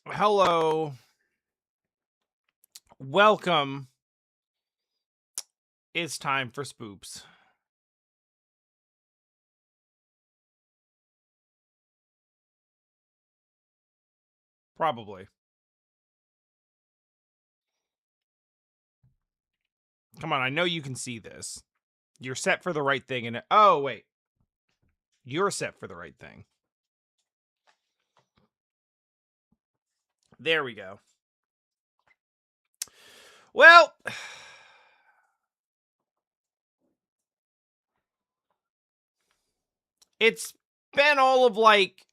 Hello. Welcome. It's time for spoops. Probably. Come on, I know you can see this. You're set for the right thing and oh wait. You're set for the right thing. There we go. Well, it's been all of like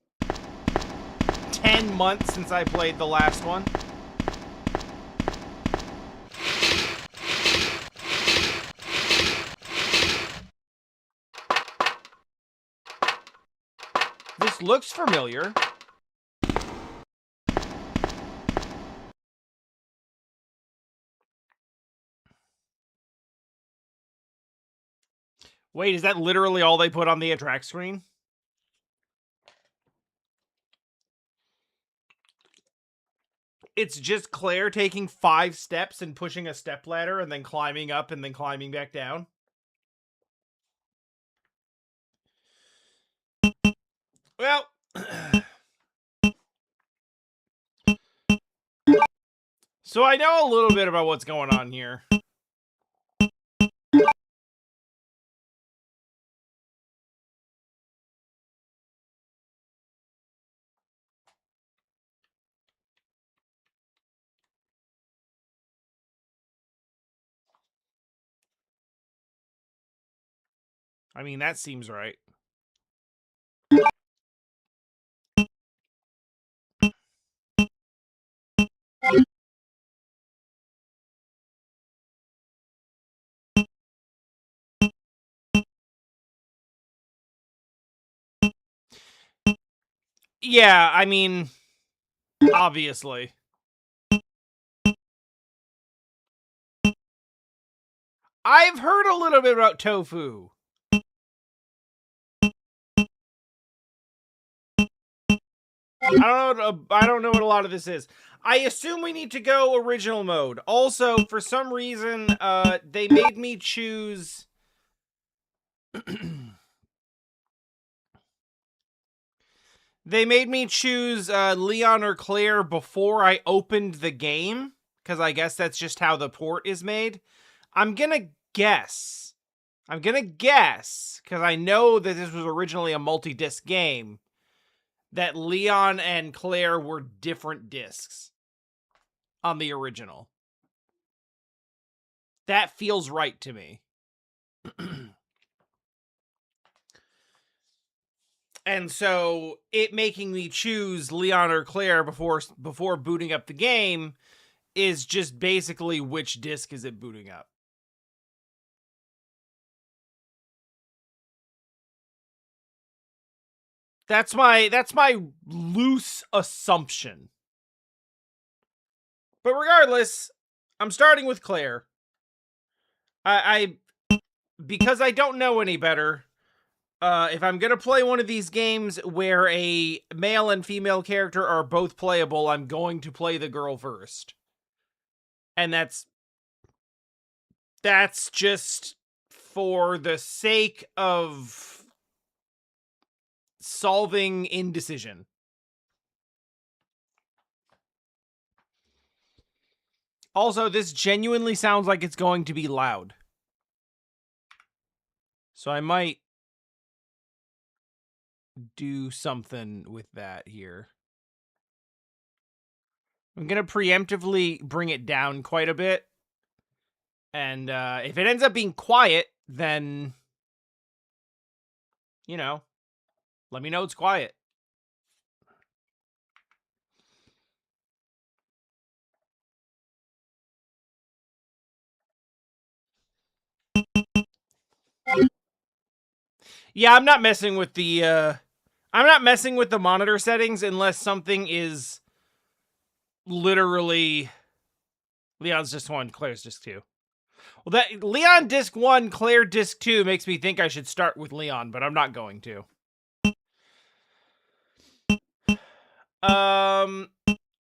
10 months since I played the last one. This looks familiar. Wait, is that literally all they put on the attract screen? It's just Claire taking 5 steps and pushing a stepladder and then climbing up and then climbing back down. Well, so I know a little bit about what's going on here. I mean, that seems right. Yeah, I mean, obviously. I've heard a little bit about tofu. I don't know what a lot of this is. I assume we need to go original mode. Also, for some reason, they made me choose Leon or Claire before I opened the game, because I guess that's just how the port is made. I'm gonna guess, because I know that this was originally a multi-disc game, that Leon and Claire were different discs on the original. That feels right to me. And so it making me choose Leon or Claire before booting up the game is just basically which disc is it booting up. That's my loose assumption. But regardless, I'm starting with Claire. I because I don't know any better, if I'm gonna play one of these games where a male and female character are both playable, I'm going to play the girl first. And that's just for the sake of solving indecision. Also, this genuinely sounds like it's going to be loud. So I might do something with that here. I'm going to preemptively bring it down quite a bit. And if it ends up being quiet, then, you know, let me know it's quiet. Yeah, I'm not messing with the monitor settings unless something is literally Leon's disc 1, Claire's disc 2. Well, that Leon disc 1, Claire disc 2 makes me think I should start with Leon, but I'm not going to.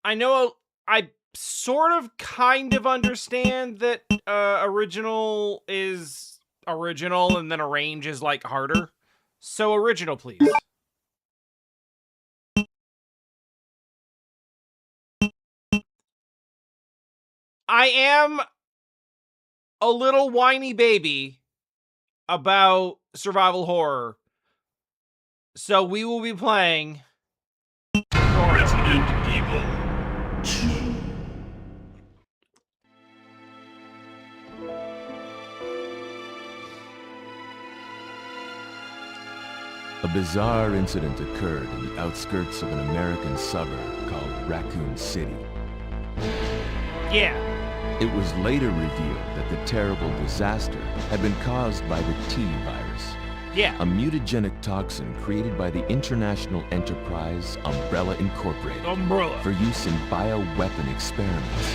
I know I sort of kind of understand that original is original and then arrange is like harder. So original, please. I am a little whiny baby about survival horror. So we will be playing Resident Evil 2. A bizarre incident occurred in the outskirts of an American suburb called Raccoon City. Yeah. It was later revealed that the terrible disaster had been caused by the T virus, Yeah. a mutagenic toxin created by the international enterprise Umbrella Incorporated Umbrella. for use in bioweapon experiments.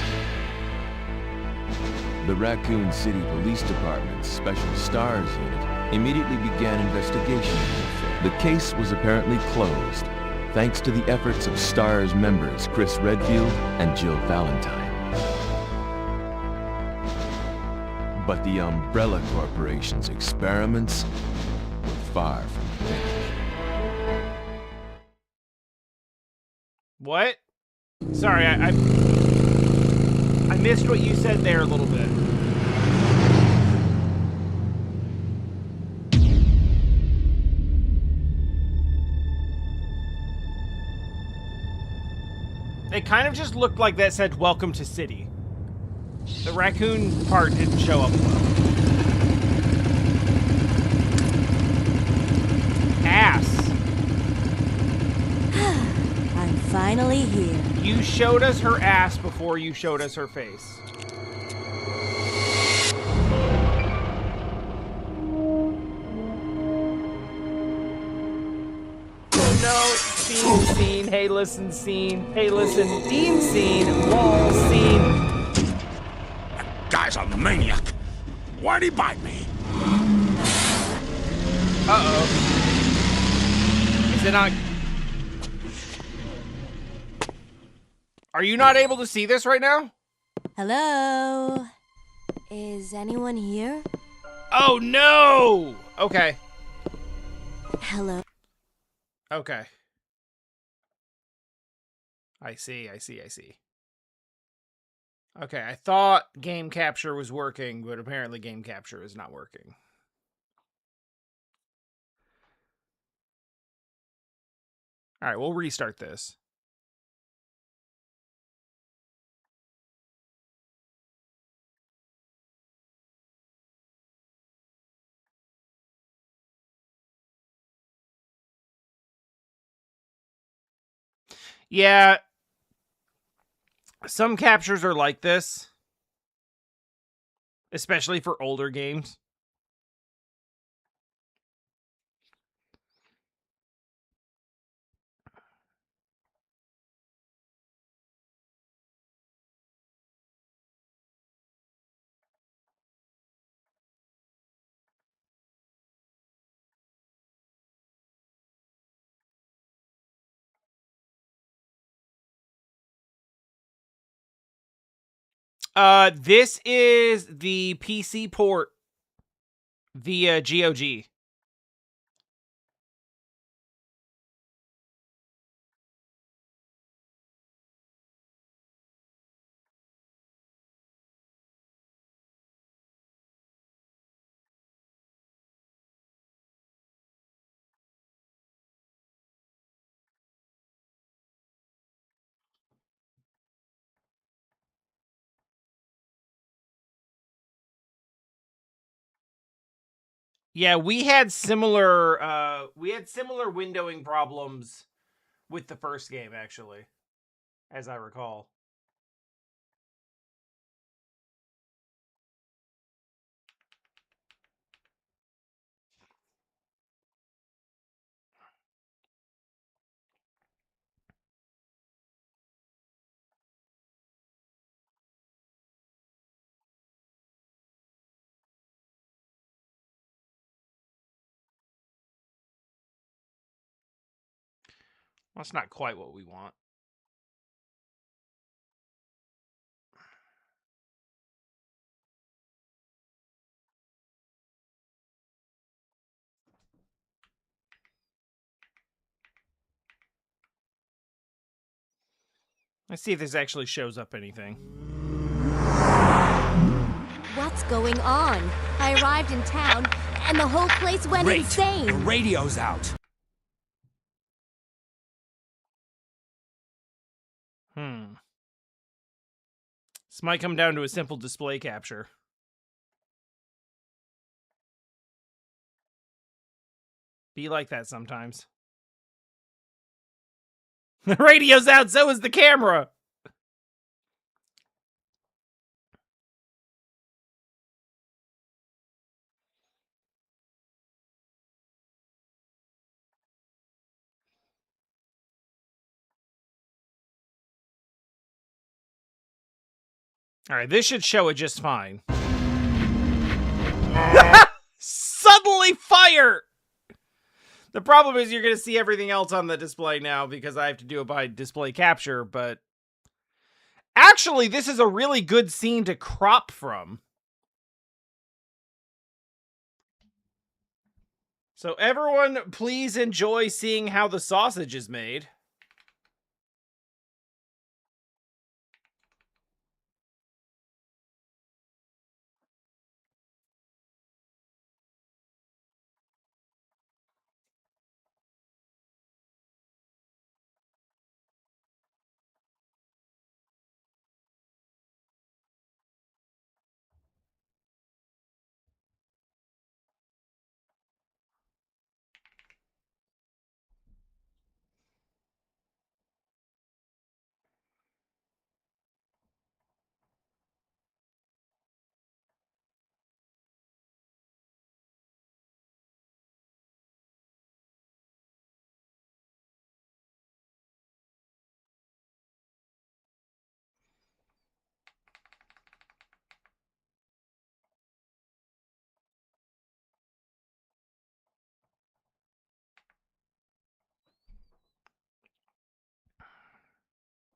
The Raccoon City Police Department's Special Stars Unit immediately began investigation of the affair. The case was apparently closed, thanks to the efforts of STARS members Chris Redfield and Jill Valentine. But the Umbrella Corporation's experiments were far from finished. What? Sorry, I missed what you said there a little bit. It kind of just looked like that said, "Welcome to City." The raccoon part didn't show up well. Ass. I'm finally here. You showed us her ass before you showed us her face. No, scene, hey listen, scene, hey listen, Dean scene, lol, scene. Guy's a maniac. Why'd he bite me? Uh-oh. Is it not... Are you not able to see this right now? Hello? Is anyone here? Oh, no! Okay. Hello? Okay. I see. Okay, I thought game capture was working, but apparently game capture is not working. All right, we'll restart this. Yeah, some captures are like this, especially for older games. This is the PC port via GOG. Yeah, we had similar windowing problems with the first game, actually, as I recall. Well, that's not quite what we want. Let's see if this actually shows up anything. What's going on? I arrived in town, and the whole place went Great. insane. The radio's out. This might come down to a simple display capture. Be like that sometimes. The radio's out, so is the camera! Alright, this should show it just fine. Suddenly fire! The problem is you're going to see everything else on the display now because I have to do it by display capture, but... Actually, this is a really good scene to crop from. So everyone, please enjoy seeing how the sausage is made.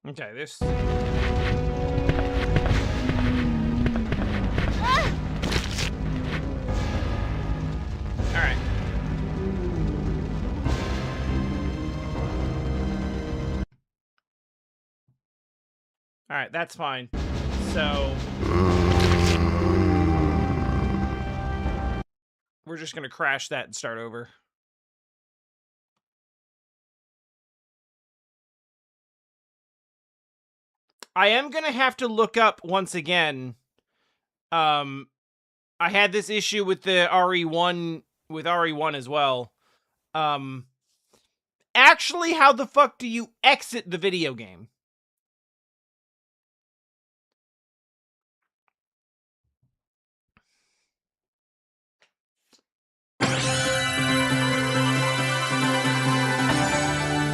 Okay, this... Alright. Alright, that's fine. So... we're just gonna crash that and start over. I am gonna have to look up once again. I had this issue with the RE1 as well. Actually, how the fuck do you exit the video game?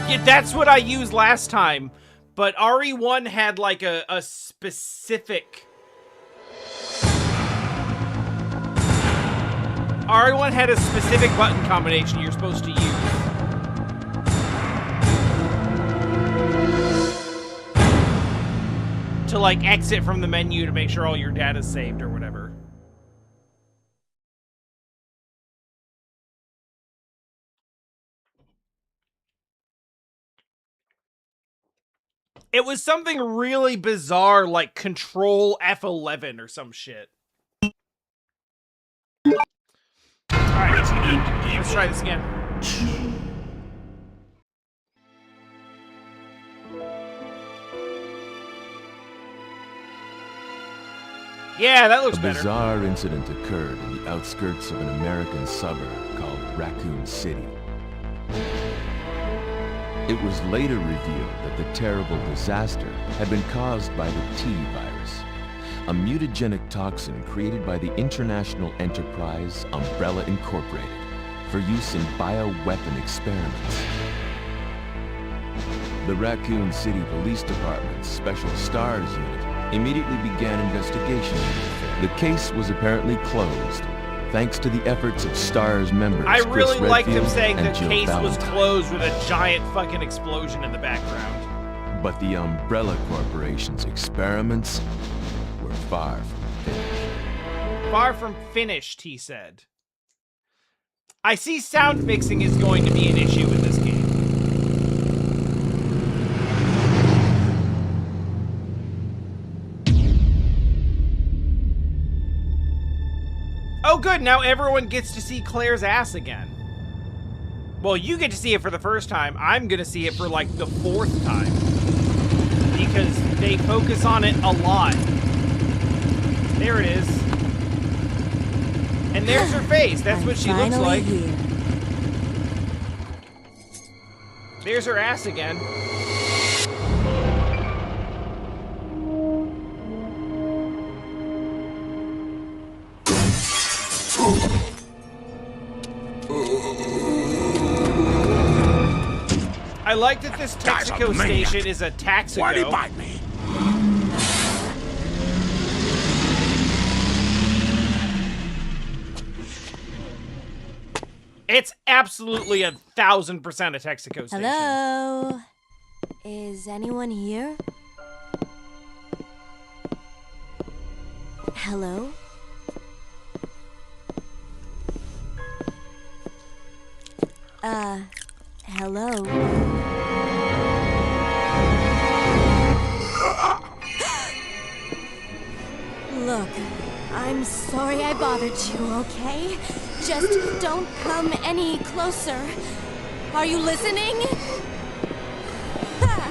Yeah, that's what I used last time. But RE1 had like a specific... RE1 had a specific button combination you're supposed to use. To like exit from the menu to make sure all your data's saved or whatever. It was something really bizarre, like Control F11 or some shit. Alright, let's try this again. Yeah, that looks better. A bizarre incident occurred in the outskirts of an American suburb called Raccoon City. It was later revealed that the terrible disaster had been caused by the T virus, a mutagenic toxin created by the international enterprise Umbrella Incorporated for use in bioweapon experiments. The Raccoon City Police Department's Special Stars Unit immediately began investigation. The case was apparently closed, thanks to the efforts of STARS members. I really liked them Redfield saying the and Jill case was Valentine. closed with a giant fucking explosion in the background. But the Umbrella Corporation's experiments were far from finished. Far from finished, he said. I see sound mixing is going to be an issue in this game. good. Now everyone gets to see Claire's ass again. Well, you get to see it for the first time. I'm gonna see it for like the 4th time. Because they focus on it a lot. There it is. And there's her face. That's what she looks like. Here. There's her ass again. I like that this Guy's a Texaco maniac. station is a Why'd he Taxico. bite me? It's absolutely 1000% a Texaco station. Hello? Is anyone here? Hello? Hello? Look, I'm sorry I bothered you, okay? Just don't come any closer. Are you listening? Ah.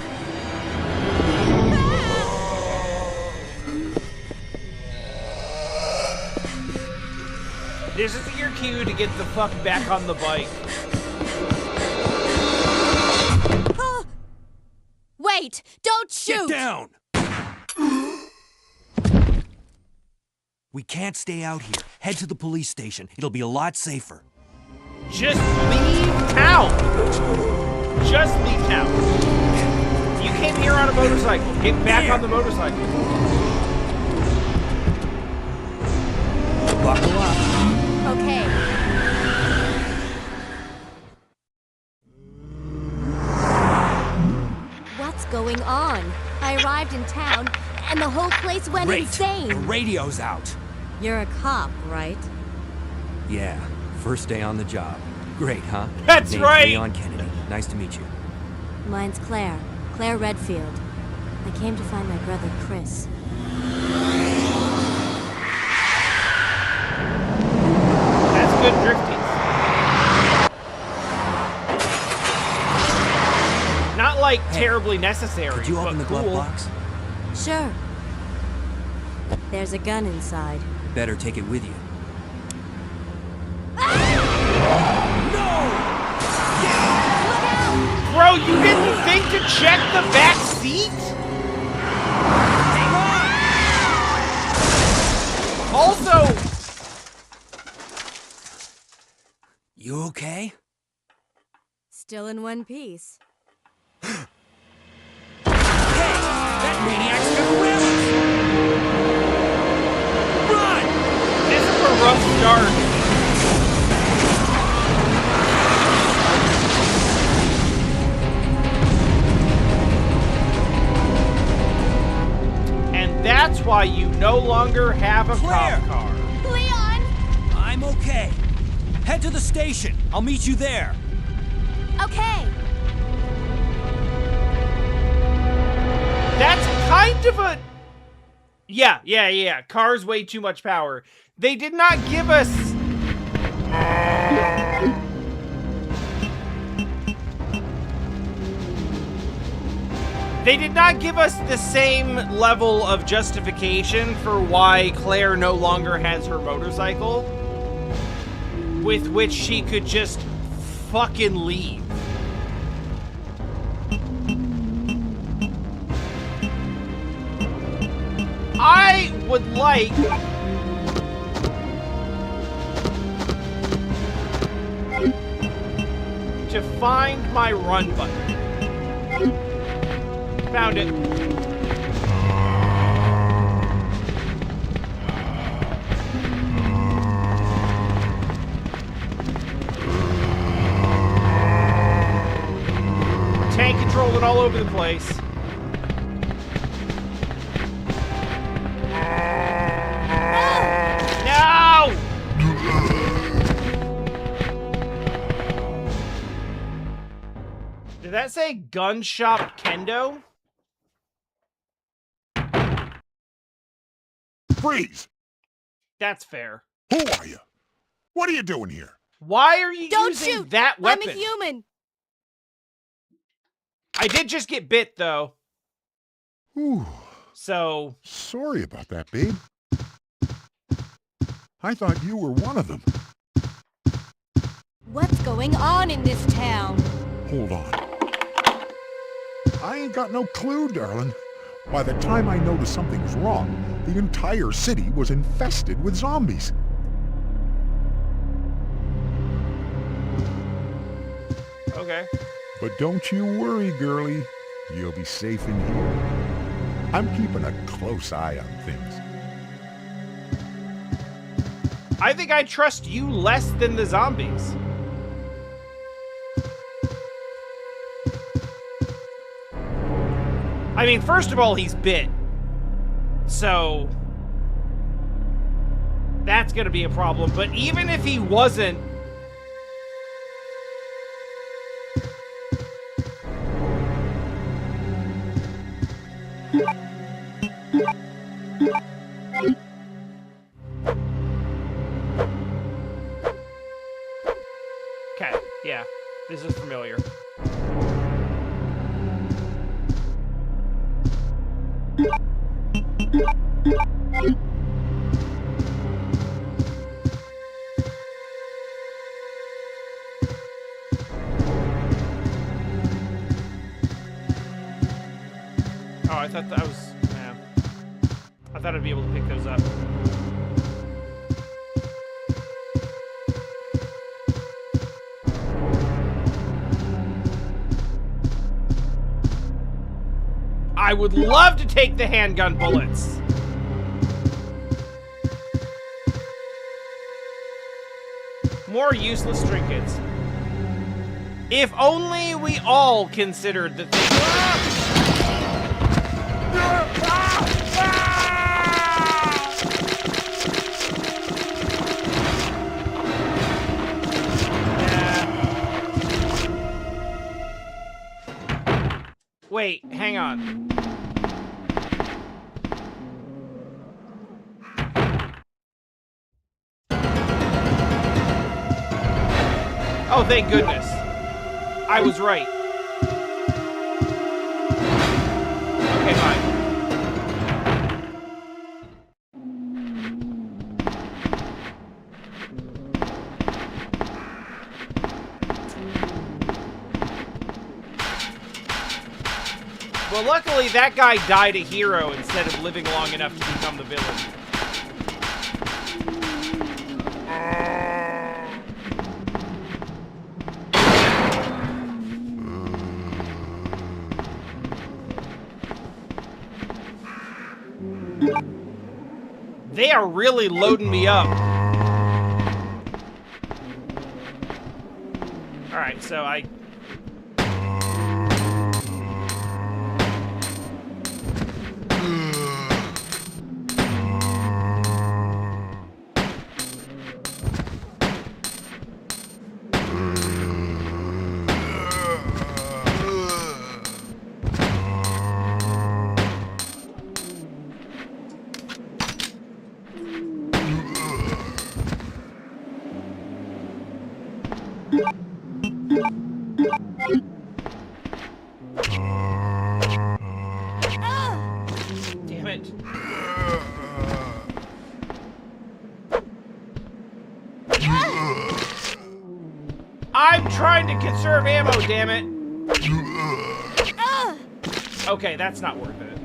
This is your cue to get the fuck back on the bike. Ah. Wait! Don't shoot! Get down! We can't stay out here. Head to the police station. It'll be a lot safer. Just leave town. Just leave town. You came here on a motorcycle. Get back on the motorcycle. Buckle up. Okay. What's going on? I arrived in town, and the whole place went Great. insane. The radio's out. You're a cop, right? Yeah, first day on the job. Great, huh? That's Name's right. Leon Kennedy. Nice to meet you. Mine's Claire. Claire Redfield. I came to find my brother, Chris. That's good drifting. Not like terribly necessary, Could you but open the glove cool. box? Sure. There's a gun inside. Better take it with you. Bro, you didn't think to check the back seat? Also, You okay? Still in one piece. That maniac's gonna whip us! Run! this is a rough start. And that's why you no longer have a Claire! cop car. Leon! I'm okay. Head to the station. I'll meet you there. Okay. That's kind of a... Yeah. Cars way too much power. They did not give us... They did not give us the same level of justification for why Claire no longer has her motorcycle, with which she could just fucking leave. I would like to find my run button. Found it. Tank controlling all over the place. No! Did that say gun shop kendo? Freeze! That's fair. Who are you? What are you doing here? Why are you Don't using shoot! that weapon? I'm a human. I did just get bit, though. Ooh, So, sorry about that, babe. I thought you were one of them. What's going on in this town? Hold on. I ain't got no clue, darling. By the time I noticed something was wrong, the entire city was infested with zombies. okay. But don't you worry, girlie. You'll be safe in here. I'm keeping a close eye on things. I think I trust you less than the zombies. I mean, first of all, he's bit. So, that's gonna be a problem. But even if he wasn't... Okay, yeah, this is familiar. Oh, I thought that was... Yeah. I thought I'd be able to pick those up. I would love to take the handgun bullets. More useless trinkets. If only we all considered the thing. Wait, hang on. Oh, thank goodness. I was right. Okay, fine. Well, luckily that guy died a hero instead of living long enough to become the villain. They are really loading me up. Alright, so I... Damn it. I'm trying to conserve ammo, damn it. Okay, that's not worth it.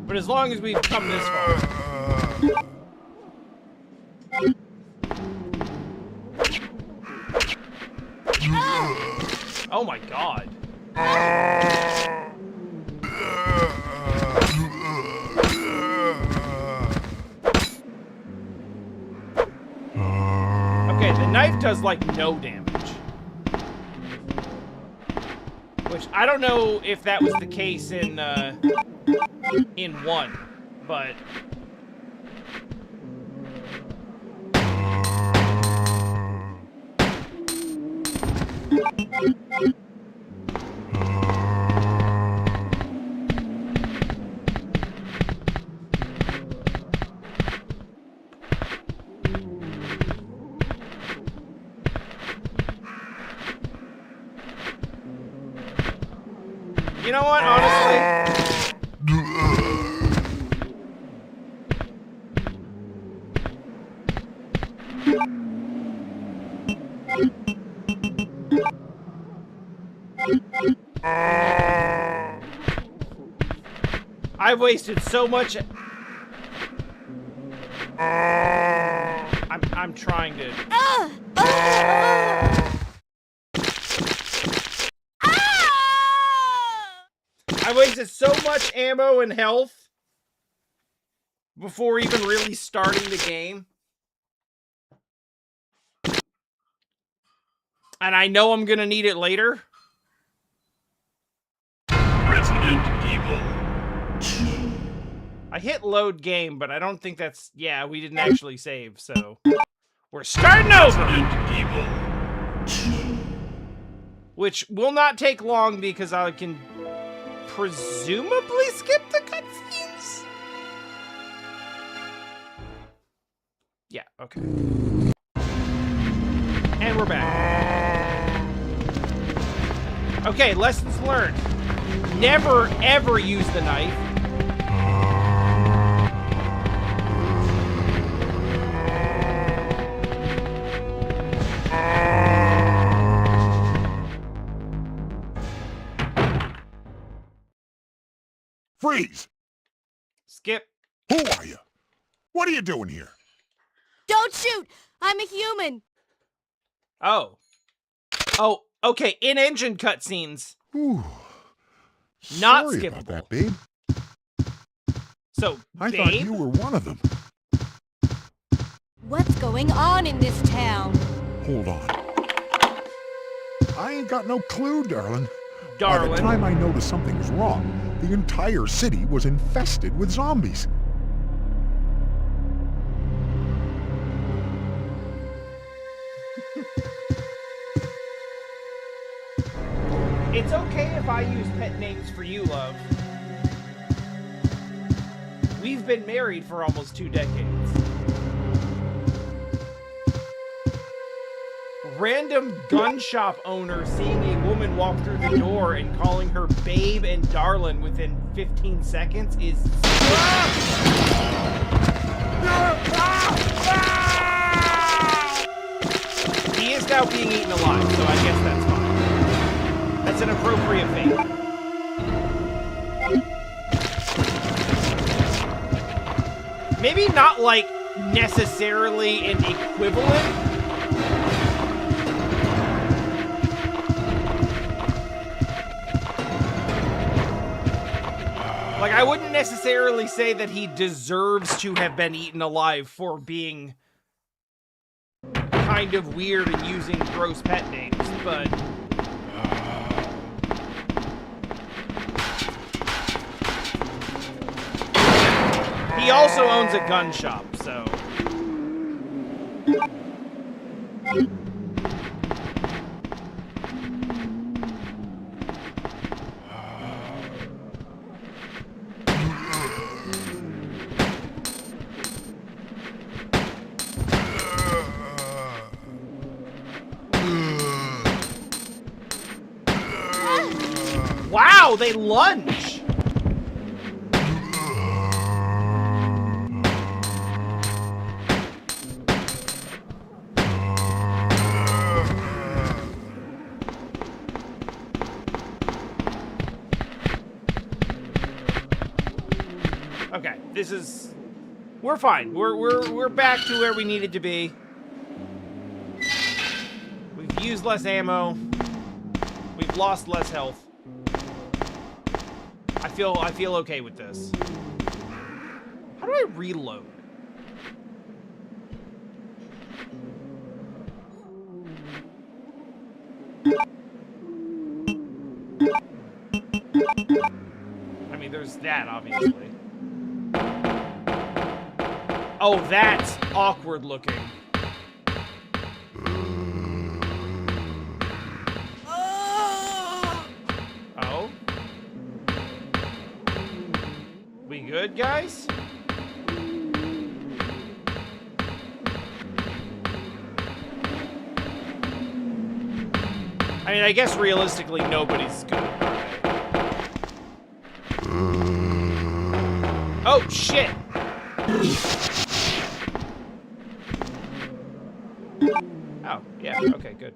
But as long as we've come this far. Oh my god. Okay, the knife does like no damage. Which I don't know if that was the case in 1, but You know what, honestly? I've wasted so much. I'm trying to. I wasted so much ammo and health before even really starting the game. And I know I'm gonna need it later. Resident Evil 2. I hit load game, but I don't think that's... Yeah, we didn't actually save, so... We're starting over! Resident Evil 2. Which will not take long because I can presumably skip the cutscenes? Yeah, okay. And we're back. Okay, lessons learned. Never, ever use the knife. Freeze! Skip. Who are you? What are you doing here? Don't shoot! I'm a human! Oh. Oh, okay, in-engine cutscenes. Whew. Not Sorry skippable. about that, babe. So, I thought babe? you were one of them. What's going on in this town? Hold on. I ain't got no clue, darling. By Darling. the time I noticed something's wrong, the entire city was infested with zombies. It's okay if I use pet names for you, love. We've been married for almost 2 decades. Random gun shop owner seeing a woman walk through the door and calling her babe and darling within 15 seconds is... He is now being eaten alive, so I guess that's fine. That's an appropriate fate. Maybe not, like, necessarily an equivalent. Like, I wouldn't necessarily say that he deserves to have been eaten alive for being kind of weird and using gross pet names, but... He also owns a gun shop, so... Wow, they lunge! Okay, this is... We're fine. We're back to where we needed to be. We've used less ammo. We've lost less health. I feel okay with this. How do I reload? I mean, there's that, obviously. Oh, that's awkward looking. Oh? We good, guys? I mean, I guess realistically, nobody's good. Oh, shit! Oh, yeah, okay, good.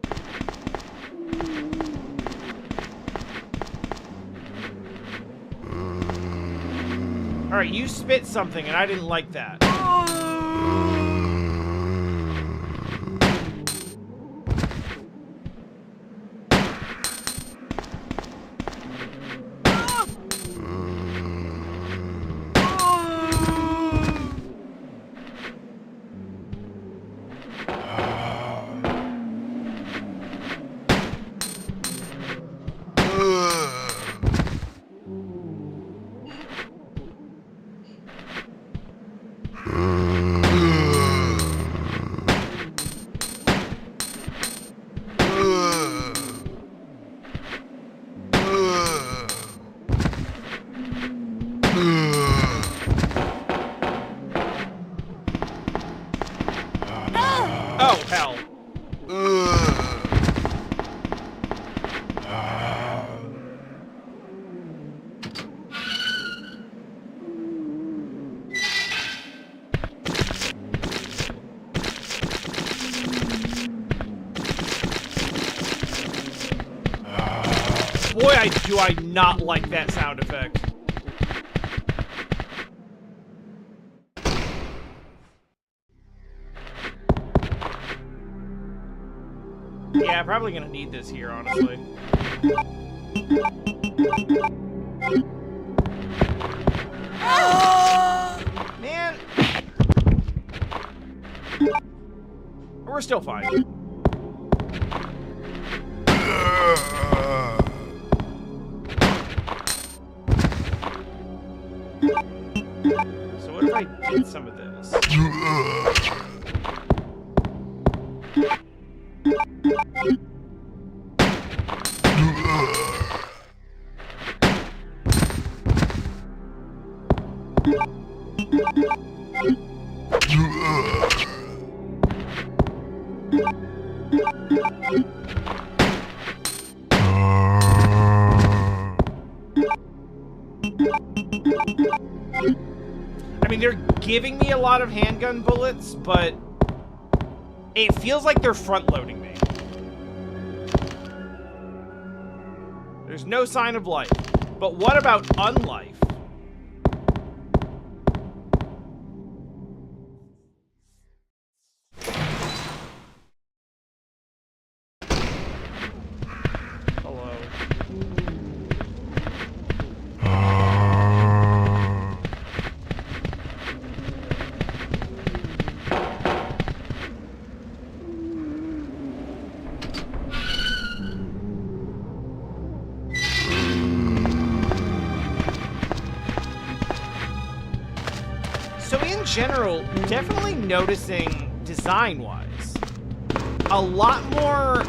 Alright, you spit something, and I didn't like that. Oh, hell. Boy, do I not like that sound effect. Yeah, probably gonna need this here, honestly. Man. We're still fine. So what if I did some of this? I mean, they're giving me a lot of handgun bullets, but it feels like they're front-loading me. There's no sign of life. But what about unlife? Hello. So in general, definitely noticing design-wise, a lot more,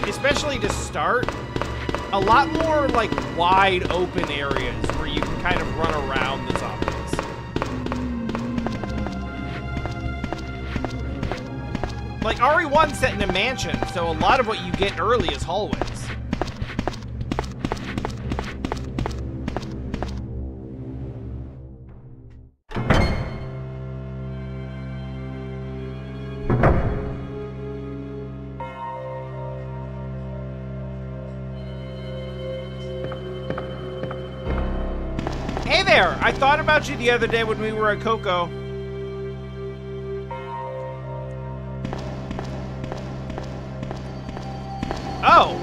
especially to start, a lot more, like, wide open areas where you can kind of run around the zombies. Like, RE1's set in a mansion, so a lot of what you get early is hallways. Hey there! I thought about you the other day when we were at Coco. Oh!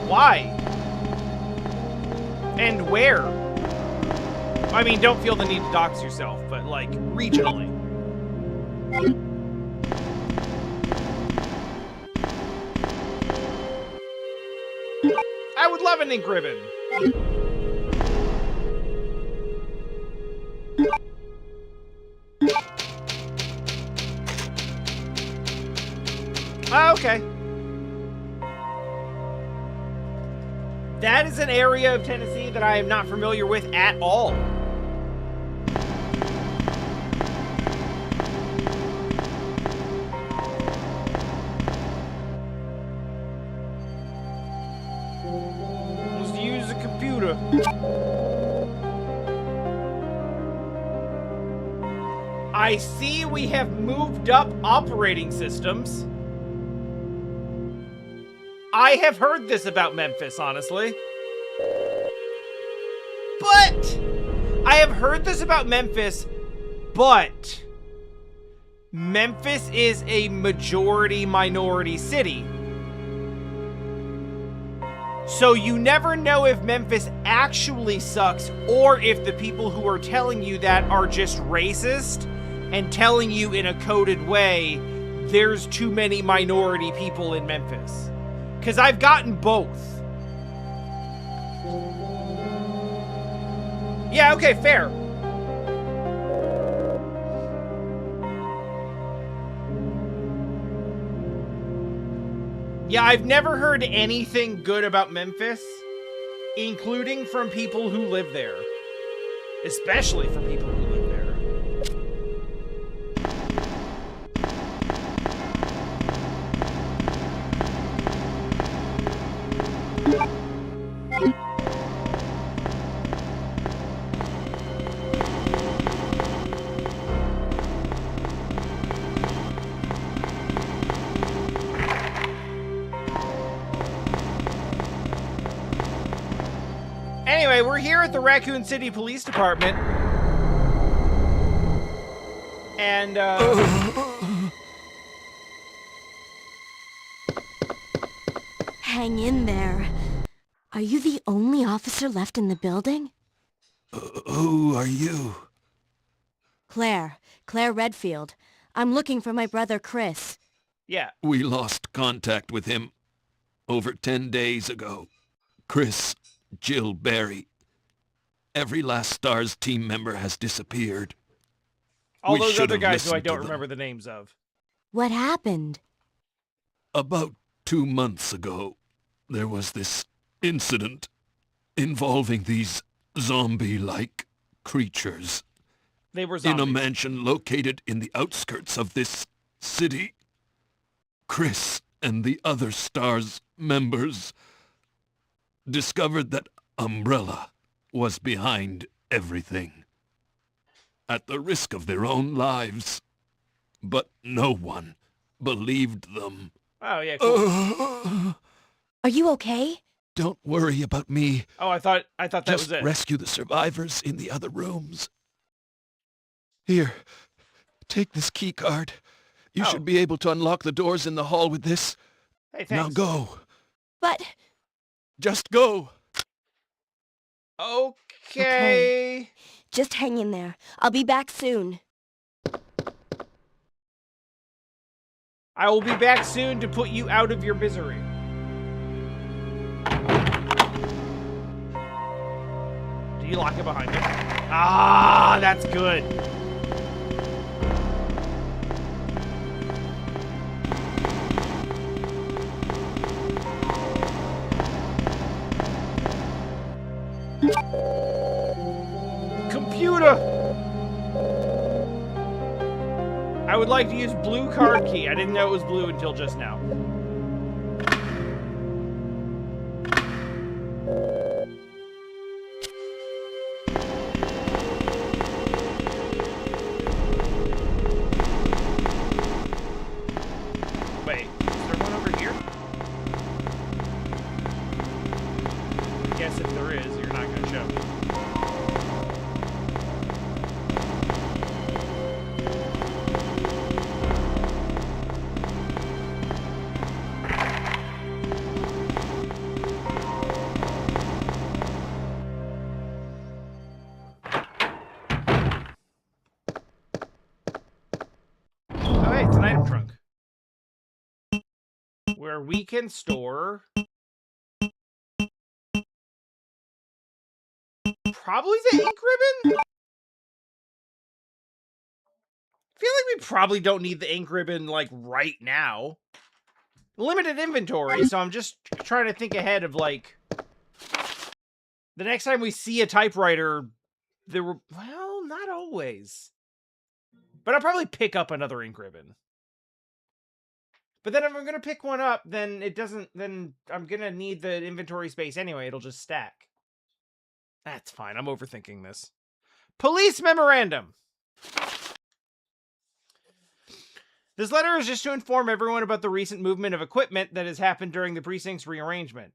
Why? And where? I mean, don't feel the need to dox yourself, but, like, regionally. I would love an ink ribbon. Oh, okay. That is an area of Tennessee that I am not familiar with at all. Was I see we have moved up operating systems. I have heard this about Memphis, honestly. But I have heard this about Memphis, but Memphis is a majority-minority city. So you never know if Memphis actually sucks or if the people who are telling you that are just racist and telling you in a coded way there's too many minority people in Memphis. Because I've gotten both. Yeah, okay, fair. Yeah, I've never heard anything good about Memphis, including from people who live there. Especially from people who live there. Anyway, we're here at the Raccoon City Police Department. And, Hang in there. Are you the only officer left in the building? Who are you? Claire Redfield. I'm looking for my brother Chris. yeah. We lost contact with him over 10 days ago. Chris, Jill Barry. Every last STARS team member has disappeared. All We those should other have guys who I listened to don't them. remember the names of. What happened? About 2 months ago, there was this incident involving these zombie-like creatures They were in zombies. a mansion located in the outskirts of this city. Chris and the other STARS members discovered that Umbrella was behind everything, at the risk of their own lives. But no one believed them. Oh, yeah, cool. Are you okay? Don't worry about me. Oh, I thought that Just was it. rescue the survivors in the other rooms. Here, take this key card. You Oh. should be able to unlock the doors in the hall with this. Hey, Now thanks. go. But... Just go. Okay. just hang in there. I'll be back soon. I will be back soon to put you out of your misery. Do you lock it behind him? Ah, that's good. Computer! I would like to use blue card key. I didn't know it was blue until just now. Wait, is there one over here? I guess if there is, you're not gonna show me. Oh, hey, it's an item trunk. Where we can store... probably the ink ribbon? I feel like we probably don't need the ink ribbon, like, right now. Limited inventory, so I'm just trying to think ahead of, like... the next time we see a typewriter, there were... well, not always. But I'll probably pick up another ink ribbon. But then if I'm gonna pick one up, then it doesn't... then I'm gonna need the inventory space anyway. It'll just stack. That's fine. I'm overthinking this. Police memorandum. This letter is just to inform everyone about the recent movement of equipment that has happened during the precinct's rearrangement.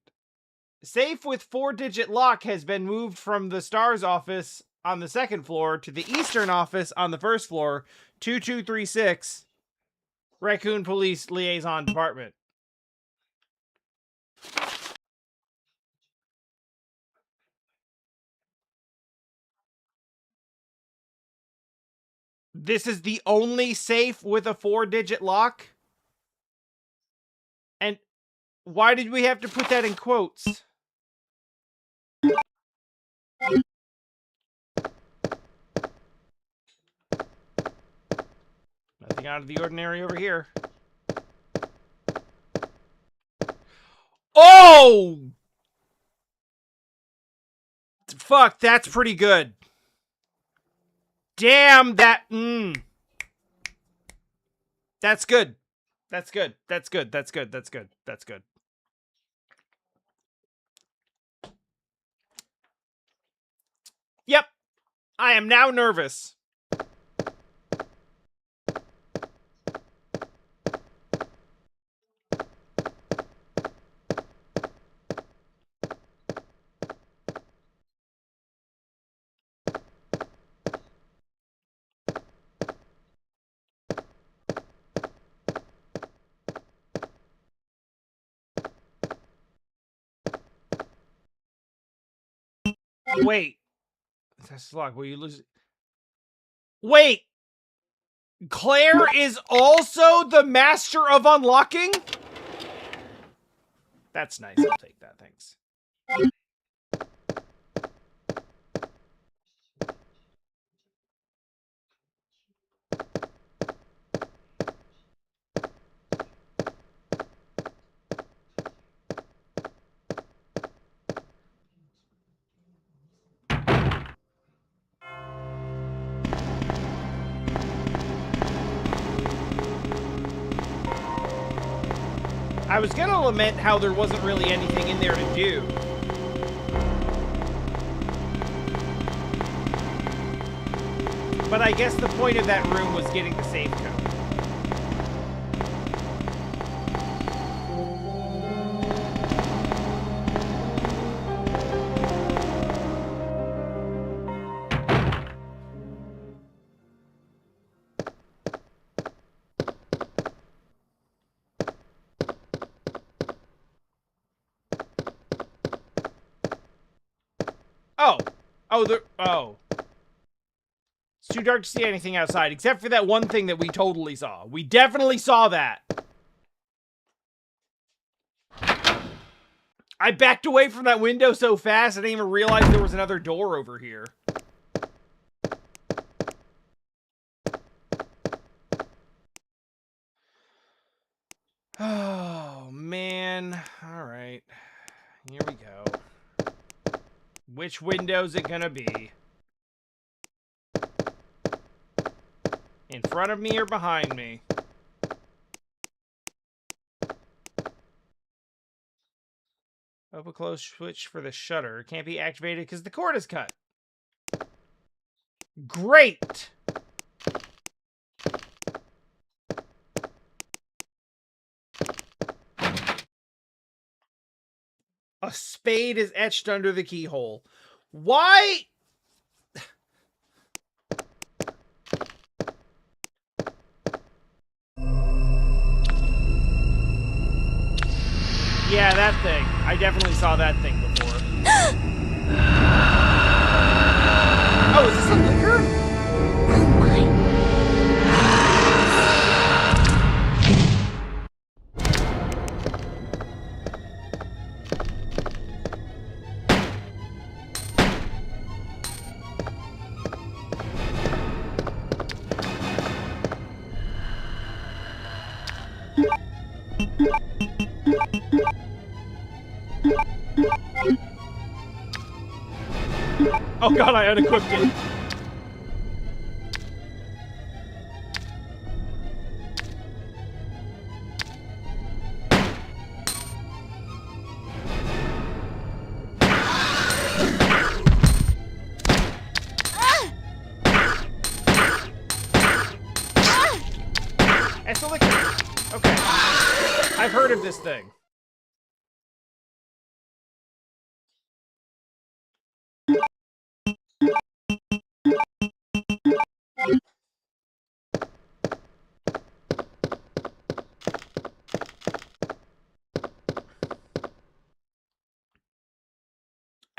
Safe with 4-digit lock has been moved from the STARS office on the 2nd floor to the Eastern office on the 1st floor, 2236, Raccoon Police Liaison Department. This is the only safe with a 4-digit lock? And why did we have to put that in quotes? Nothing out of the ordinary over here. Oh! Fuck, that's pretty good. Damn, that... That's good. That's good. That's good. That's good. That's good. That's good. Yep. I am now nervous. Wait. That's lock. Will you lose? Wait. Claire is also the master of unlocking? That's nice. I'll take that. Thanks. I was gonna lament how there wasn't really anything in there to do. But I guess the point of that room was getting the safe code. Oh. It's too dark to see anything outside, except for that one thing that we totally saw. We definitely saw that. I backed away from that window so fast, I didn't even realize there was another door over here. Oh, man. All right. Here we go. Which window's it gonna be? In front of me or behind me? Open close switch for the shutter. Can't be activated because the cord is cut. Great! A spade is etched under the keyhole. Why? Yeah, that thing. I definitely saw that thing before. Oh, is this a liquor? Oh my. Oh god, I unequipped it. Esselix? Okay. I've heard of this thing.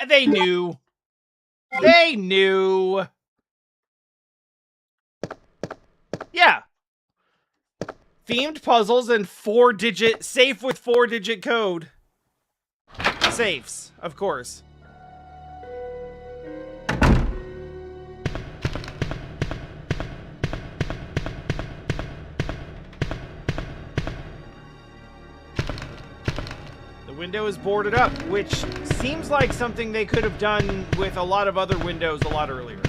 They knew. They knew. Yeah. Themed puzzles and 4-digit, safe with 4-digit code. Safes, of course. The window is boarded up, which seems like something they could have done with a lot of other windows a lot earlier.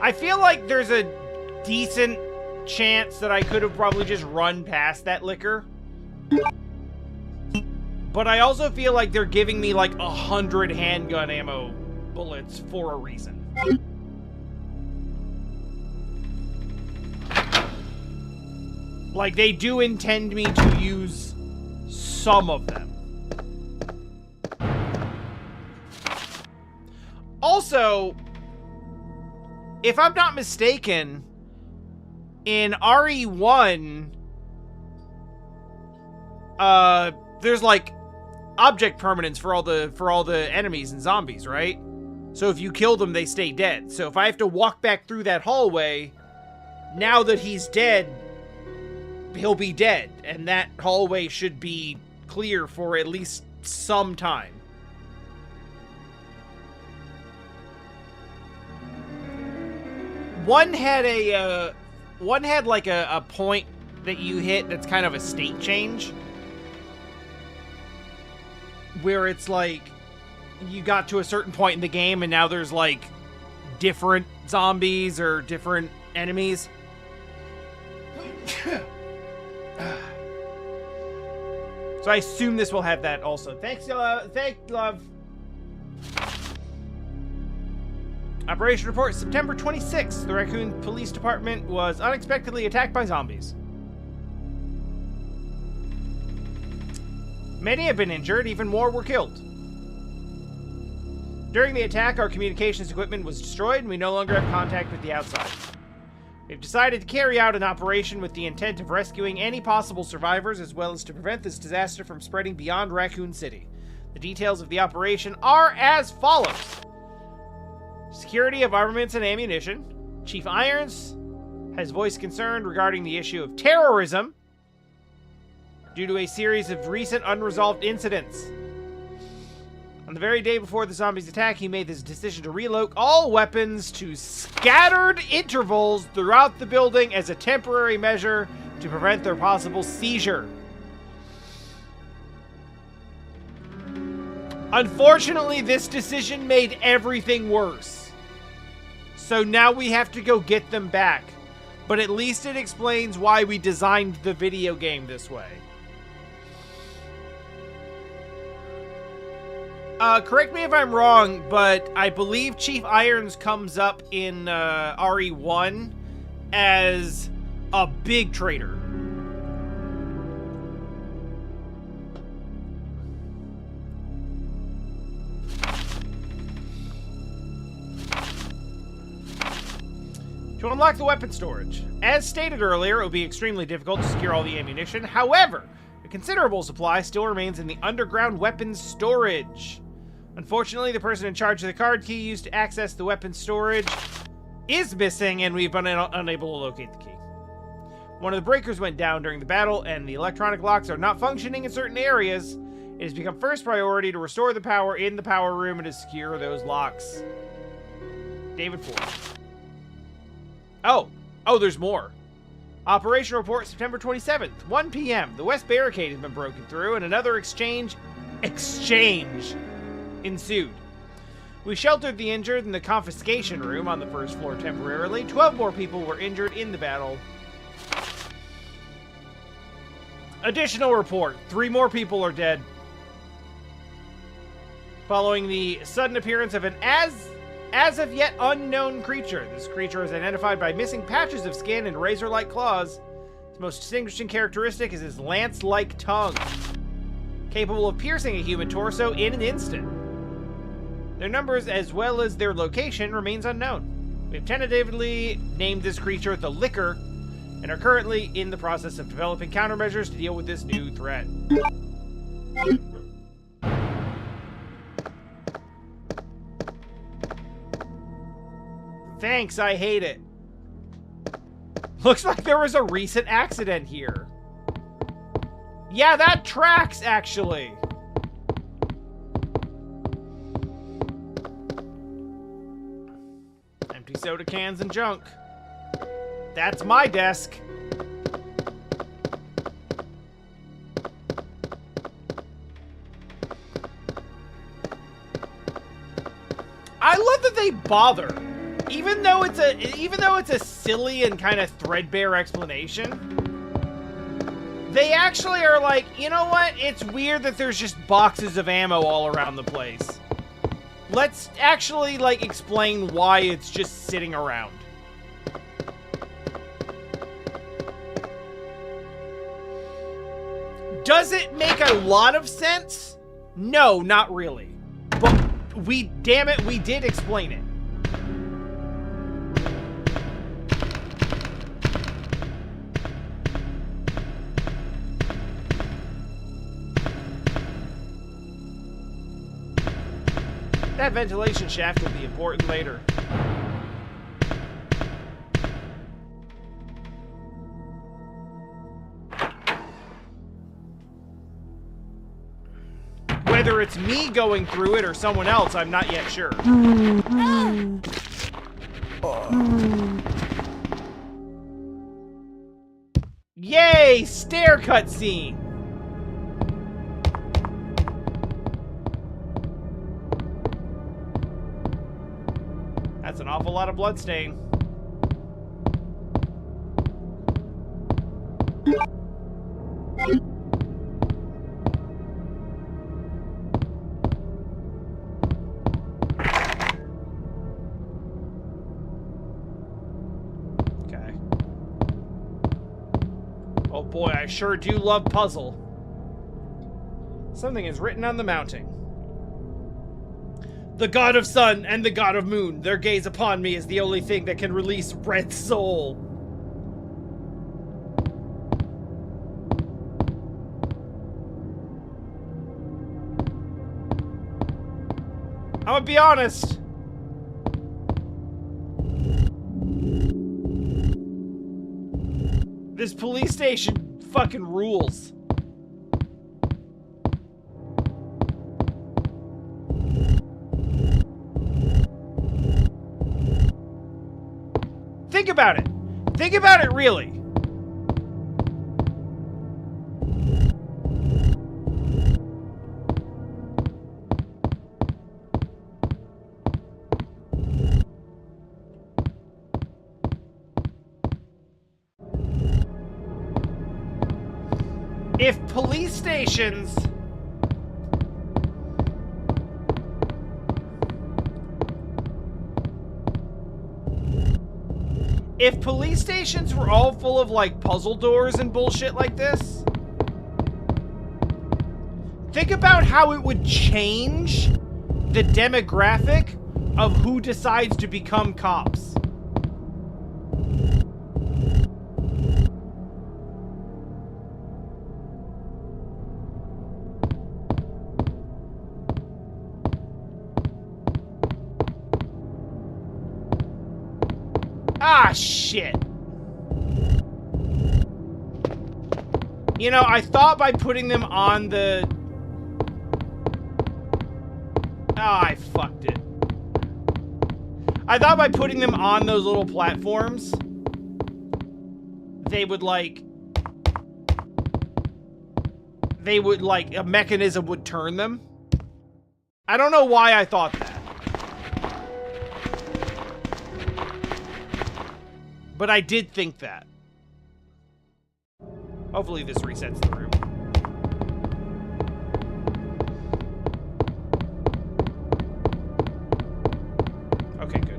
I feel like there's a decent chance that I could have probably just run past that liquor. But I also feel like they're giving me like 100 handgun ammo bullets for a reason. Like, they do intend me to use some of them. Also, if I'm not mistaken, in RE1, there's like object permanence for all the enemies and zombies, right? So if you kill them, they stay dead. So if I have to walk back through that hallway, now that he's dead, he'll be dead, and that hallway should be clear for at least some time. One had like a point that you hit that's kind of a state change, where it's like you got to a certain point in the game and now there's like different zombies or different enemies. So I assume this will have that also. Thanks, love. Operation report, September 26th. The Raccoon Police Department was unexpectedly attacked by zombies. Many have been injured, even more were killed. During the attack, our communications equipment was destroyed, and we no longer have contact with the outside. We've decided to carry out an operation with the intent of rescuing any possible survivors, as well as to prevent this disaster from spreading beyond Raccoon City. The details of the operation are as follows. Security of armaments and ammunition. Chief Irons has voiced concern regarding the issue of terrorism due to a series of recent unresolved incidents. On the very day before the zombies' attack, he made this decision to relocate all weapons to scattered intervals throughout the building as a temporary measure to prevent their possible seizure. Unfortunately, this decision made everything worse. So now we have to go get them back. But at least it explains why we designed the video game this way. Correct me if I'm wrong, but I believe Chief Irons comes up in RE1 as a big traitor. To unlock the weapon storage. As stated earlier, it will be extremely difficult to secure all the ammunition. However, a considerable supply still remains in the underground weapons storage. Unfortunately, the person in charge of the card key used to access the weapons storage is missing, and we've been unable to locate the key. One of the breakers went down during the battle, and the electronic locks are not functioning in certain areas. It has become first priority to restore the power in the power room and to secure those locks. David Ford. Oh, there's more. Operation report, September 27th, 1 p.m. The west barricade has been broken through, and another exchange ensued. We sheltered the injured in the confiscation room on the first floor temporarily. 12 more people were injured in the battle. Additional report. 3 more people are dead. Following the sudden appearance of an as of yet unknown creature. This creature is identified by missing patches of skin and razor-like claws. Its most distinguishing characteristic is its lance-like tongue, capable of piercing a human torso in an instant. Their numbers as well as their location remains unknown. We have tentatively named this creature the Licker and are currently in the process of developing countermeasures to deal with this new threat. Thanks, I hate it. Looks like there was a recent accident here. Yeah, that tracks, actually. Empty soda cans and junk. That's my desk. I love that they bother. Even though it's a silly and kind of threadbare explanation, they actually are like, you know what? It's weird that there's just boxes of ammo all around the place. Let's actually, like, explain why it's just sitting around. Does it make a lot of sense? No, not really. But damn it, we did explain it. That ventilation shaft will be important later. Whether it's me going through it or someone else, I'm not yet sure. Yay! Stair cutscene! That's an awful lot of bloodstain. Okay. Oh boy, I sure do love puzzle. Something is written on the mounting. The god of sun and the god of moon, their gaze upon me is the only thing that can release Red Soul. I'm gonna be honest. This police station fucking rules. Think about it. Think about it, really. If police stations... If police stations were all full of, like, puzzle doors and bullshit like this, think about how it would change the demographic of who decides to become cops. Ah, shit. You know, I thought by putting them on the... Ah, I fucked it. I thought by putting them on those little platforms, they would, like... a mechanism would turn them. I don't know why I thought that. But I did think that. Hopefully this resets the room. Okay, good.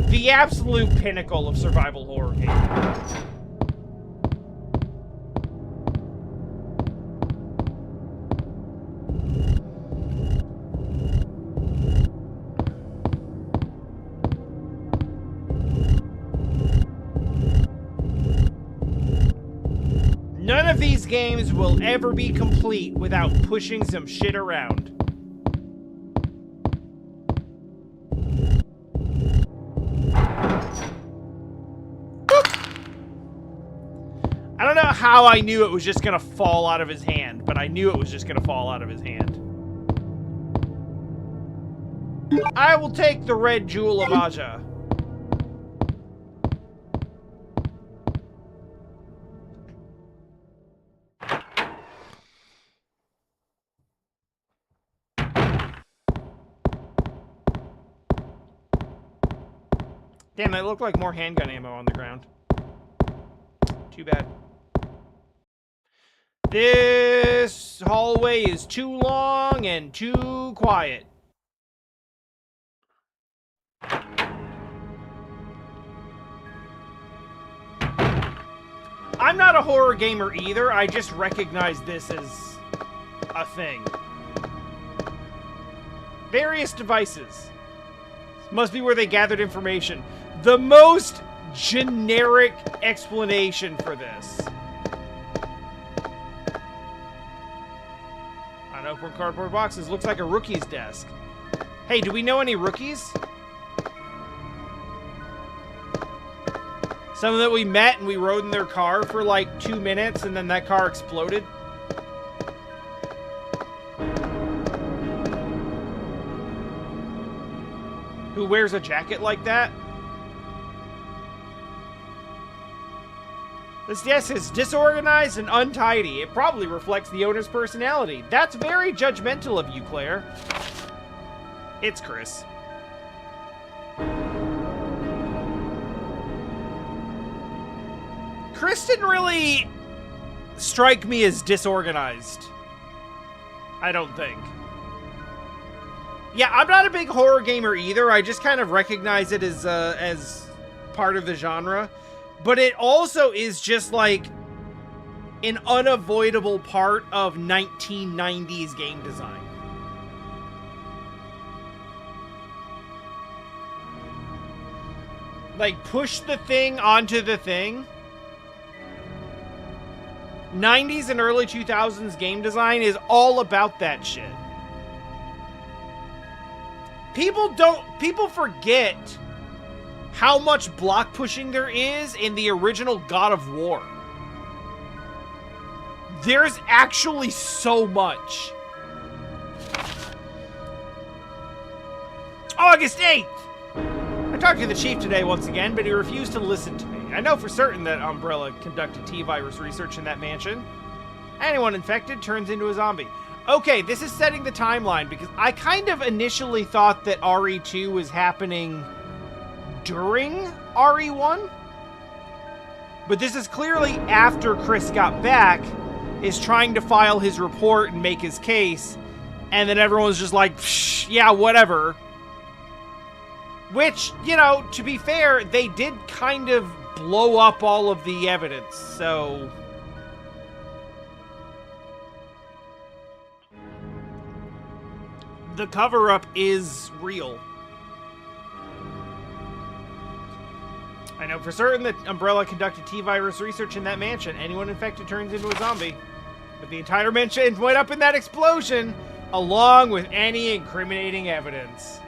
The absolute pinnacle of survival horror game. None of these games will ever be complete without pushing some shit around. I don't know how I knew it was just gonna fall out of his hand, but I knew it was just gonna fall out of his hand. I will take the red jewel of Aja. Damn, that looked like more handgun ammo on the ground. Too bad. This hallway is too long and too quiet. I'm not a horror gamer either, I just recognize this as a thing. Various devices. Must be where they gathered information. The most generic explanation for this. Unopened cardboard boxes. Looks like a rookie's desk. Hey, do we know any rookies? Some that we met and we rode in their car for like 2 minutes and then that car exploded. Who wears a jacket like that? This desk is disorganized and untidy. It probably reflects the owner's personality. That's very judgmental of you, Claire. It's Chris. Chris didn't really strike me as disorganized. I don't think. Yeah, I'm not a big horror gamer either. I just kind of recognize it as part of the genre. But it also is just like an unavoidable part of 1990s game design. Like, push the thing onto the thing. 90s and early 2000s game design is all about that shit. People forget how much block pushing there is in the original God of War. There's actually so much. August 8th! I talked to the chief today once again, but he refused to listen to me. I know for certain that Umbrella conducted T-virus research in that mansion. Anyone infected turns into a zombie. Okay, this is setting the timeline, because I kind of initially thought that RE2 was happening during RE1. But this is clearly after Chris got back, is trying to file his report and make his case, and then everyone's just like, yeah, whatever. Which, you know, to be fair, they did kind of blow up all of the evidence, so... The cover-up is real. I know for certain that Umbrella conducted T-virus research in that mansion. Anyone infected turns into a zombie. But the entire mansion went up in that explosion, along with any incriminating evidence.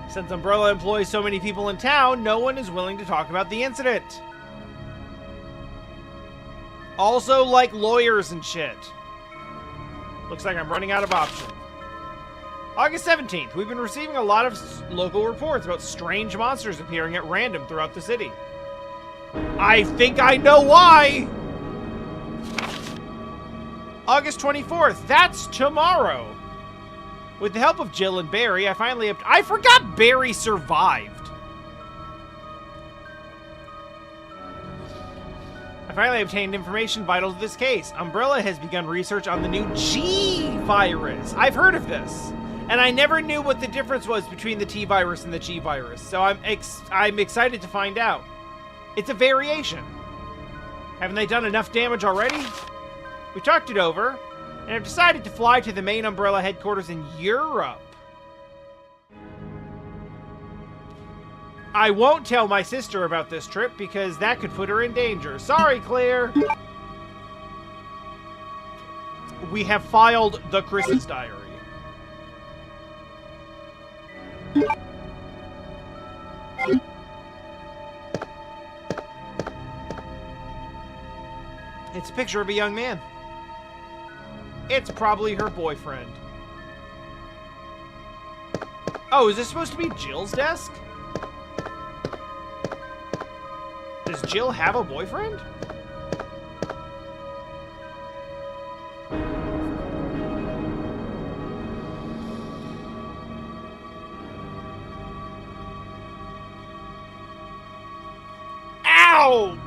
Since Umbrella employs so many people in town, no one is willing to talk about the incident. Also, like lawyers and shit. Looks like I'm running out of options. August 17th. We've been receiving a lot of local reports about strange monsters appearing at random throughout the city. I think I know why! August 24th. That's tomorrow. With the help of Jill and Barry, I forgot Barry survived. I finally obtained information vital to this case. Umbrella has begun research on the new G virus. I've heard of this, and I never knew what the difference was between the T virus and the G virus, so I'm excited to find out. It's a variation. Haven't they done enough damage already? We talked it over, and have decided to fly to the main Umbrella headquarters in Europe. I won't tell my sister about this trip because that could put her in danger. Sorry, Claire. We have filed the Chris's diary. It's a picture of a young man. It's probably her boyfriend. Oh, is this supposed to be Jill's desk? Does Jill have a boyfriend? Ow!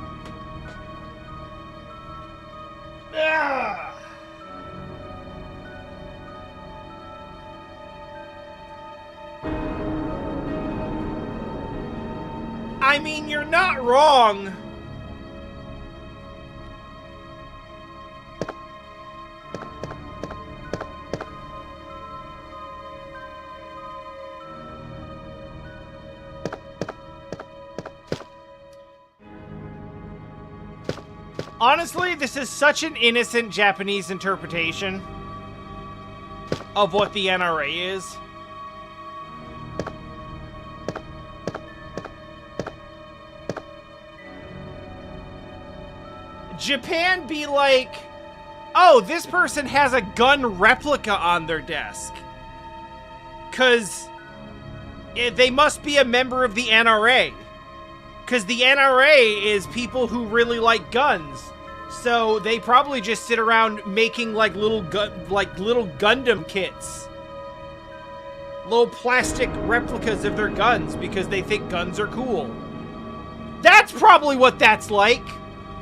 Ah! I mean, you're not wrong. Honestly, this is such an innocent Japanese interpretation of what the NRA is. Japan be like, oh, this person has a gun replica on their desk. 'Cause they must be a member of the NRA. 'Cause the NRA is people who really like guns. So they probably just sit around making like little Gundam kits. Little plastic replicas of their guns because they think guns are cool. That's probably what that's like.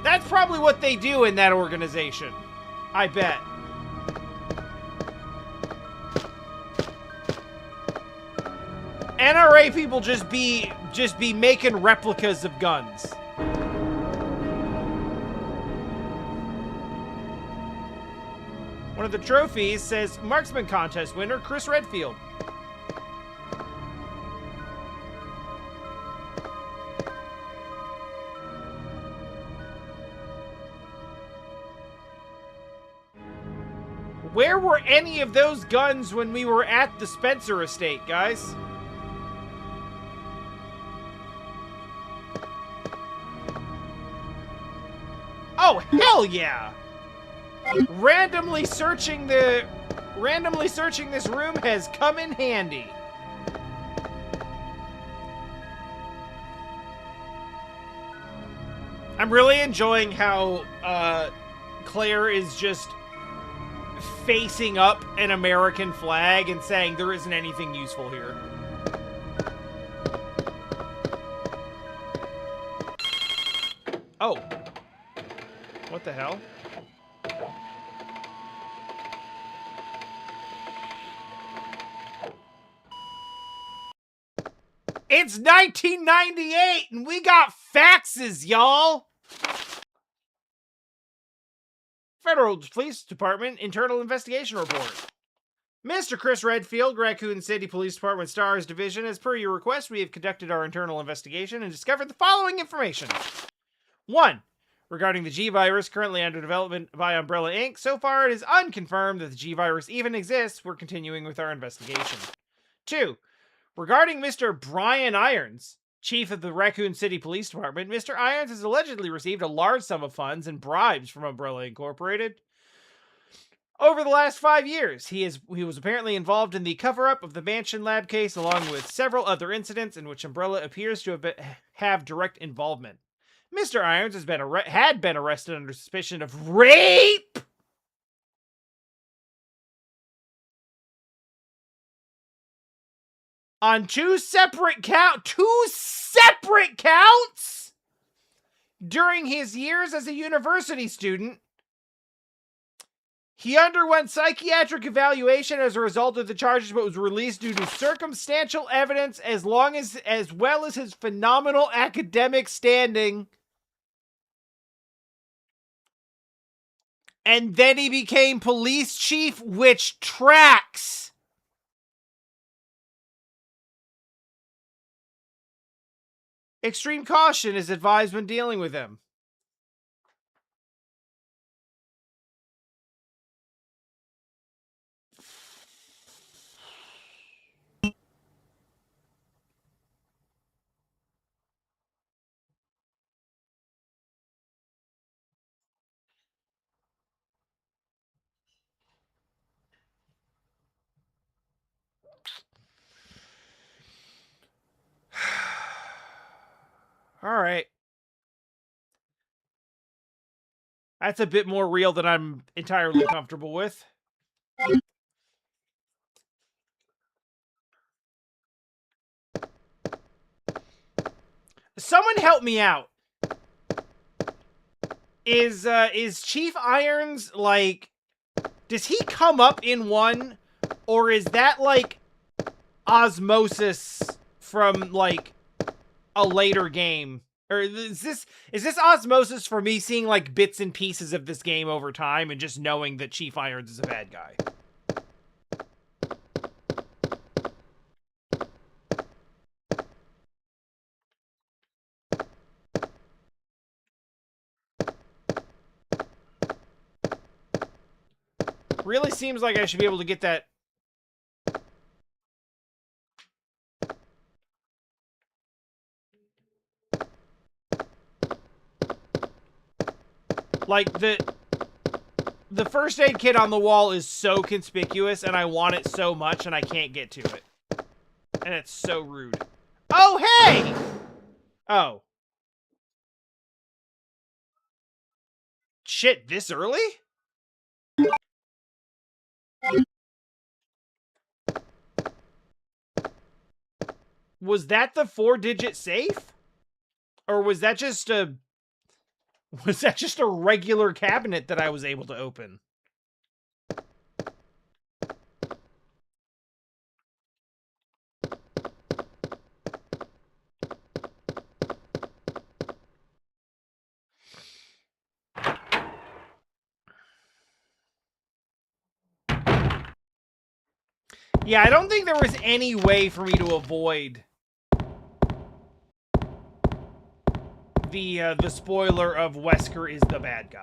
That's probably what they do in that organization. I bet. NRA people just be making replicas of guns. One of the trophies says Marksman Contest winner Chris Redfield. Where were any of those guns when we were at the Spencer estate, guys? Oh, hell yeah! Randomly searching this room has come in handy. I'm really enjoying how Claire is just facing up an American flag and saying there isn't anything useful here. Oh. What the hell? It's 1998 and we got faxes, y'all! Federal Police Department Internal Investigation Report. Mr. Chris Redfield, Raccoon City Police Department STARS Division, as per your request, we have conducted our internal investigation and discovered the following information. 1. Regarding the G virus currently under development by Umbrella Inc., so far it is unconfirmed that the G virus even exists. We're continuing with our investigation. 2. Regarding Mr. Brian Irons, Chief of the Raccoon City Police Department, Mr. Irons has allegedly received a large sum of funds and bribes from Umbrella Incorporated. Over the last 5 years, he was apparently involved in the cover-up of the Mansion Lab case, along with several other incidents in which Umbrella appears to have direct involvement. Mr. Irons had been arrested under suspicion of rape on two separate counts during his years as a university student. He underwent psychiatric evaluation as a result of the charges, but was released due to circumstantial evidence as well as his phenomenal academic standing. And then he became police chief, which tracks. Extreme caution is advised when dealing with him. All right. That's a bit more real than I'm entirely comfortable with. Someone help me out. Is Chief Irons, like, does he come up in one, or is that like osmosis from like a later game? Or is this osmosis for me seeing like bits and pieces of this game over time and just knowing that Chief Irons is a bad guy? Really seems like I should be able to get that. Like, the first aid kit on the wall is so conspicuous, and I want it so much, and I can't get to it. And it's so rude. Oh, hey! Oh. Shit, this early? Was that the 4-digit safe? Or was that just a regular cabinet that I was able to open? Yeah, I don't think there was any way for me to avoid the spoiler of Wesker is the bad guy.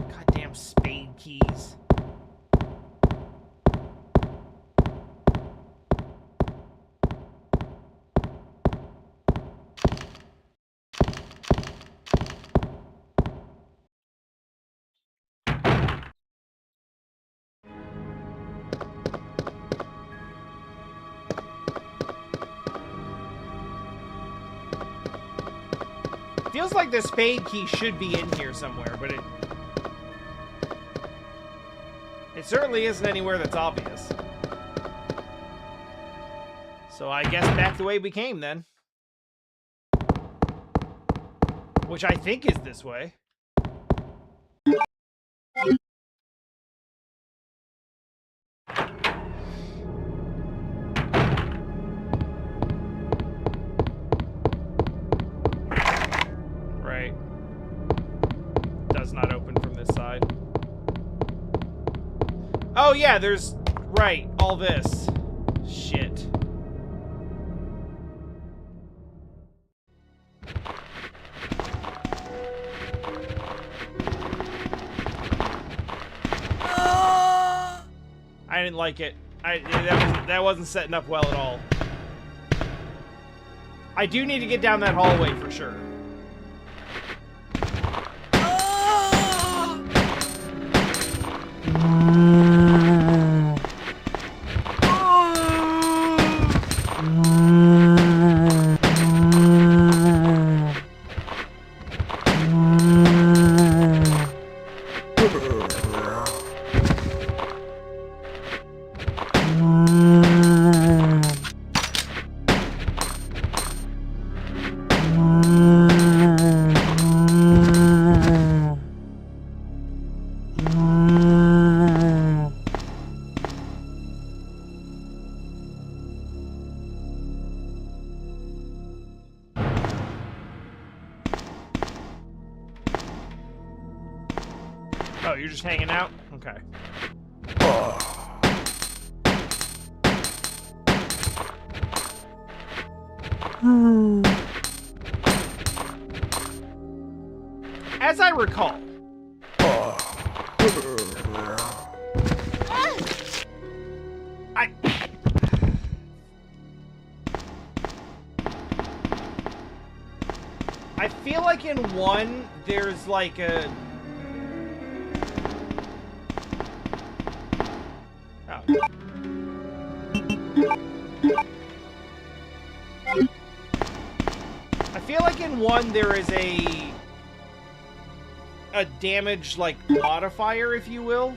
Goddamn spade keys. Feels like the spade key should be in here somewhere, but it certainly isn't anywhere that's obvious. So I guess back the way we came then. Which I think is this way. Not open from this side. Oh yeah, there's right, all this shit. I didn't like it. That wasn't setting up well at all. I do need to get down that hallway for sure. Oh, you're just hanging out? Okay. As I recall, I feel like in one, there's like a... I feel like in one there is a damage like modifier, if you will.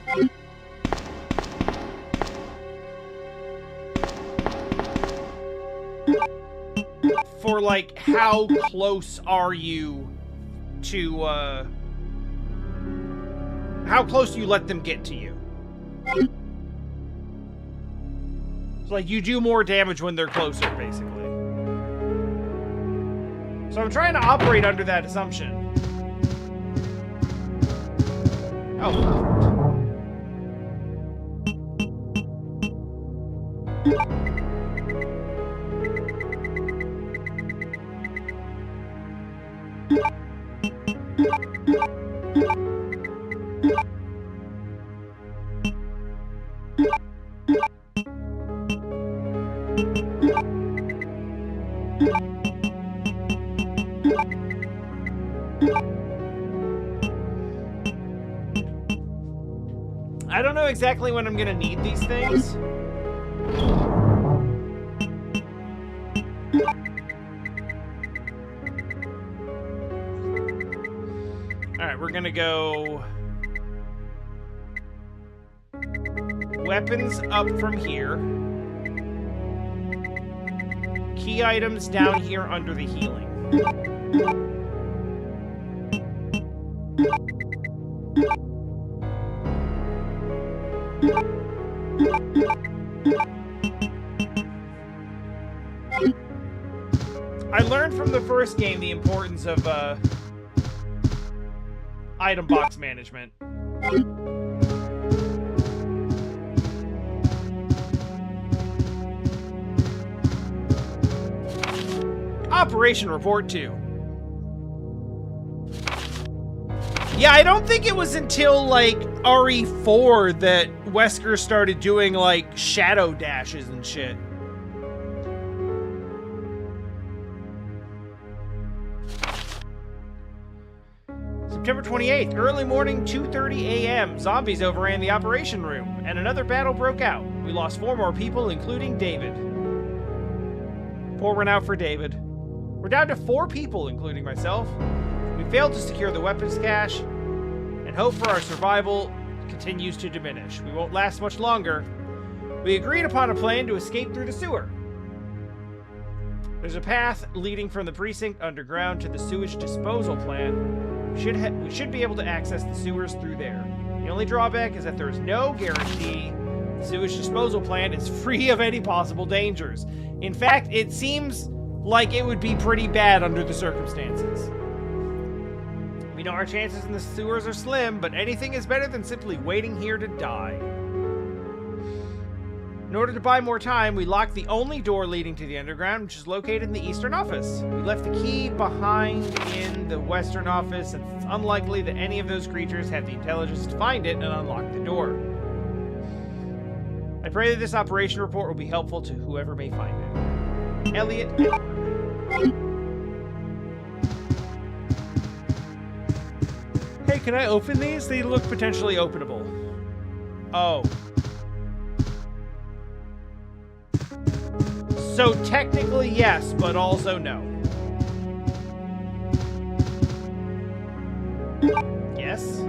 For like how close are you to how close do you let them get to you? So like you do more damage when they're closer, basically. So I'm trying to operate under that assumption. Oh. I don't know exactly when I'm gonna need these things. Alright, we're gonna go... weapons up from here. Key items down here under the healing. I learned from the first game the importance of item box management. Operation Report 2. Yeah, I don't think it was until, like, RE4 that Wesker started doing, like, shadow dashes and shit. September 28th, early morning, 2:30 a.m. Zombies overran the operation room, and another battle broke out. We lost 4 more people, including David. 4 went out for David. We're down to 4 people, including myself. We failed to secure the weapons cache, and hope for our survival continues to diminish. We won't last much longer. We agreed upon a plan to escape through the sewer. There's a path leading from the precinct underground to the sewage disposal plant. We should be able to access the sewers through there. The only drawback is that there is no guarantee the sewage disposal plant is free of any possible dangers. In fact, it seems like it would be pretty bad under the circumstances. We know our chances in the sewers are slim, but anything is better than simply waiting here to die. In order to buy more time, we locked the only door leading to the underground, which is located in the eastern office. We left the key behind in the western office, and it's unlikely that any of those creatures have the intelligence to find it and unlock the door. I pray that this operation report will be helpful to whoever may find it. Elliot Edward. Hey, can I open these? They look potentially openable. Oh. So technically yes, but also no. Yes?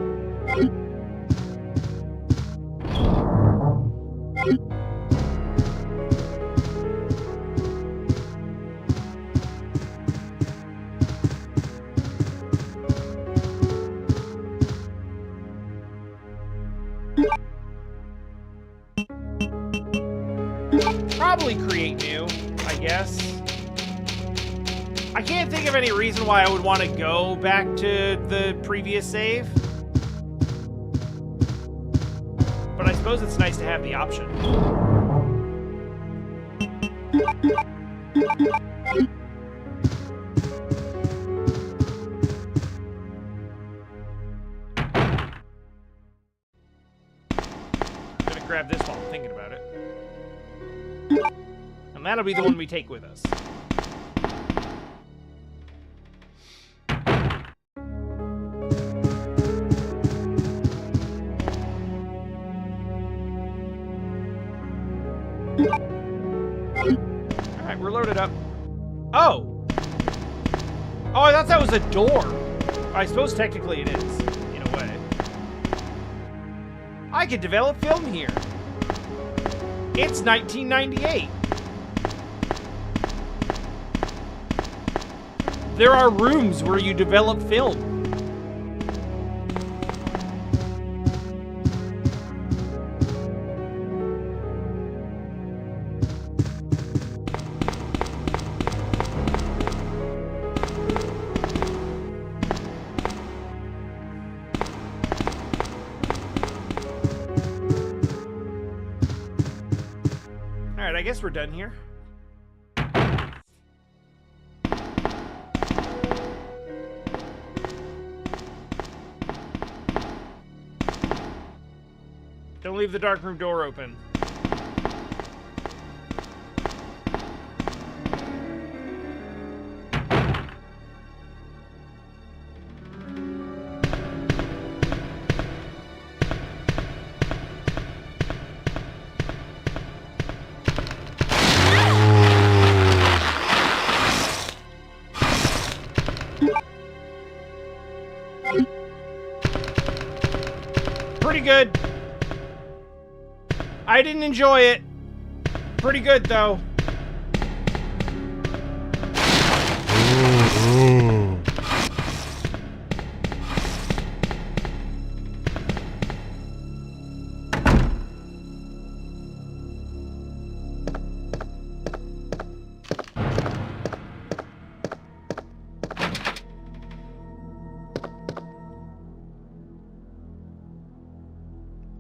Probably create new, I guess. I can't think of any reason why I would want to go back to the previous save. But I suppose it's nice to have the option. I'm gonna grab this while I'm thinking about it. And that'll be the one we take with us. Alright, we're loaded up. Oh! Oh, I thought that was a door. I suppose technically it is, in a way. I could develop film here. It's 1998. There are rooms where you develop film. Alright, I guess we're done here. Don't leave the darkroom door open. Pretty good. I didn't enjoy it. Pretty good, though.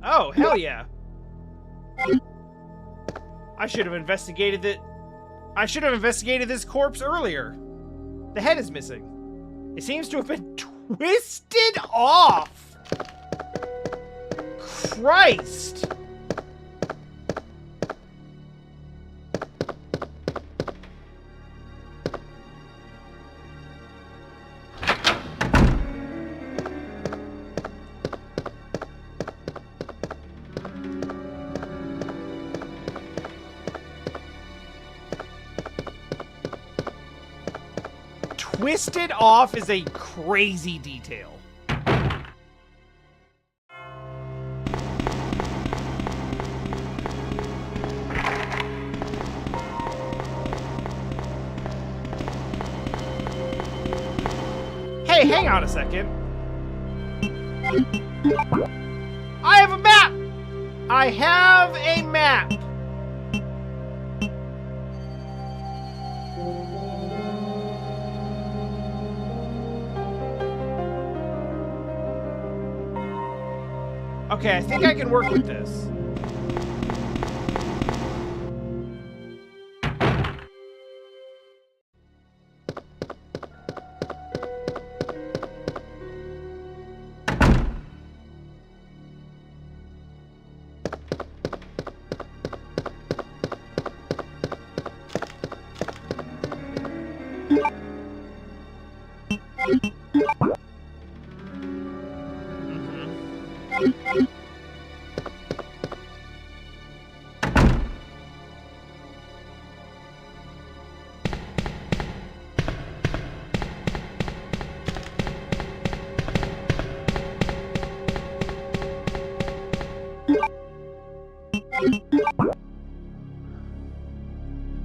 Oh, hell yeah. I should have investigated it. I should have investigated this corpse earlier. The head is missing. It seems to have been twisted off. Christ. Twisted off is a crazy detail. Hey, hang on a second. I have a map! I have a map! Okay, I think I can work with this.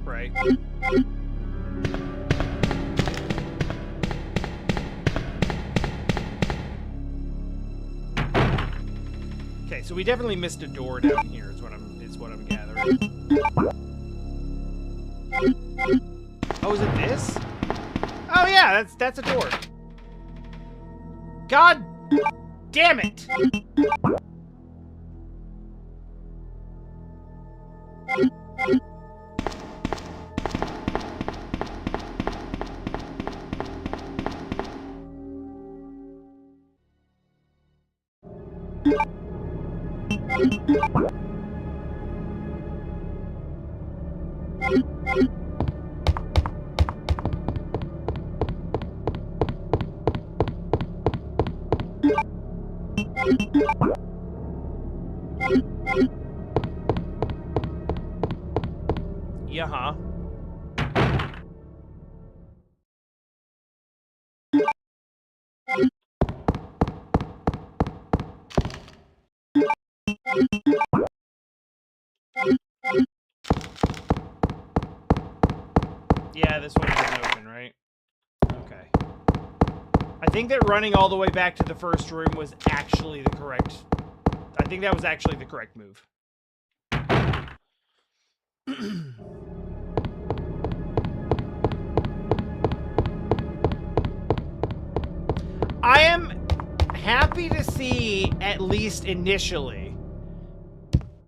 Right. Okay, so we definitely missed a door down here. Is what I'm gathering. Oh, is it this? Oh yeah, that's a door. God damn it! Yeah. Yeah, this one isn't open, right? Okay. I think that running all the way back to the first room was actually the correct... I think that was actually the correct move. I am happy to see, at least initially,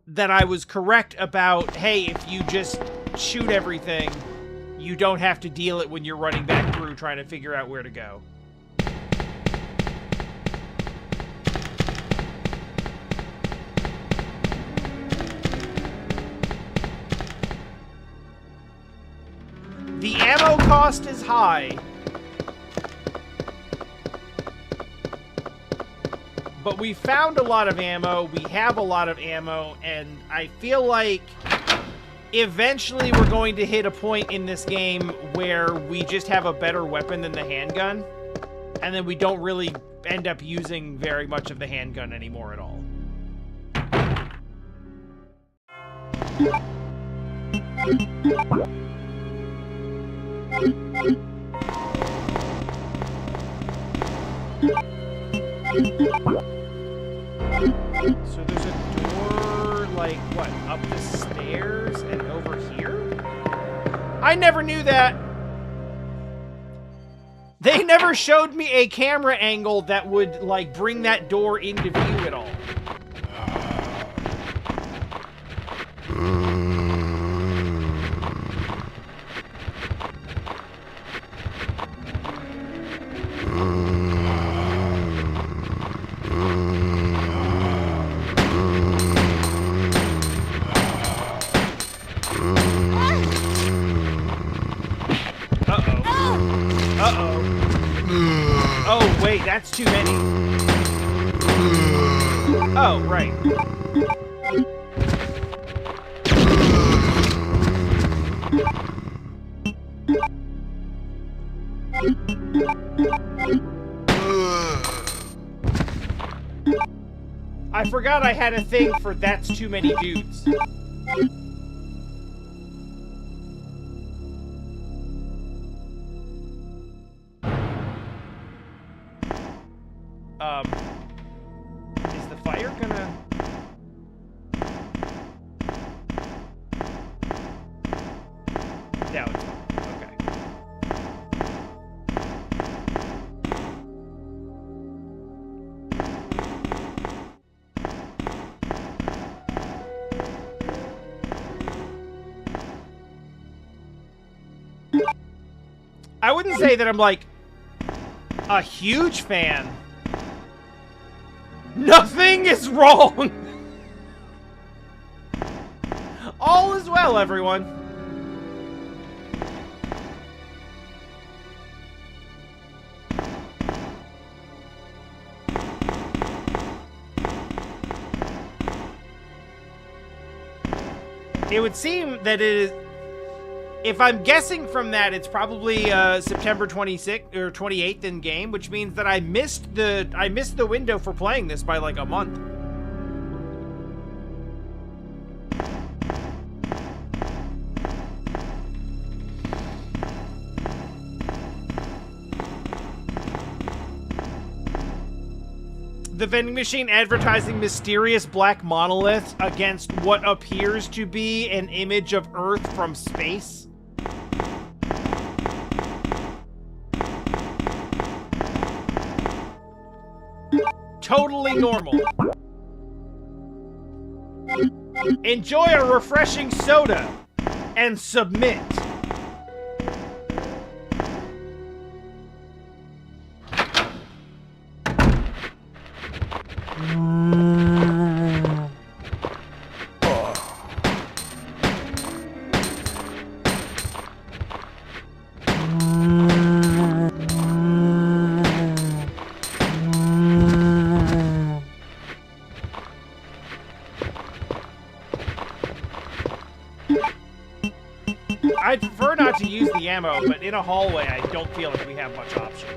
that I was correct about, hey, if you just shoot everything, you don't have to deal it when you're running back through trying to figure out where to go. The ammo cost is high, but we found a lot of ammo, we have a lot of ammo, and I feel like eventually we're going to hit a point in this game where we just have a better weapon than the handgun, and then we don't really end up using very much of the handgun anymore at all. So there's a door, like, what, up the stairs and over here? I never knew that! They never showed me a camera angle that would, like, bring that door into view at all. Oh, wait, that's too many. Oh, right. I forgot I had a thing for that's too many dudes. Is the fire gonna... No, it's fine. Okay. I wouldn't say that I'm, like, a huge fan. Nothing is wrong! All is well, everyone. It would seem that it is... If I'm guessing from that, it's probably September 26th or 28th in game, which means that I missed the window for playing this by like a month. The vending machine advertising mysterious black monoliths against what appears to be an image of Earth from space. Totally normal. Enjoy a refreshing soda and submit. I'd prefer not to use the ammo, but in a hallway, I don't feel like we have much option.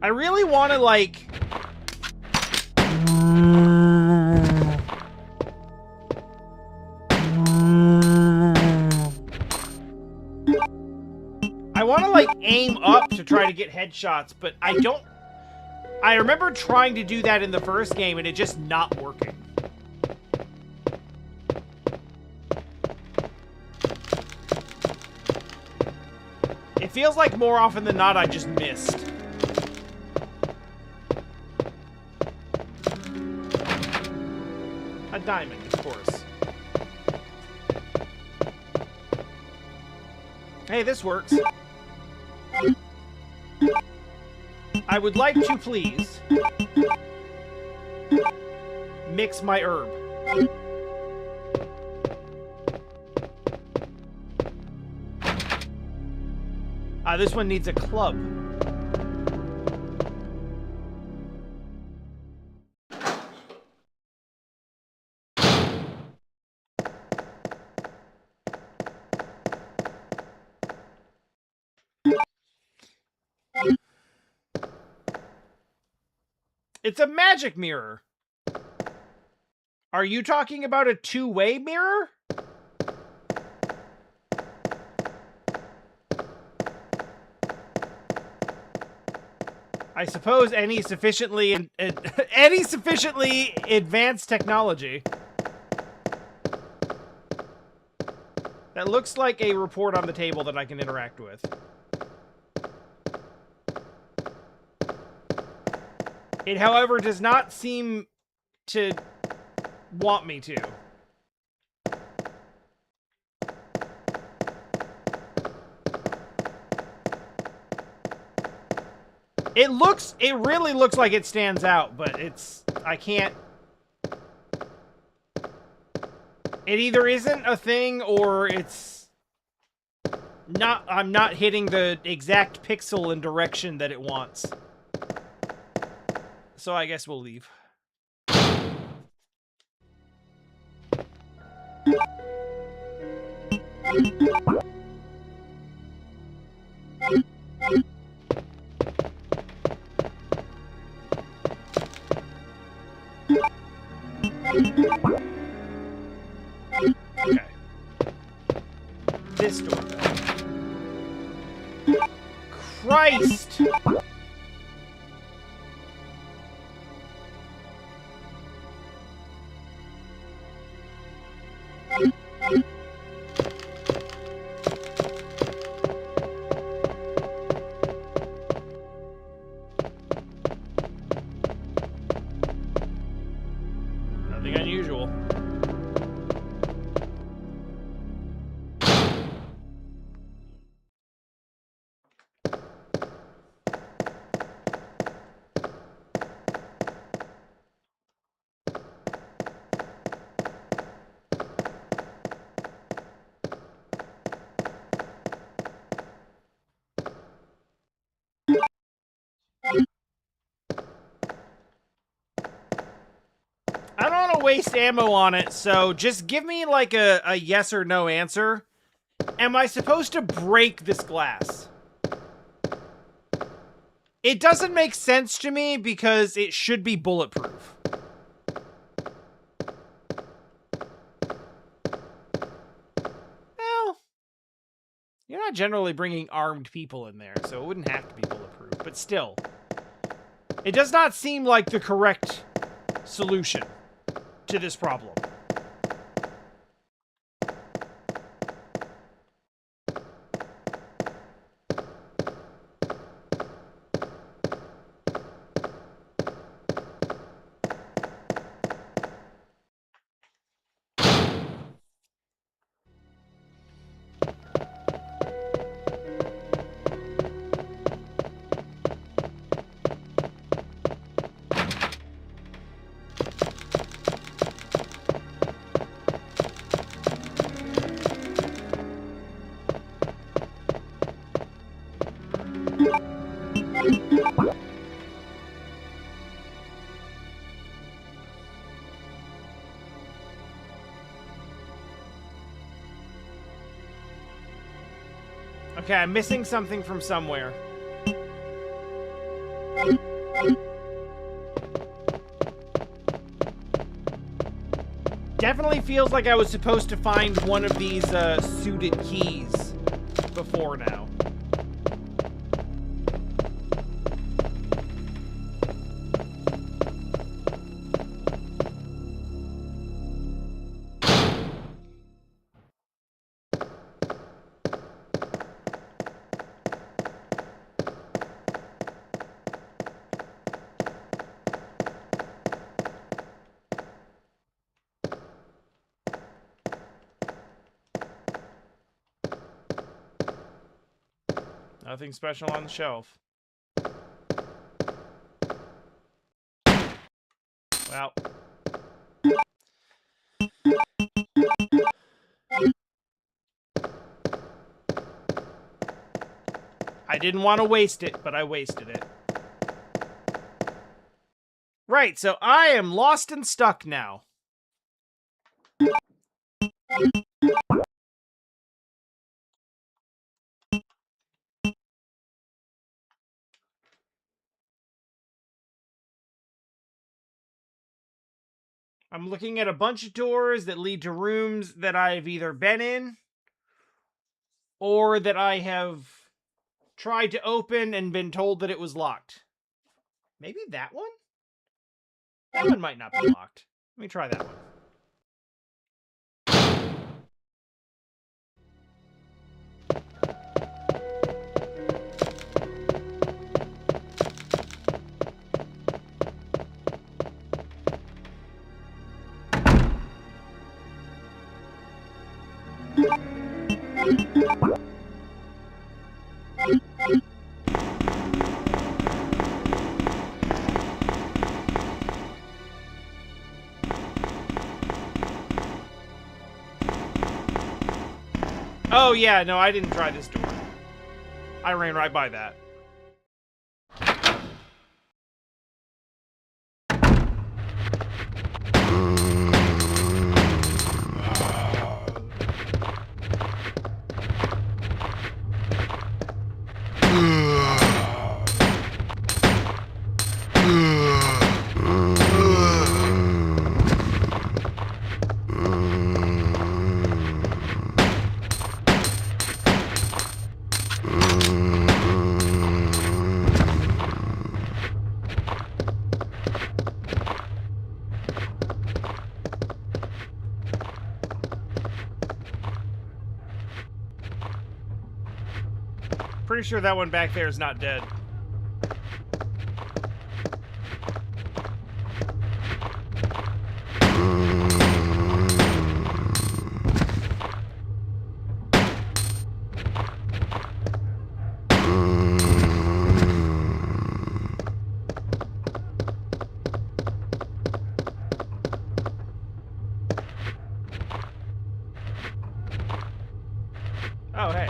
I really want to, like... I want to, like, aim up to try to get headshots, but I don't... I remember trying to do that in the first game, and it just not working. It feels like more often than not I just missed. A diamond, of course. Hey, this works. I would like to please mix my herb. This one needs a club. It's a magic mirror. Are you talking about a two-way mirror? I suppose any sufficiently advanced technology. That looks like a report on the table that I can interact with. It, however, does not seem to want me to. It really looks like it stands out, but I can't. It either isn't a thing or it's not, I'm not hitting the exact pixel and direction that it wants. So I guess we'll leave. Okay. This door, though. Christ! Nothing unusual. waste ammo on it, so just give me like a yes or no answer. Am I supposed to break this glass? It doesn't make sense to me because it should be bulletproof. Well, you're not generally bringing armed people in there, so it wouldn't have to be bulletproof, but still. It does not seem like the correct solution to this problem. Okay, I'm missing something from somewhere. Definitely feels like I was supposed to find one of these suited keys before now. Nothing special on the shelf. Well. I didn't want to waste it, but I wasted it. Right, so I am lost and stuck now. I'm looking at a bunch of doors that lead to rooms that I've either been in or that I have tried to open and been told that it was locked. Maybe that one? That one might not be locked. Let me try that one. Oh yeah, no, I didn't try this door. I ran right by that. Pretty sure that one back there is not dead. Oh, hey.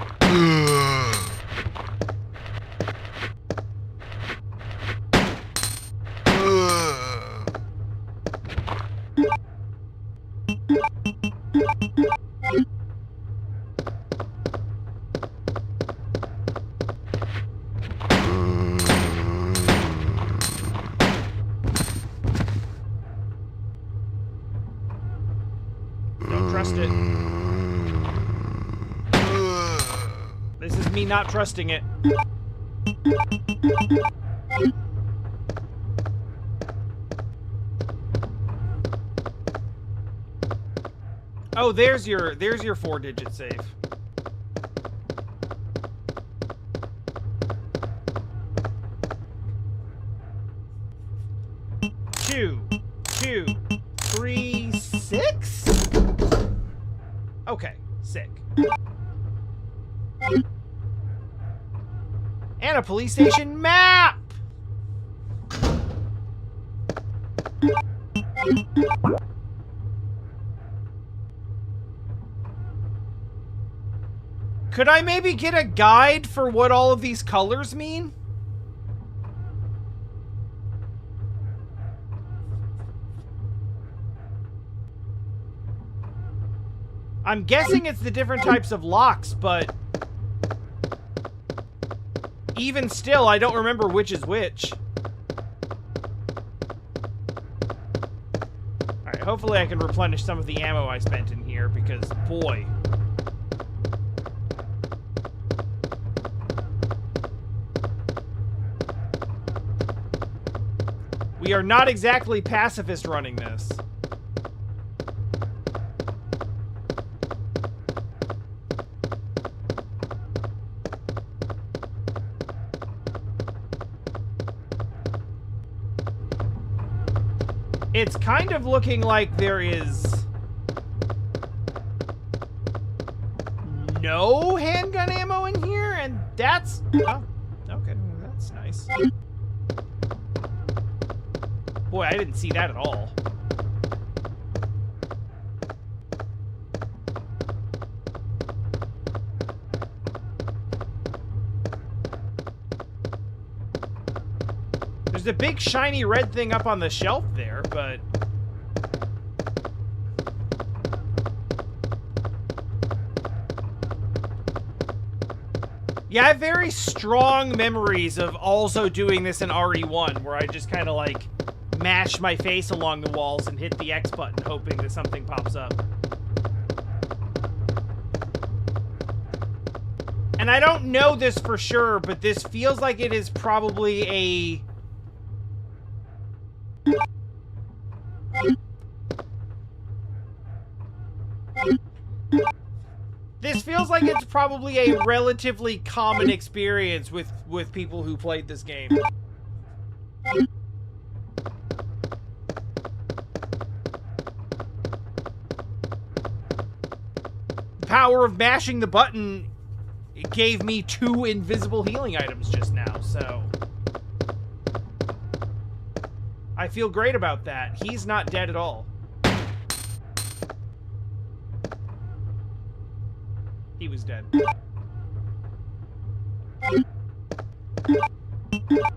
it. This is me not trusting it. Oh, there's your 4-digit save. Two, 3, 6? Okay, sick. And a police station map! Could I maybe get a guide for what all of these colors mean? I'm guessing it's the different types of locks, but even still, I don't remember which is which. Alright, hopefully I can replenish some of the ammo I spent in here, because, boy. We are not exactly pacifist running this. It's kind of looking like there is no handgun ammo in here, and that's... Oh, okay, that's nice. Boy, I didn't see that at all. There's a big shiny red thing up on the shelf there, but... Yeah, I have very strong memories of also doing this in RE1, where I just kind of like mash my face along the walls and hit the X button, hoping that something pops up. And I don't know this for sure, but this feels like it is probably a... This feels like it's probably a relatively common experience with people who played this game. The power of mashing the button gave me 2 invisible healing items just now, so... I feel great about that. He's not dead at all. He was dead.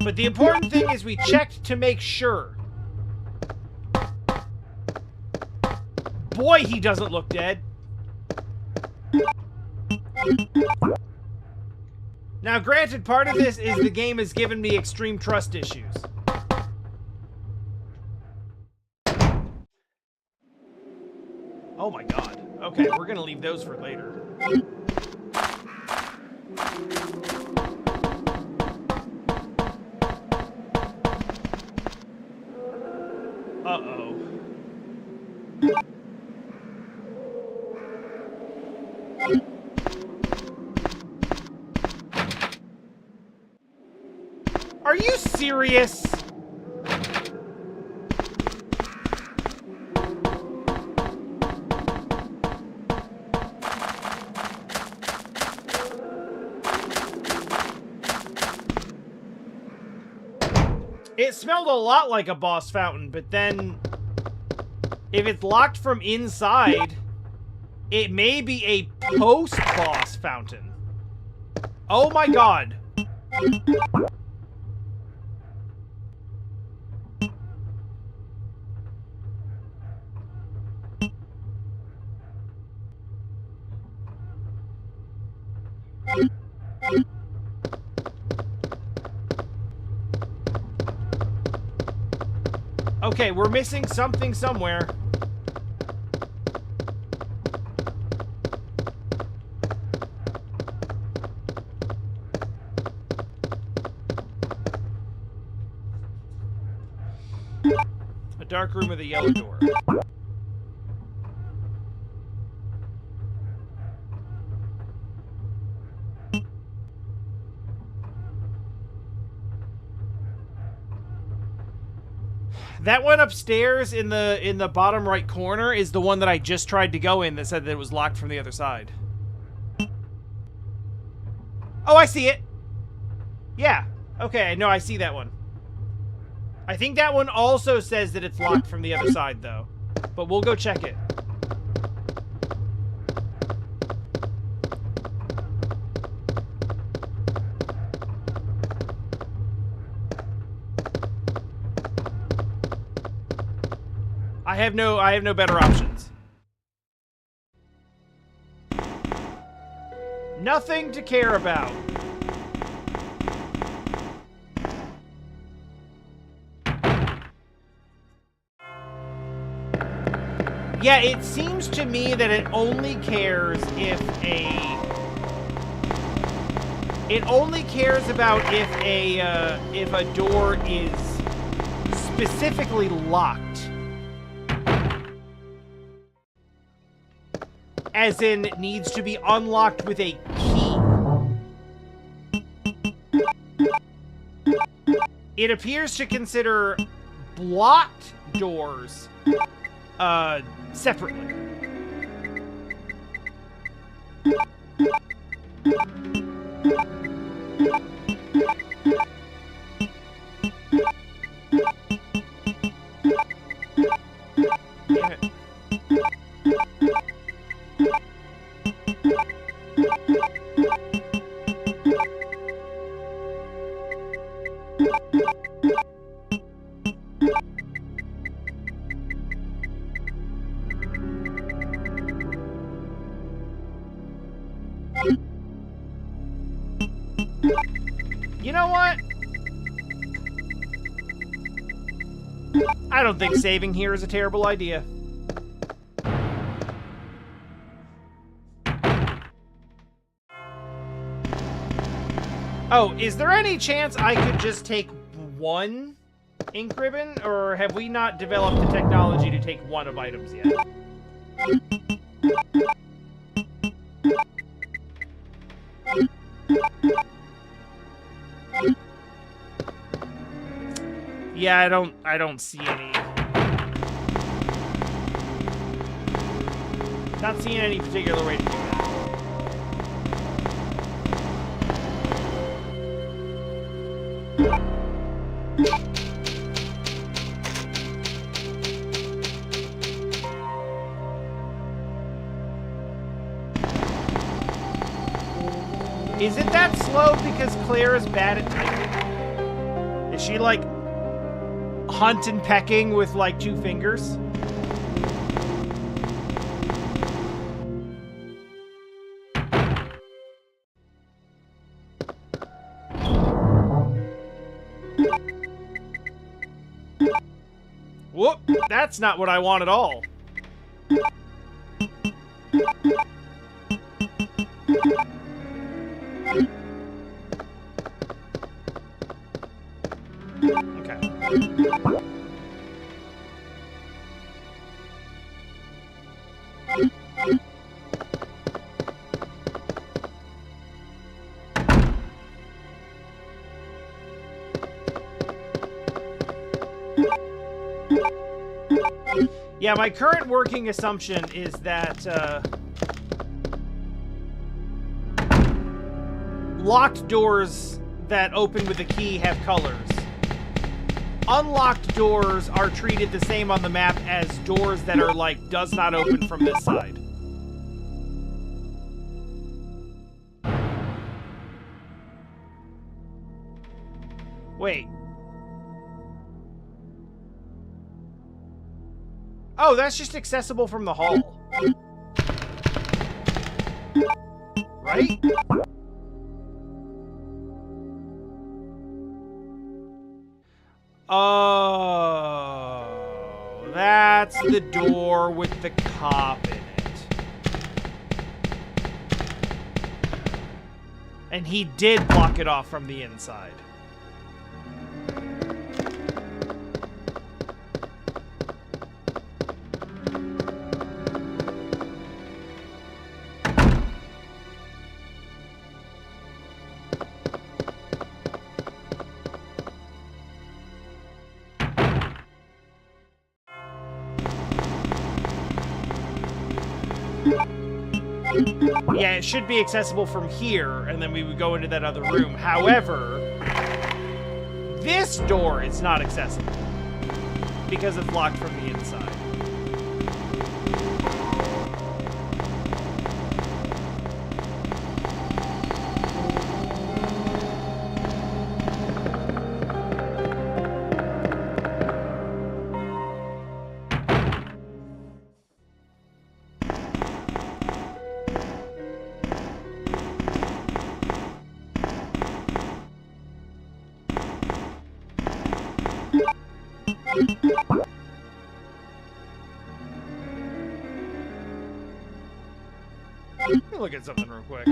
But the important thing is we checked to make sure. Boy, he doesn't look dead. Now, granted, part of this is the game has given me extreme trust issues. Oh my god. Okay, we're gonna leave those for later. Uh-oh. Are you serious? It smelled a lot like a boss fountain, but then if it's locked from inside, it may be a post-boss fountain. Oh my god. Okay, we're missing something somewhere. A dark room with a yellow door. That one upstairs in the bottom right corner is the one that I just tried to go in that said that it was locked from the other side. Oh, I see it. Yeah. Okay, no, I see that one. I think that one also says that it's locked from the other side, though. But we'll go check it. I have no better options. Nothing to care about. Yeah, it seems to me that it only cares if it only cares about if a door is specifically locked. As in, it needs to be unlocked with a key. It appears to consider blocked doors separately. Damn it. You know what? I don't think saving here is a terrible idea. Oh, is there any chance I could just take one ink ribbon? Or have we not developed the technology to take one of items yet? Yeah, I don't see any. Not seeing any particular way to do that. Is it that slow because Claire is bad at typing? Is she like hunt and pecking with like 2 fingers? Whoop, that's not what I want at all. Okay. Yeah, my current working assumption is that locked doors that open with a key have colors. Unlocked doors are treated the same on the map as doors that are like, does not open from this side. Wait. Oh, that's just accessible from the hall. Right? Oh, that's the door with the cop in it. And he did block it off from the inside. Yeah, it should be accessible from here, and then we would go into that other room. However, this door is not accessible because it's locked from the inside. Let me look at something real quick.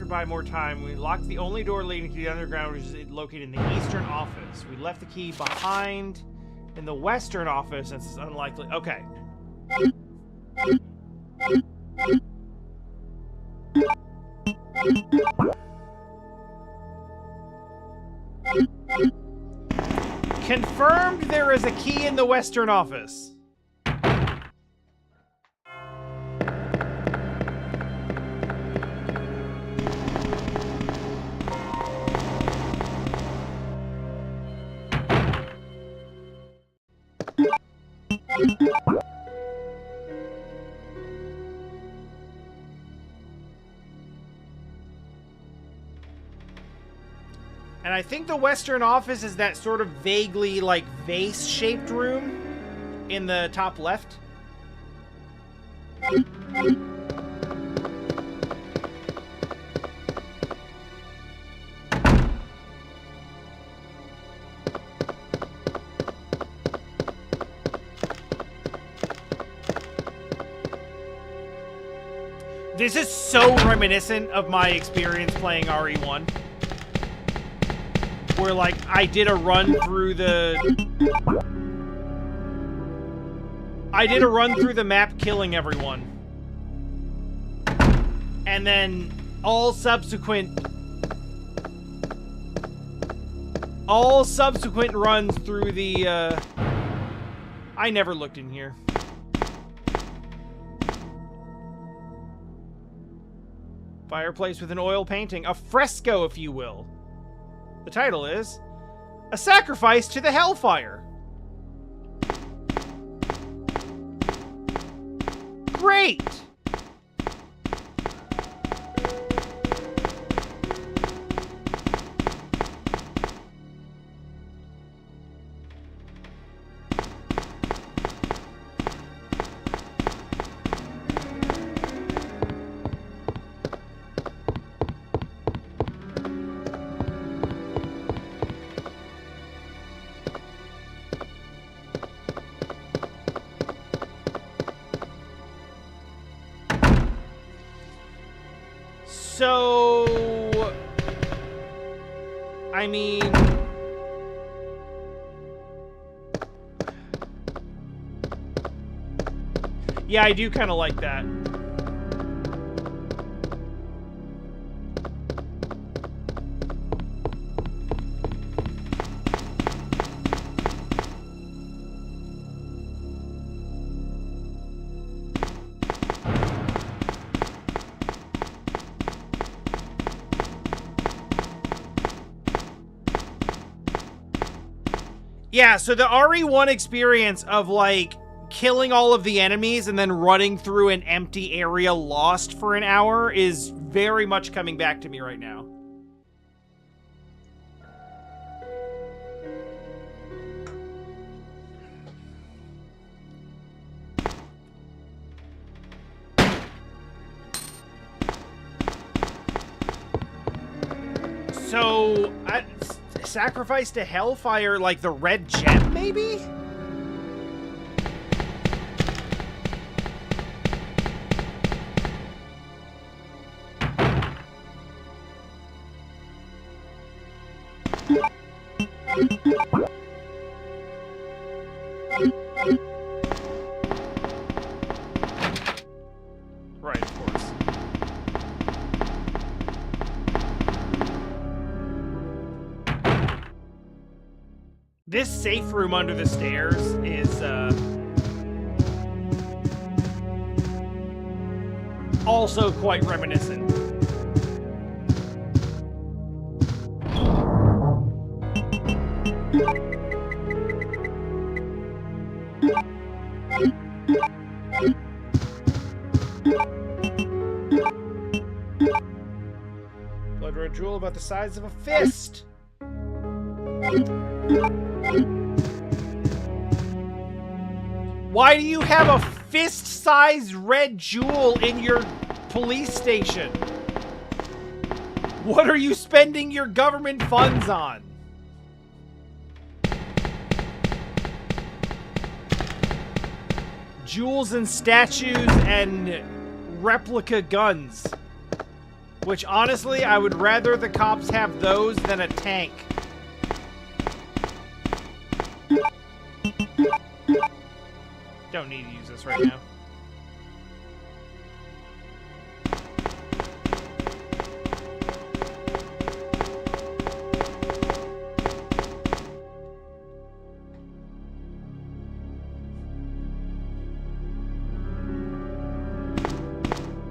Buy more time. We locked the only door leading to the underground, which is located in the eastern office. We left the key behind in the western office, since it's unlikely. Okay. Confirmed there is a key in the western office. And I think the western office is that sort of vaguely, like, vase-shaped room in the top left. This is so reminiscent of my experience playing RE1. Where, like, I did a run through the... map killing everyone. And then all subsequent runs through the, I never looked in here. Fireplace with an oil painting. A fresco, if you will. The title is A Sacrifice to the Hellfire. Great! So, I mean, yeah, I do kind of like that. Yeah, so the RE1 experience of, like, killing all of the enemies and then running through an empty area lost for an hour is very much coming back to me right now. So, sacrifice to Hellfire, like the red gem, maybe? Right, of course. This safe room under the stairs is, also quite reminiscent. Blood red jewel about the size of a fist. Why do you have a fist-sized red jewel in your police station? What are you spending your government funds on? Jewels and statues and replica guns. Which, honestly, I would rather the cops have those than a tank. Don't need to use this right now.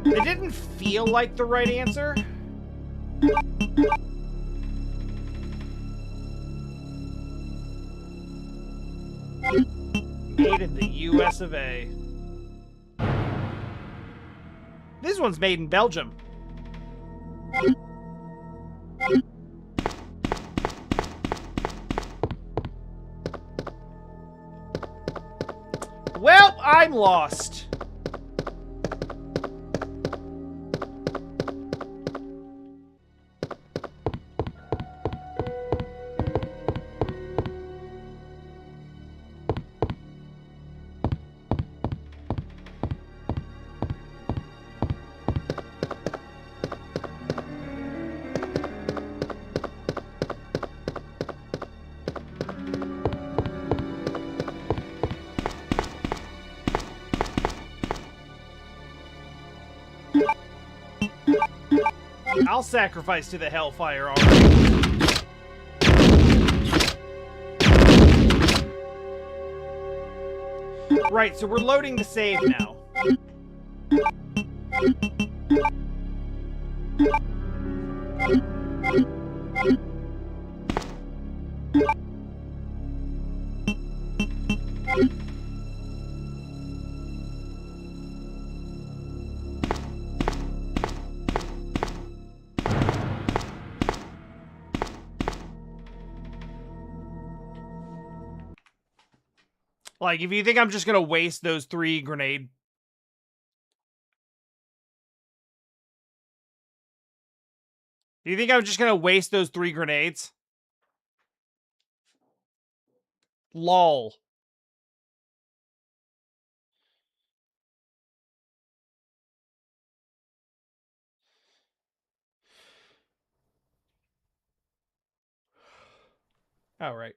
It didn't feel like the right answer. Made in the US of A. This one's made in Belgium. Well, I'm lost. I'll sacrifice to the Hellfire already. Right, so we're loading the save now. Like, if you think I'm just gonna waste those 3 grenade... Do you think I'm just gonna waste those 3 grenades? LOL. All right.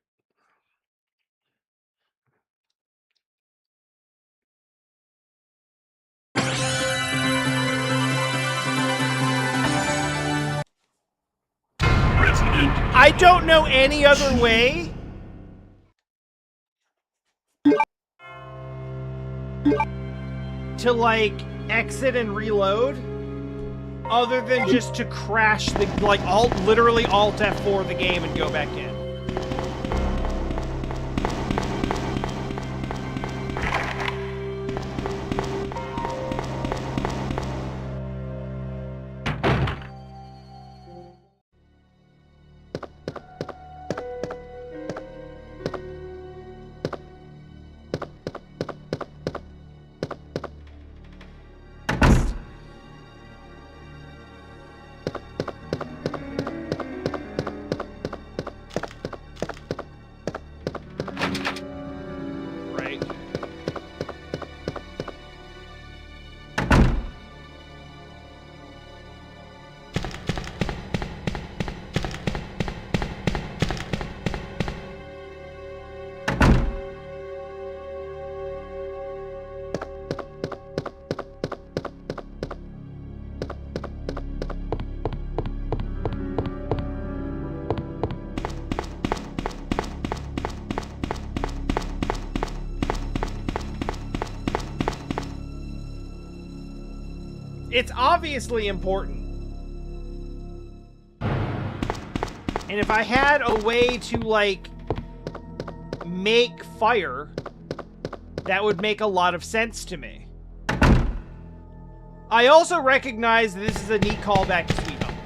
I don't know any other way to, like, exit and reload other than just to crash the, like, literally Alt F4 the game and go back in. It's obviously important. And if I had a way to, like, make fire, that would make a lot of sense to me. I also recognize that this is a neat callback to Sweet Home.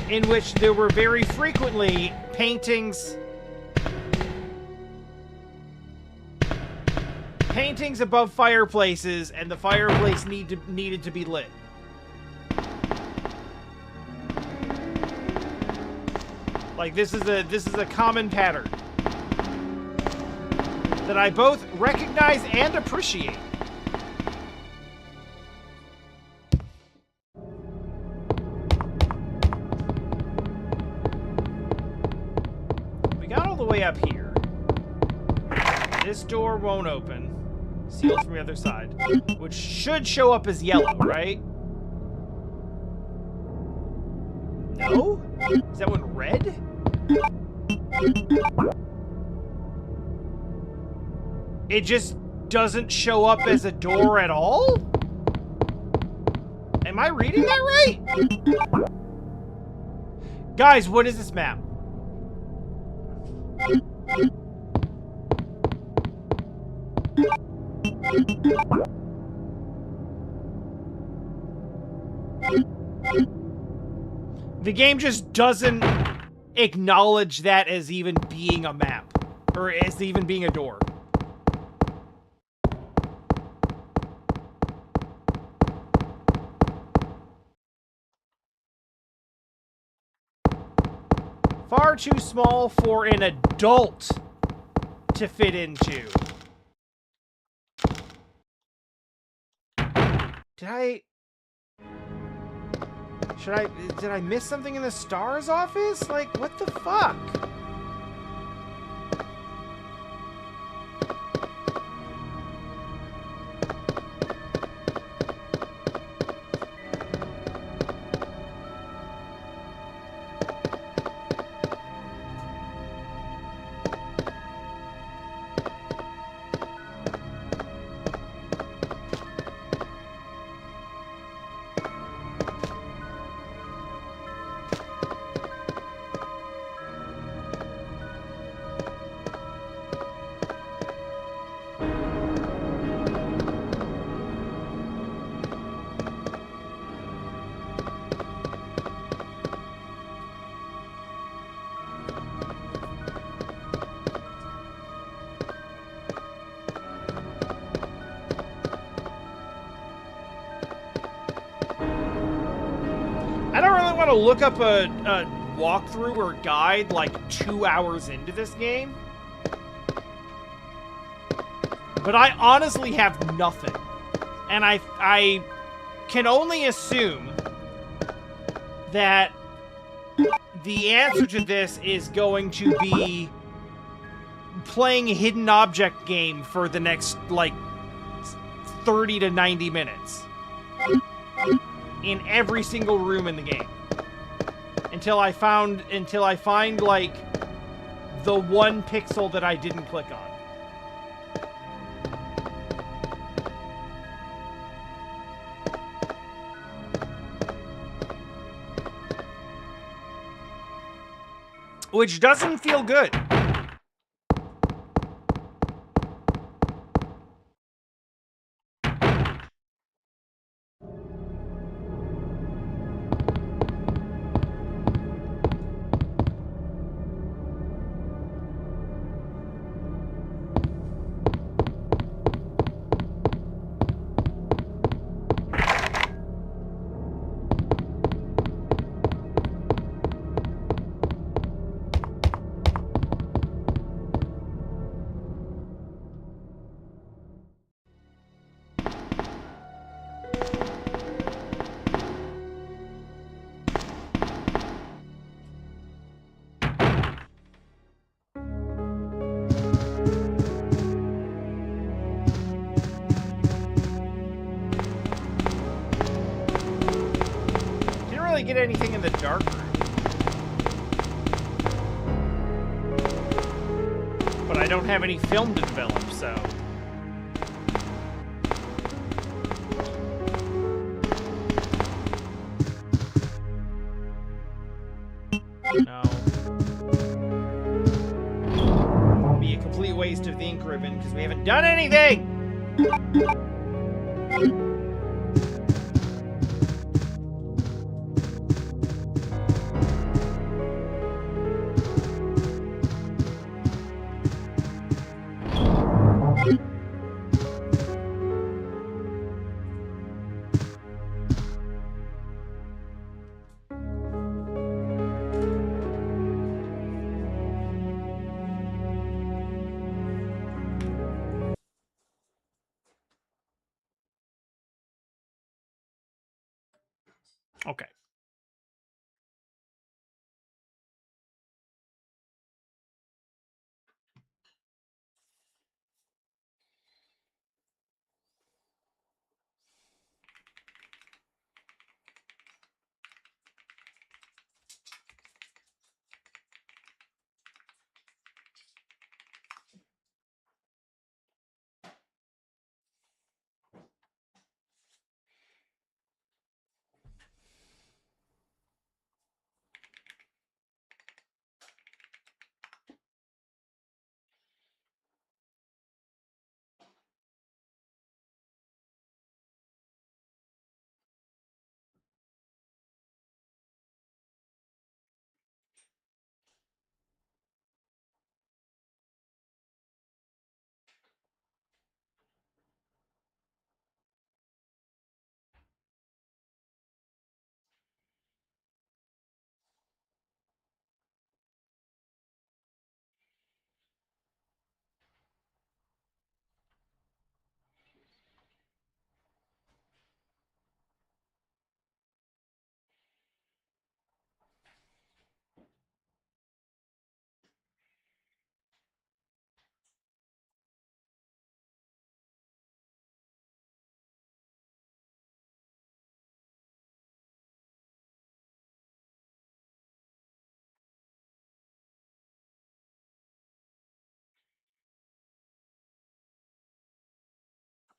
In which there were very frequently paintings above fireplaces, and the fireplace needed to be lit. Like, this is a common pattern that I both recognize and appreciate. We got all the way up here. This door won't open. Sealed from the other side. Which should show up as yellow, right? No? Is that one red? It just doesn't show up as a door at all? Am I reading that right? Guys, what is this map? The game just doesn't acknowledge that as even being a map, or as even being a door. Far too small for an adult to fit into. Did I miss something in the STARS office? Like, what the fuck? To look up a walkthrough or guide like 2 hours into this game, but I honestly have nothing, and I can only assume that the answer to this is going to be playing a hidden object game for the next like 30 to 90 minutes in every single room in the game. Until I find like the one pixel that I didn't click on. Which doesn't feel good. Get anything in the dark room. But I don't have any film to develop, so. No. Be a complete waste of the ink ribbon because we haven't done anything! Okay.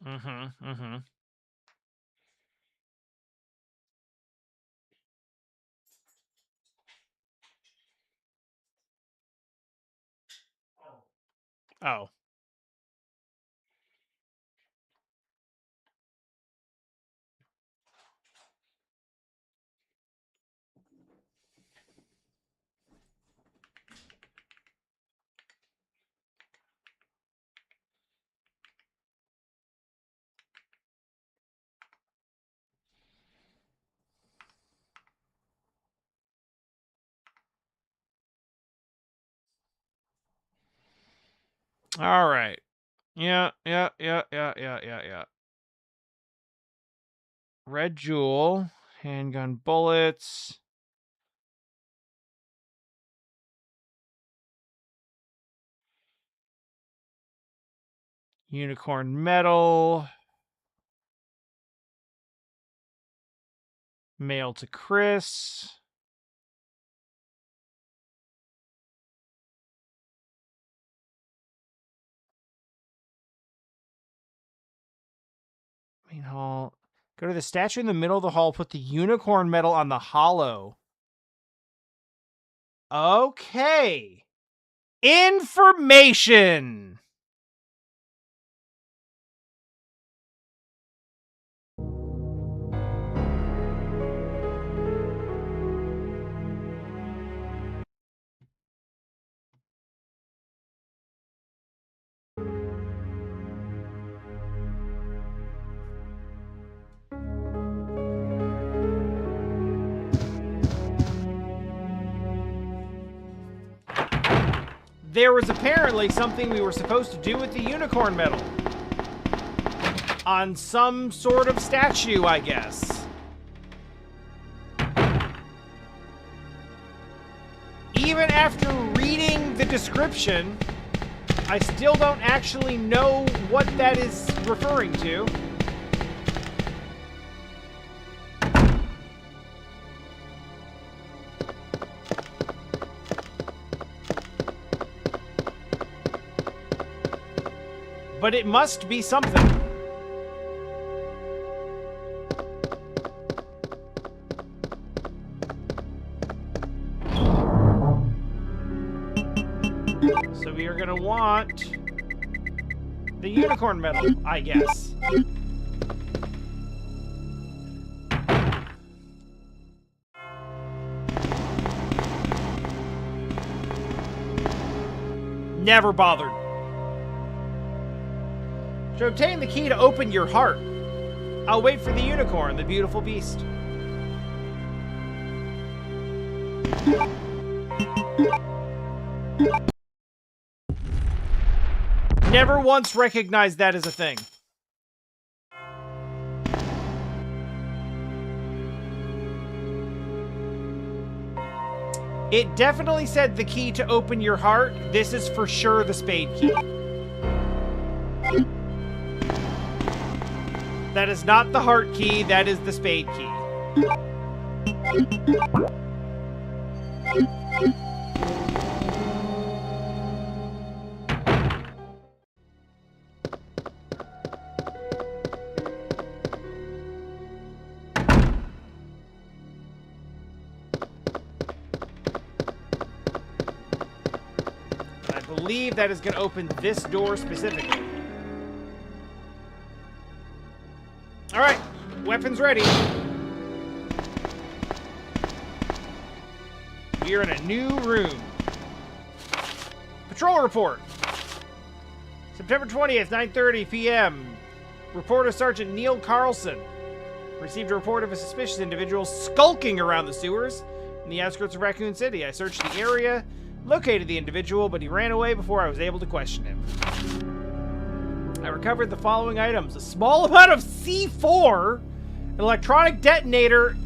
Mm-hmm, mm-hmm. Oh. All right. Yeah. Red Jewel, handgun bullets. Unicorn medal. Mail to Chris. Main hall. Go to the statue in the middle of the hall. Put the unicorn medal on the hollow. Okay. Information. There was apparently something we were supposed to do with the unicorn medal. On some sort of statue, I guess. Even after reading the description, I still don't actually know what that is referring to. But it must be something. So we are gonna want the unicorn medal, I guess. Never bothered. To obtain the key to open your heart, I'll wait for the unicorn, the beautiful beast. Never once recognized that as a thing. It definitely said the key to open your heart. This is for sure the spade key. That is not the heart key, that is the spade key. I believe that is going to open this door specifically. Alright, weapons ready. We are in a new room. Patrol report. September 20th, 9:30 p.m. Reporter Sergeant Neil Carlson received a report of a suspicious individual skulking around the sewers in the outskirts of Raccoon City. I searched the area, located the individual, but he ran away before I was able to question him. I recovered the following items: a small amount of C4, an electronic detonator,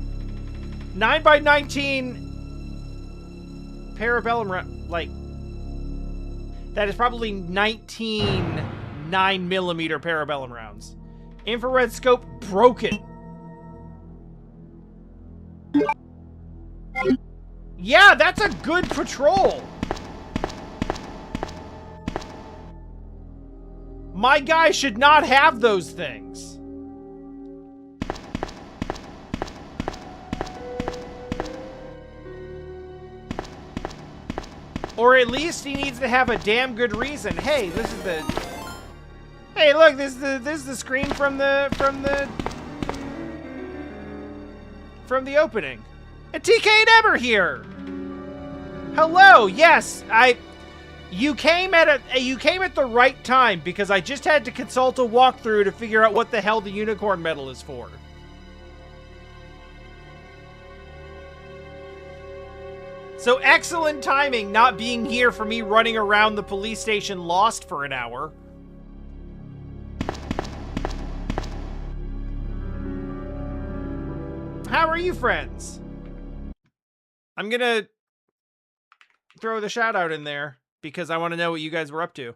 9x19 parabellum, like, that is probably 19 9mm parabellum rounds. Infrared scope broken. Yeah, that's a good patrol. My guy should not have those things. Or at least he needs to have a damn good reason. Hey, this is the... Hey, look, this is the screen from the opening. And TK and Em are here. Hello. Yes, You came at the right time, because I just had to consult a walkthrough to figure out what the hell the unicorn medal is for. So excellent timing not being here for me running around the police station lost for an hour. How are you, friends? I'm gonna throw the shout out in there because I want to know what you guys were up to.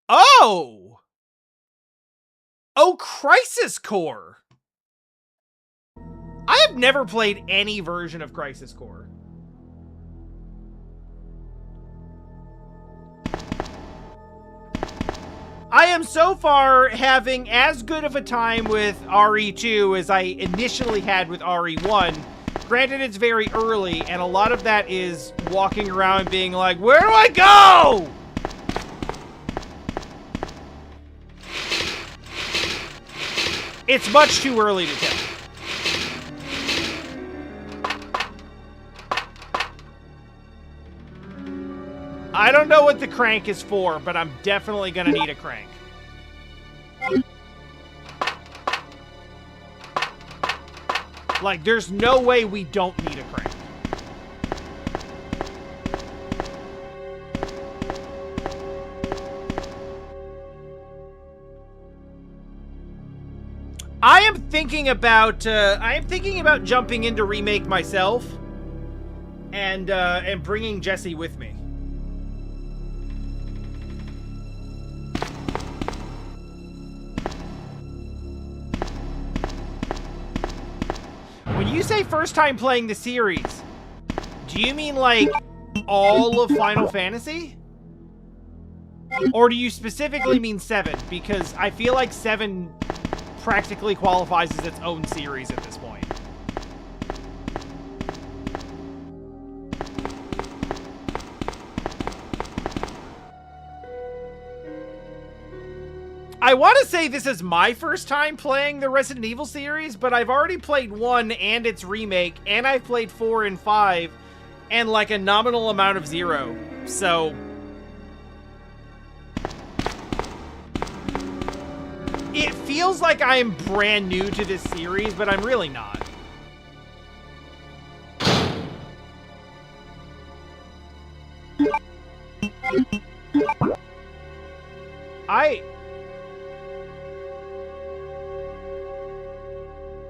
Oh! Oh, Crisis Core! I have never played any version of Crisis Core. I am so far having as good of a time with RE2 as I initially had with RE1. Granted, it's very early, and a lot of that is walking around being like, where do I go? It's much too early to tell. I don't know what the crank is for, but I'm definitely gonna need a crank. Like, there's no way we don't need a crank. I am thinking about jumping into Remake myself and bringing Jesse with me. When you say first time playing the series, do you mean like all of Final Fantasy? Or do you specifically mean 7? Because I feel like 7 practically qualifies as its own series at this point. I want to say this is my first time playing the Resident Evil series, but I've already played 1 and its remake, and I've played 4 and 5, and like a nominal amount of 0. So it feels like I am brand new to this series, but I'm really not.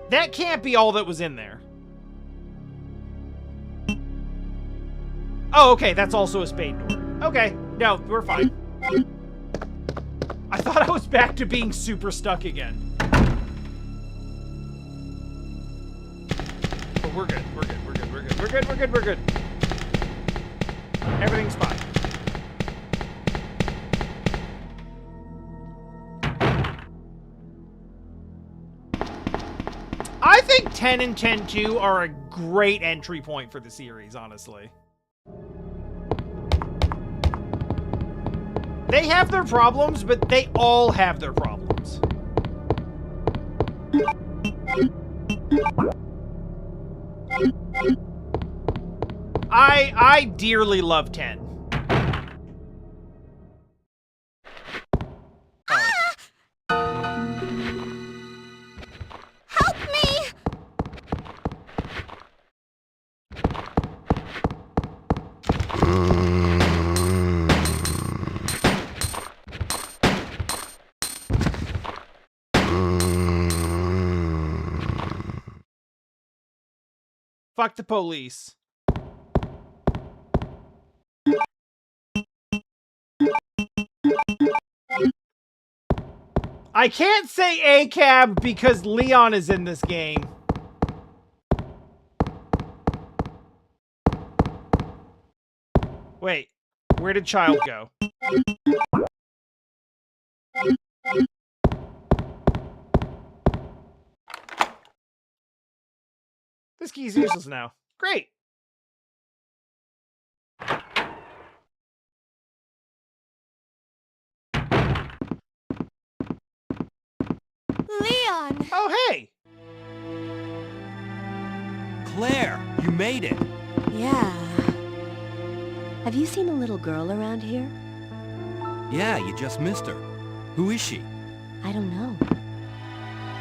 That can't be all that was in there. Oh, okay, that's also a spade door. Okay, no, we're fine. I thought I was back to being super stuck again. But we're good, we're good, we're good, we're good, we're good, we're good, we're good. Everything's fine. I think 10 and 10-2 are a great entry point for the series, honestly. They have their problems, but they all have their problems. I dearly love 10. Fuck the police. I can't say ACAB because Leon is in this game. Wait, where did Child go? This key's useless now. Great. Leon! Oh, hey! Claire, you made it. Yeah. Have you seen a little girl around here? Yeah, you just missed her. Who is she? I don't know.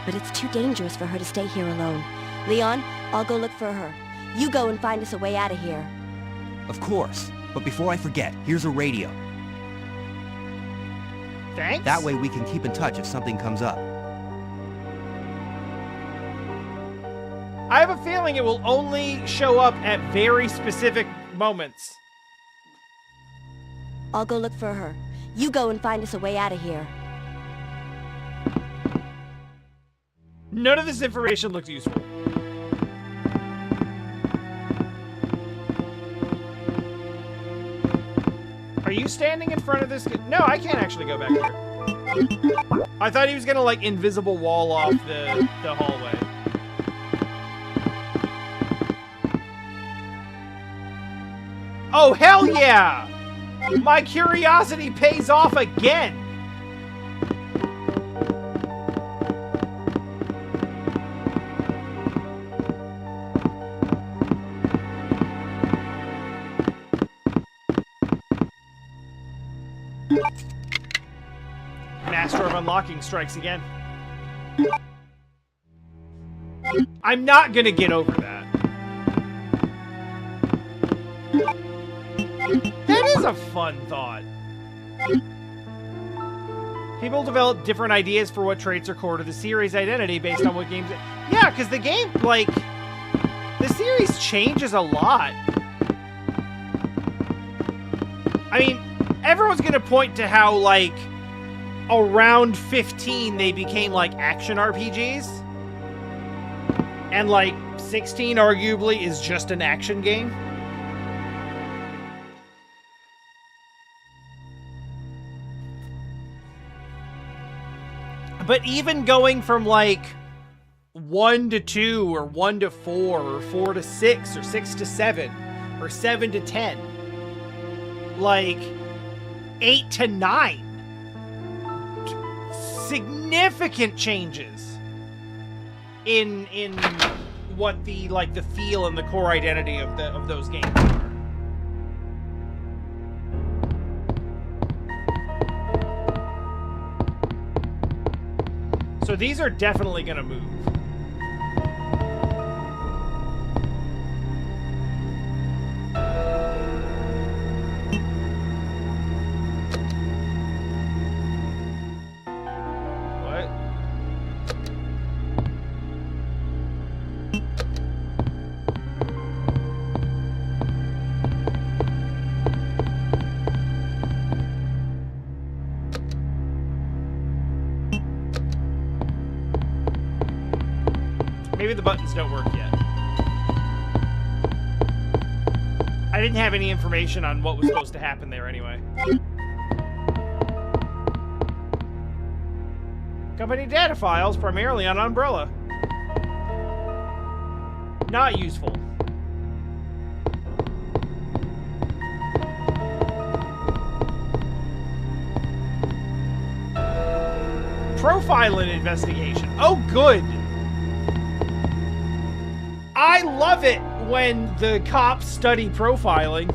But it's too dangerous for her to stay here alone. Leon, I'll go look for her. You go and find us a way out of here. Of course. But before I forget, here's a radio. Thanks? That way we can keep in touch if something comes up. I have a feeling it will only show up at very specific moments. I'll go look for her. You go and find us a way out of here. None of this information looks useful. Are you standing in front of this? No, I can't actually go back here. I thought he was gonna, like, invisible wall off the hallway. Oh, hell yeah! My curiosity pays off again! Master of Unlocking strikes again. I'm not gonna get over that. That is a fun thought. People develop different ideas for what traits are core to the series' identity based on what games... Yeah, because the game, like... The series changes a lot. I mean, everyone's gonna point to how, like... Around 15, they became, like, action RPGs. And, like, 16, arguably, is just an action game. But even going from like 1 to 2 or 1 to 4 or 4 to 6 or 6 to 7 or 7 to 10, like 8 to 9, significant changes in what the feel and the core identity of those games are. So these are definitely gonna move. What? Maybe the buttons don't work yet. I didn't have any information on what was supposed to happen there anyway. Company data files, primarily on Umbrella. Not useful. Profiling investigation. Oh, good. I love it when the cops study profiling.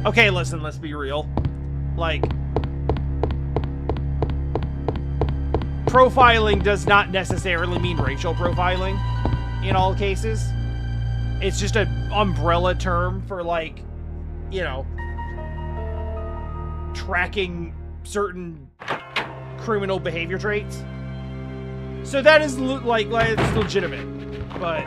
Okay, listen, let's be real. Like, profiling does not necessarily mean racial profiling in all cases. It's just an umbrella term for, like, you know, tracking certain criminal behavior traits. So that is like it's legitimate, but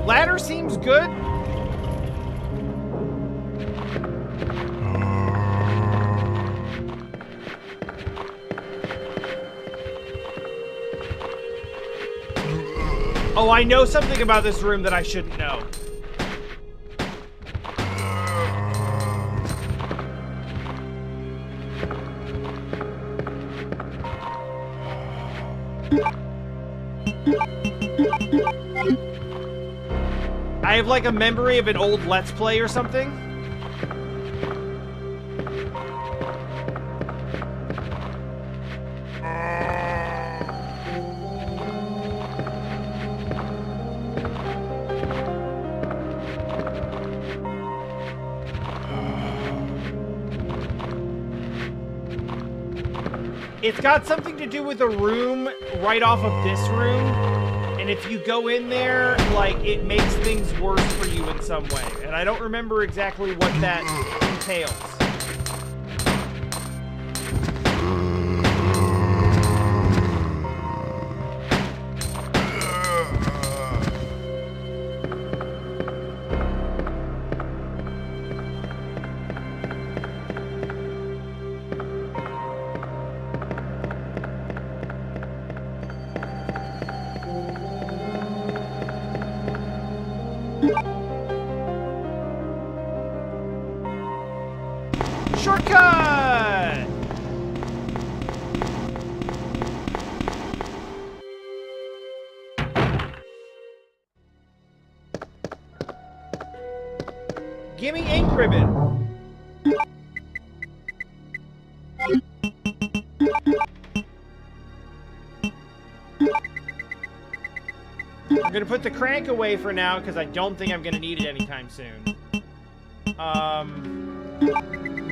ladder seems good. Oh, I know something about this room that I shouldn't know. I have like a memory of an old Let's Play or something. It's got something to do with a room right off of this room. And if you go in there, like, it makes things worse for you in some way. And I don't remember exactly what that entails. Shortcut! Gimme ink ribbon. I'm gonna put the crank away for now because I don't think I'm gonna need it anytime soon.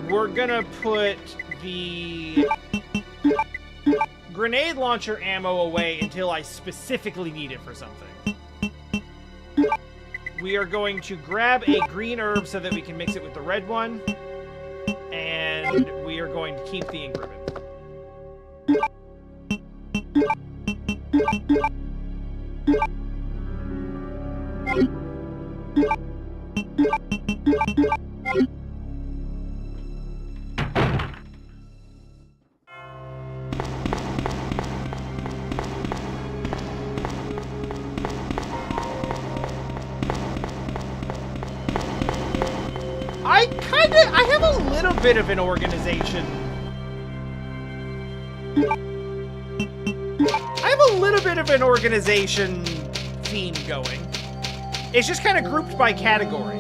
We're gonna put the grenade launcher ammo away until I specifically need it for something. We are going to grab a green herb so that we can mix it with the red one. And we are going to keep the ink ribbon. a little bit of an organization. I have a little bit of an organization theme going. It's just kind of grouped by category.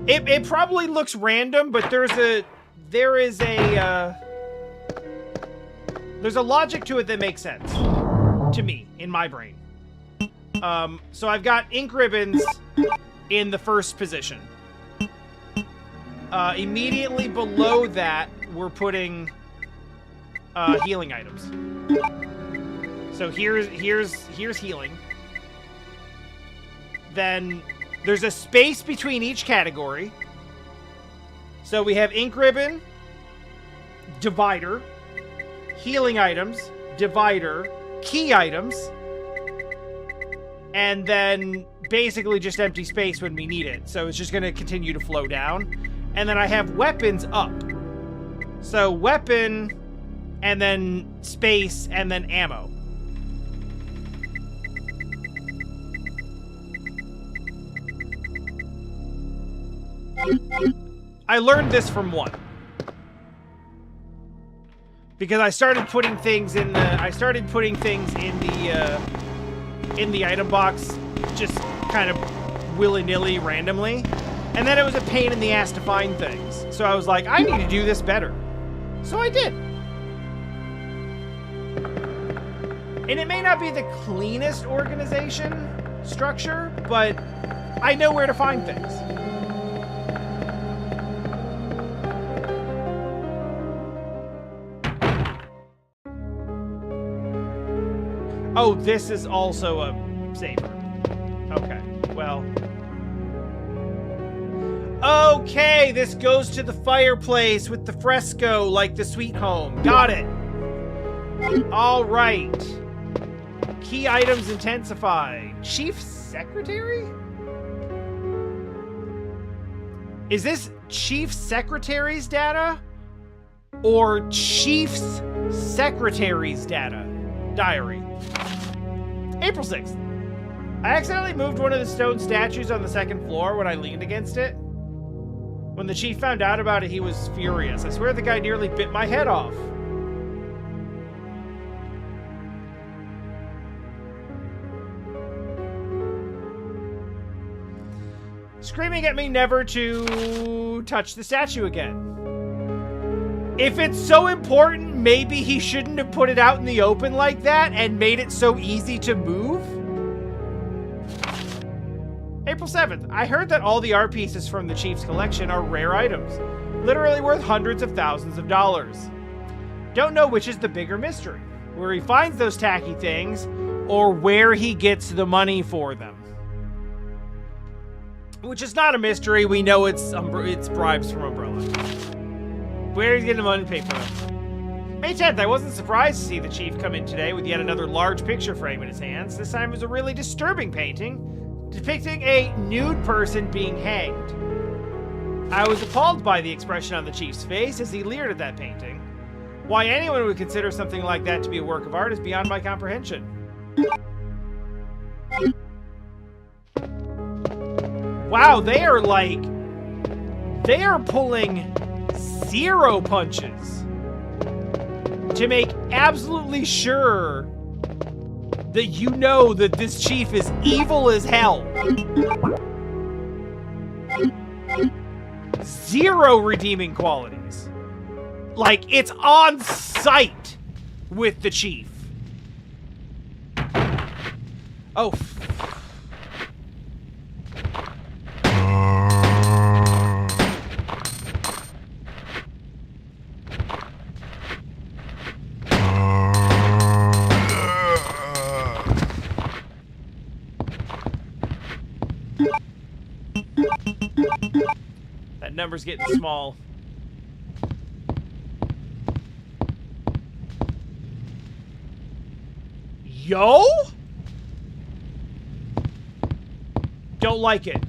It probably looks random, but there's a logic to it that makes sense to me in my brain. So I've got ink ribbons in the first position. Immediately below that, we're putting healing items. So here's healing. Then there's a space between each category. So we have ink ribbon, divider, healing items, divider, key items, and then basically just empty space when we need it. So it's just going to continue to flow down. And then I have weapons up. So weapon, and then space, and then ammo. I learned this from one. Because I started putting things in the item box just kind of willy-nilly randomly. And then it was a pain in the ass to find things. So I was like, I need to do this better. So I did. And it may not be the cleanest organization structure, but I know where to find things. Oh, this is also a saber. Okay, well. Okay, this goes to the fireplace with the fresco like the Sweet Home. Got it. All right. Key items intensified. Chief Secretary? Is this Chief Secretary's data? Or Chief's Secretary's data? Diary. April 6th. I accidentally moved one of the stone statues on the second floor when I leaned against it. When the chief found out about it, he was furious. I swear the guy nearly bit my head off. Screaming at me never to touch the statue again. If it's so important, maybe he shouldn't have put it out in the open like that and made it so easy to move? April 7th. I heard that all the art pieces from the Chief's collection are rare items, literally worth hundreds of thousands of dollars. Don't know which is the bigger mystery, where he finds those tacky things or where he gets the money for them. Which is not a mystery. We know it's bribes from Umbrella. Where he's getting the money to pay for them. May 10th, I wasn't surprised to see the Chief come in today with yet another large picture frame in his hands. This time it was a really disturbing painting depicting a nude person being hanged. I was appalled by the expression on the Chief's face as he leered at that painting. Why anyone would consider something like that to be a work of art is beyond my comprehension. Wow, they are pulling zero punches to make absolutely sure that you know that this chief is evil as hell. Zero redeeming qualities. Like, it's on sight with the chief. Oh. That number's getting small. Yo? Don't like it.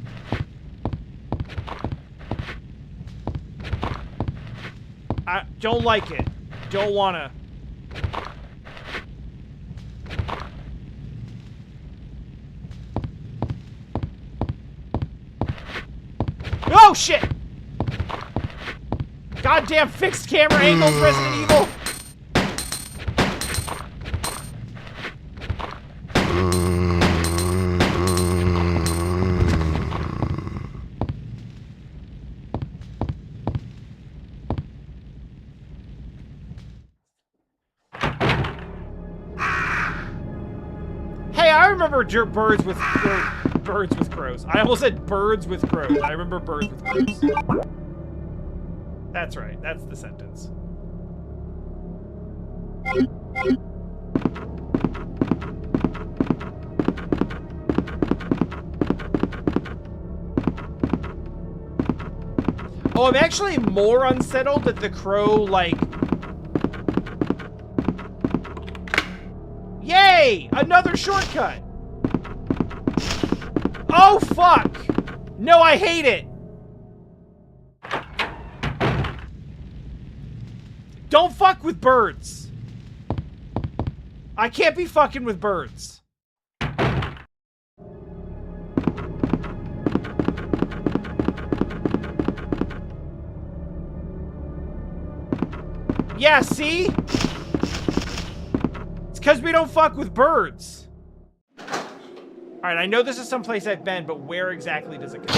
I don't like it. Don't wanna. Oh, shit! Goddamn fixed camera angles, Resident Evil! Hey, I remember birds with crows. I almost said birds with crows. I remember birds with crows. That's right. That's the sentence. Oh, I'm actually more unsettled that the crow, like... Yay! Another shortcut! Oh, fuck! No, I hate it! Don't fuck with birds! I can't be fucking with birds. Yeah, see? It's because we don't fuck with birds. Alright, I know this is someplace I've been, but where exactly does it go?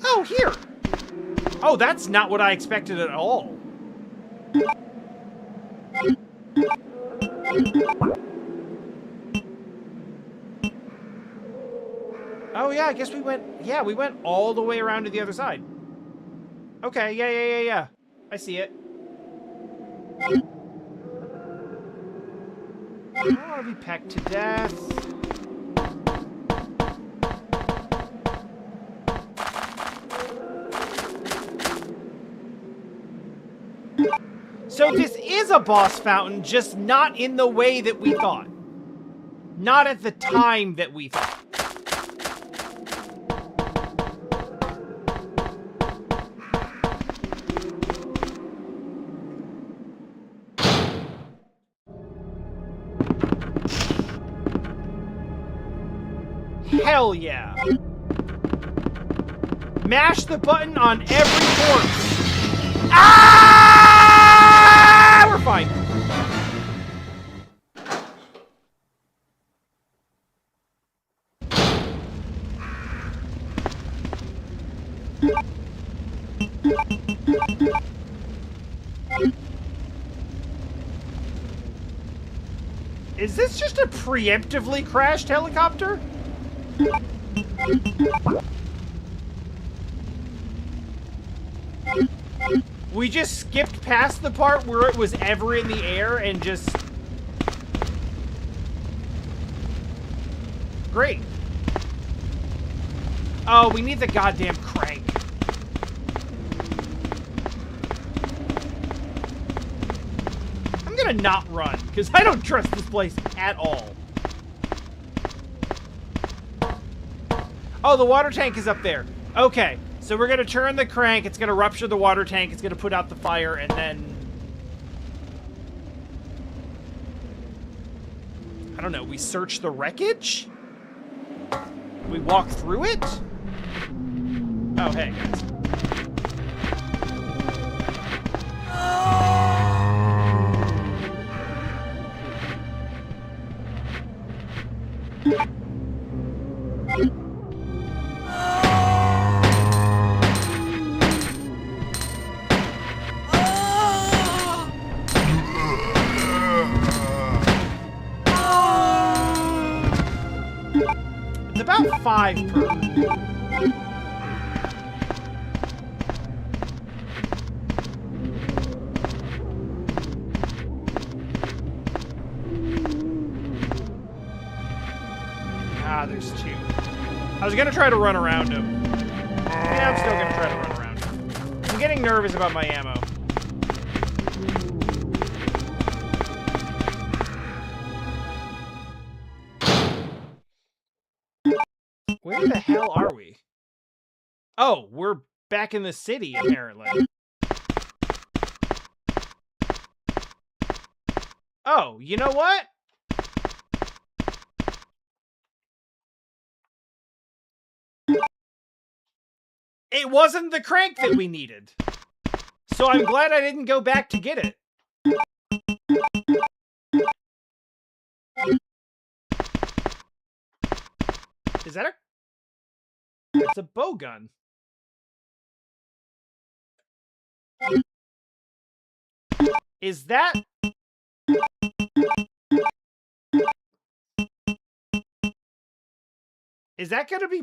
Oh, here! Oh, that's not what I expected at all. Oh, yeah, I guess we went... Yeah, we went all the way around to the other side. Okay, yeah. I see it. I don't want to be pecked to death. So this is a boss fountain, just not in the way that we thought. Not at the time that we thought. Hell yeah. Mash the button on every corpse. Ah! We're fine. Is this just a preemptively crashed helicopter? We just skipped past the part where it was ever in the air and just... Great. Oh, we need the goddamn crank. I'm gonna not run, because I don't trust this place at all. Oh, the water tank is up there. Okay, so we're gonna turn the crank, it's gonna rupture the water tank, it's gonna put out the fire, and then... I don't know, we search the wreckage? We walk through it? Oh, hey, guys. It's about 5 per. Ah, there's 2. I was gonna try to run around him. Yeah, I'm still gonna try to run around him. I'm getting nervous about my ammo. Where the hell are we? Oh, we're back in the city, apparently. Oh, you know what? It wasn't the crank that we needed. So I'm glad I didn't go back to get it. Is that a... It's a bow gun. Is that... Is that gonna be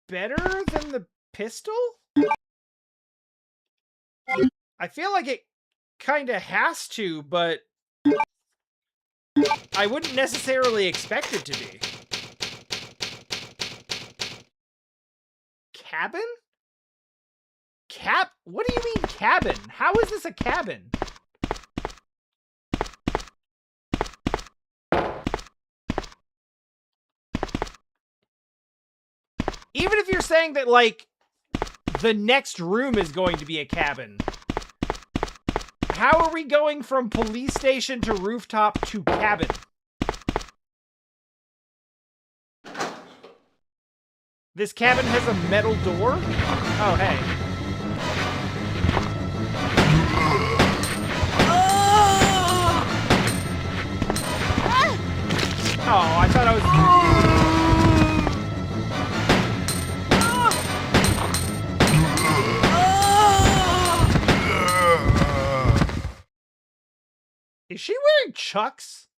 better than the pistol? I feel like it kinda has to, but I wouldn't necessarily expect it to be. Cabin? What do you mean cabin? How is this a cabin? Even if you're saying that, like, the next room is going to be a cabin, how are we going from police station to rooftop to cabin? This cabin has a metal door? Oh, hey. Oh, I thought I was... Is she wearing Chucks?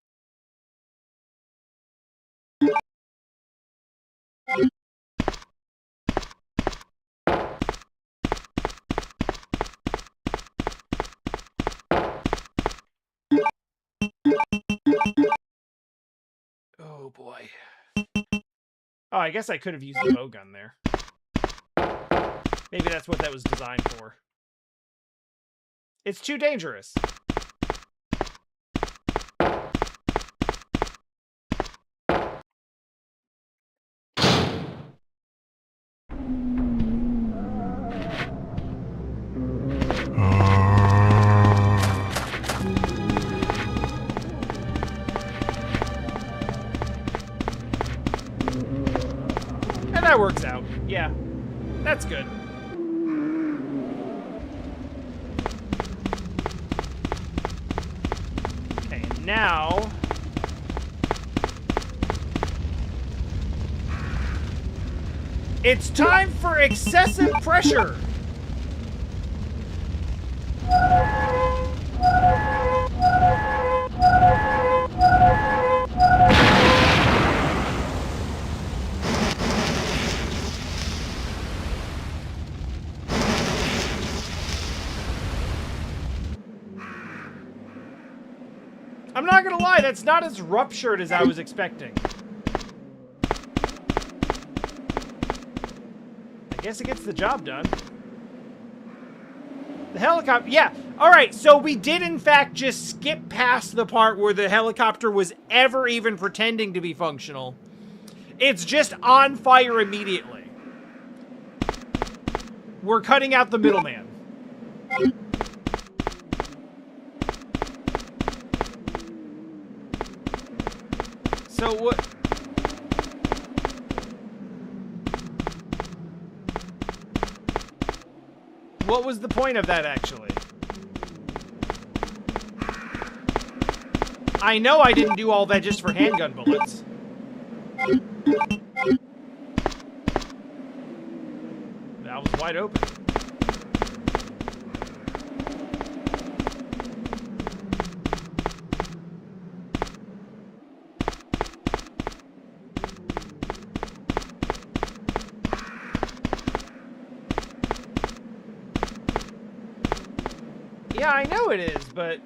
Oh boy. Oh, I guess I could have used the bow gun there. Maybe that's what that was designed for. It's too dangerous. That works out. Yeah. That's good. Okay, now... It's time for excessive pressure! I'm not gonna lie, that's not as ruptured as I was expecting. I guess it gets the job done. The helicopter, yeah. Alright, so we did in fact just skip past the part where the helicopter was ever even pretending to be functional. It's just on fire immediately. We're cutting out the middleman. So what? What was the point of that, actually? I know I didn't do all that just for handgun bullets. That was wide open. Yeah, I know it is, but...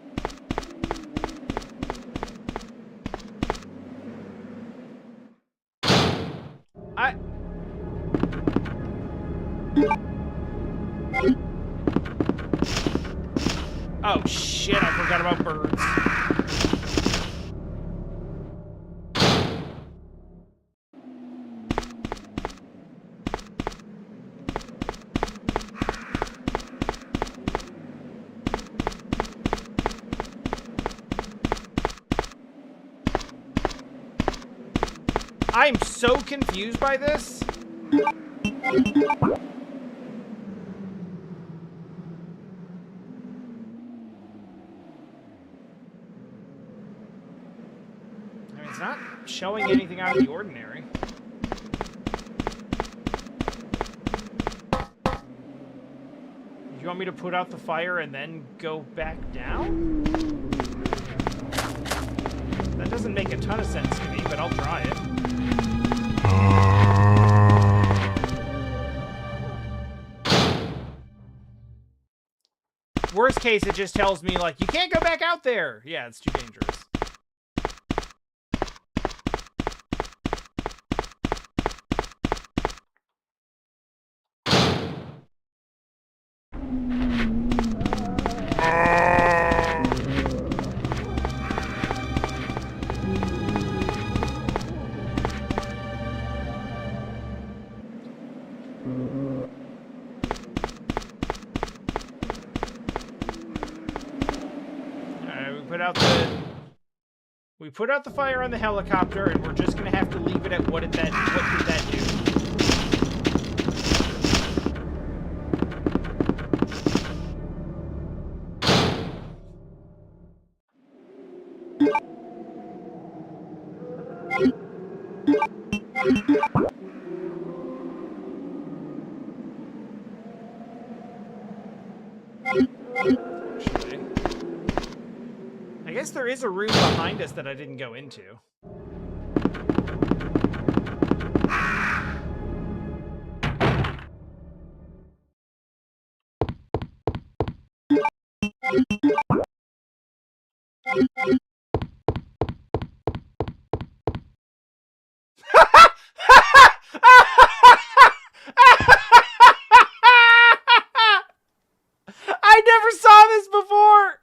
Oh shit, I forgot about birds. I'm so confused by this. I mean, it's not showing anything out of the ordinary. You want me to put out the fire and then go back down? That doesn't make a ton of sense to me, but I'll try it. Worst case, it just tells me, like, you can't go back out there. Yeah, it's too dangerous. We put out the fire on the helicopter, and we're just gonna have to leave it at what did that do? I guess there is a room behind us that I didn't go into. I never saw this before!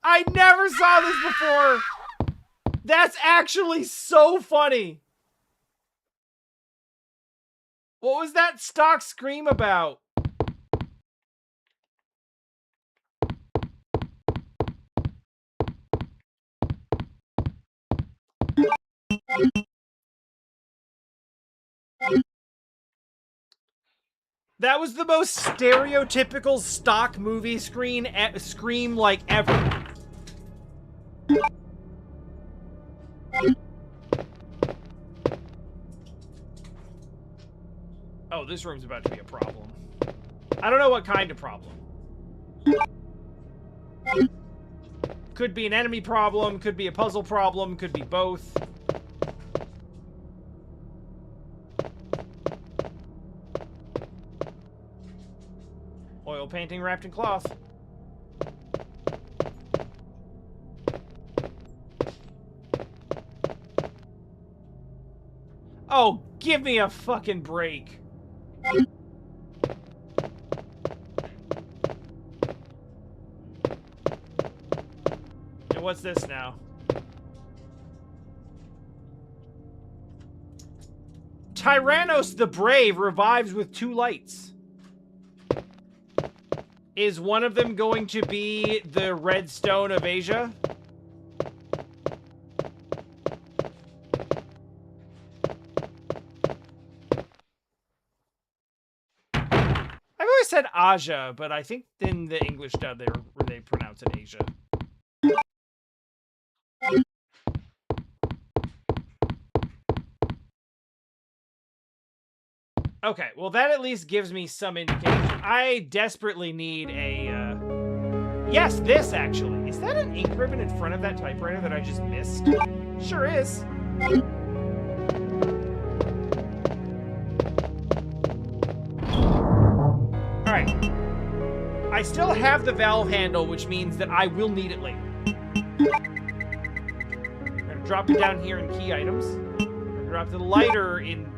I never saw this before! That's actually so funny! What was that stock scream about? That was the most stereotypical stock movie scream like ever. Oh, this room's about to be a problem. I don't know what kind of problem. Could be an enemy problem, could be a puzzle problem, could be both. Oil painting wrapped in cloth. Oh, give me a fucking break. And what's this now? Tyrannos the Brave revives with 2 lights. Is one of them going to be the Red Stone of Asia? I've always said Aja, but I think in the English dub they pronounce it Asia. Okay, well that at least gives me some indication. I desperately need a, yes, this actually. Is that an ink ribbon in front of that typewriter that I just missed? Sure is. Alright. I still have the valve handle, which means that I will need it later. I'm gonna drop it down here in key items. I'm gonna drop the lighter in...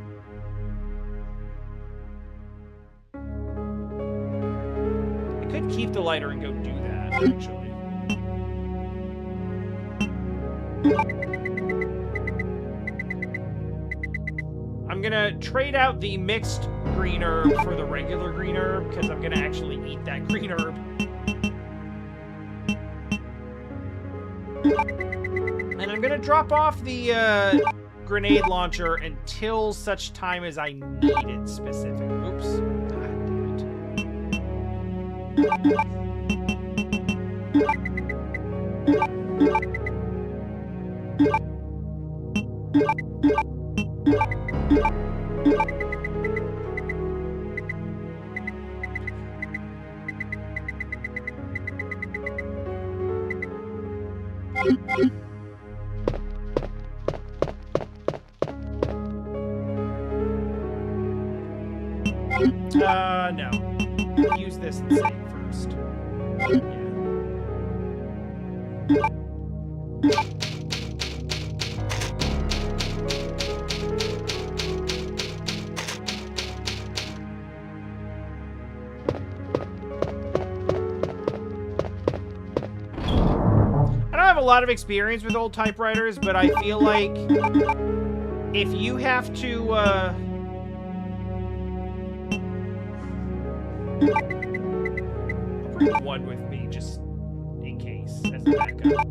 I could keep the lighter and go do that, actually. I'm gonna trade out the mixed green herb for the regular green herb, because I'm gonna actually eat that green herb. And I'm gonna drop off the grenade launcher until such time as I need it specific. Oops. God damn it. No. Use this and save first. Yeah. I don't have a lot of experience with old typewriters, but I feel like if you have to, I'll bring one with me just in case as a backup.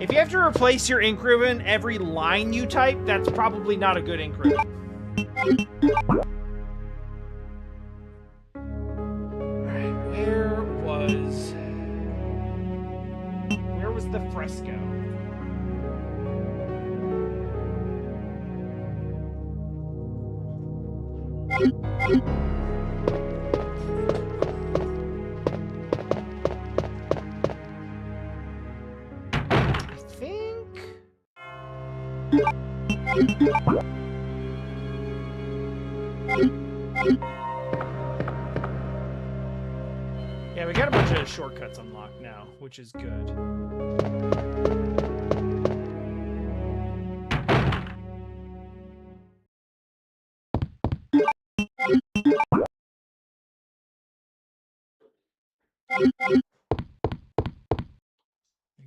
If you have to replace your ink ribbon every line you type, that's probably not a good ink ribbon. Alright, where was the fresco? Yeah, we got a bunch of shortcuts unlocked now, which is good.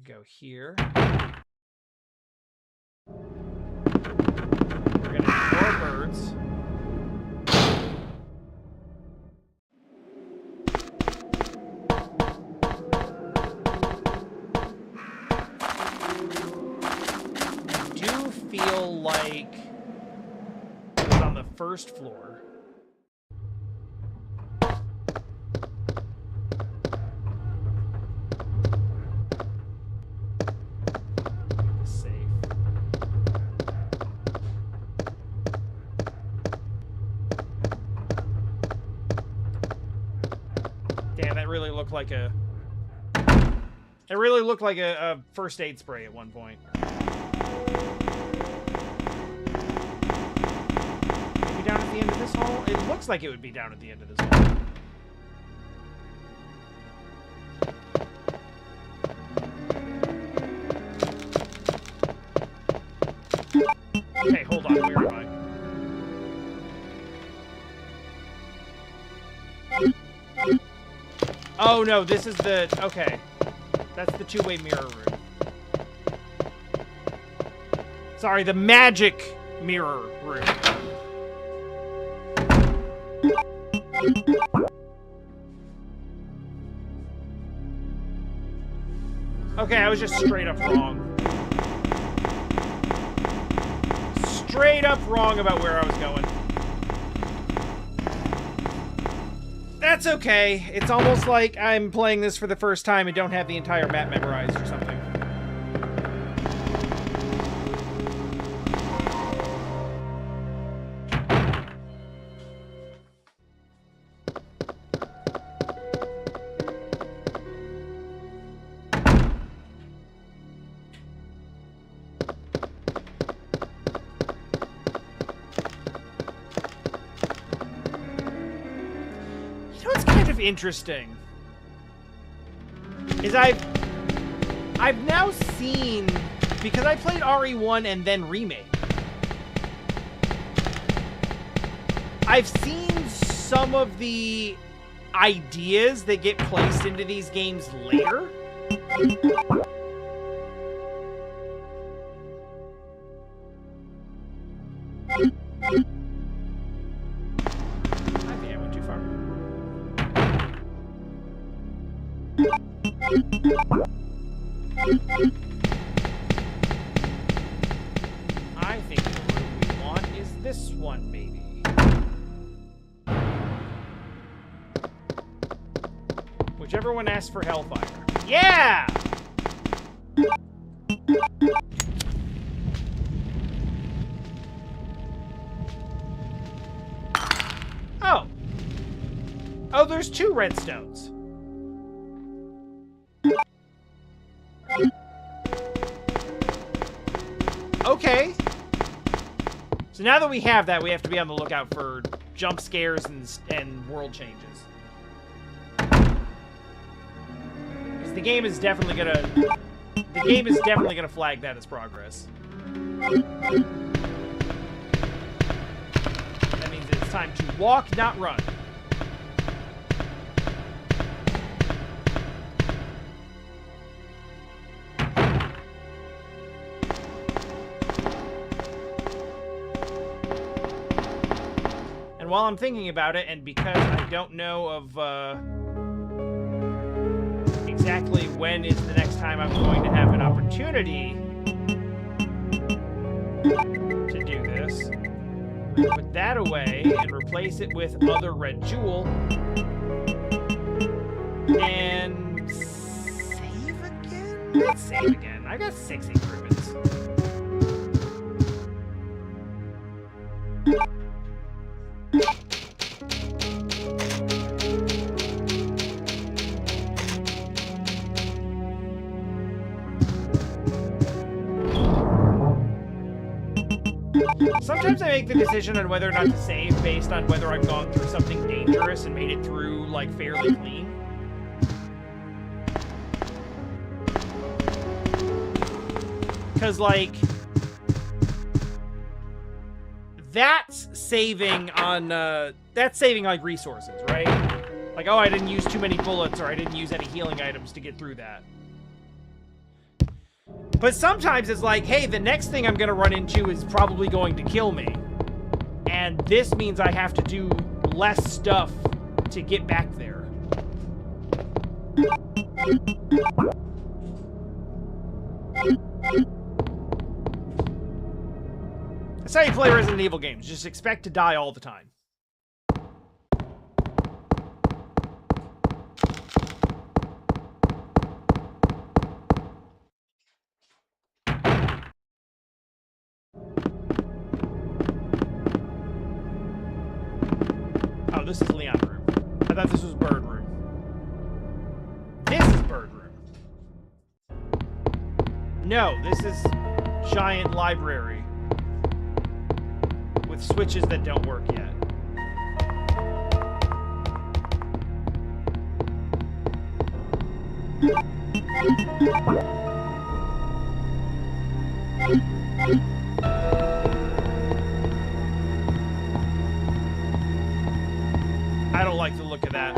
Go here. We're gonna have more birds. I do feel like it's on the first floor. Like a it really looked like a first aid spray at one point. Maybe down at the end of this hall? It looks like it would be down at the end of this hall. Okay, hold on, where am I? Oh no, this is the... Okay. That's the two-way mirror room. Sorry, the magic mirror room. Okay, I was just straight up wrong. Straight up wrong about where I was going. That's okay. It's almost like I'm playing this for the first time and don't have the entire map memorized or something. Interesting is I've now seen, because I played RE1 and then Remake, I've seen some of the ideas that get placed into these games later. I think the room we want is this one, maybe. Whichever one asks for Hellfire. Yeah! Oh. Oh, there's 2 redstones. Okay. So now that we have that, we have to be on the lookout for jump scares and world changes. Because the game is definitely gonna flag that as progress. That means it's time to walk, not run. While I'm thinking about it, and because I don't know of exactly when is the next time I'm going to have an opportunity to do this, put that away and replace it with other red jewel, and save again? Let's save again. I got 6 improvements. Sometimes I make the decision on whether or not to save based on whether I've gone through something dangerous and made it through, like, fairly clean. Because, like, that's saving on, like, resources, right? Like, oh, I didn't use too many bullets, or I didn't use any healing items to get through that. But sometimes it's like, hey, the next thing I'm going to run into is probably going to kill me. And this means I have to do less stuff to get back there. That's how you play Resident Evil games. Just expect to die all the time. Oh, this is Leon room. I thought this was Bird room. This is Bird room. No, this is giant library with switches that don't work yet. I don't like the look of that.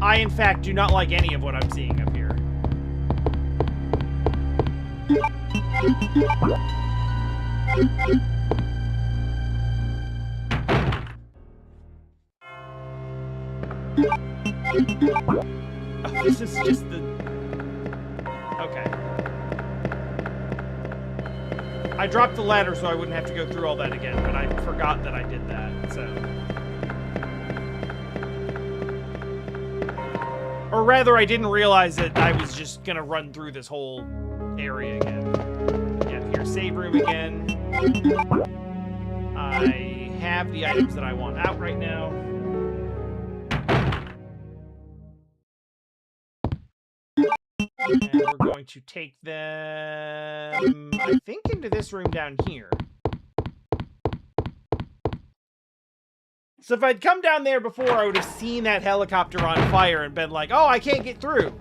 I, in fact, do not like any of what I'm seeing up here. Oh, this is just the... Okay. I dropped the ladder so I wouldn't have to go through all that again, but I forgot that I did that, so... Or rather, I didn't realize that I was just gonna run through this whole area again. Yeah, here's save room again. I have the items that I want out right now. And we're going to take them, I think, into this room down here. So if I'd come down there before, I would have seen that helicopter on fire and been like, oh, I can't get through.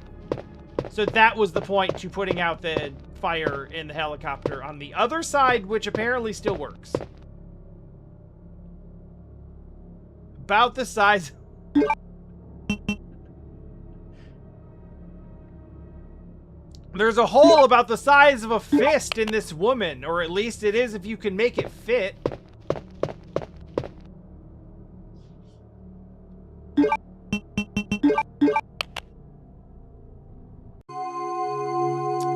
So that was the point to putting out the fire in the helicopter on the other side, which apparently still works. About the size... There's a hole about the size of a fist in this woman, or at least it is if you can make it fit.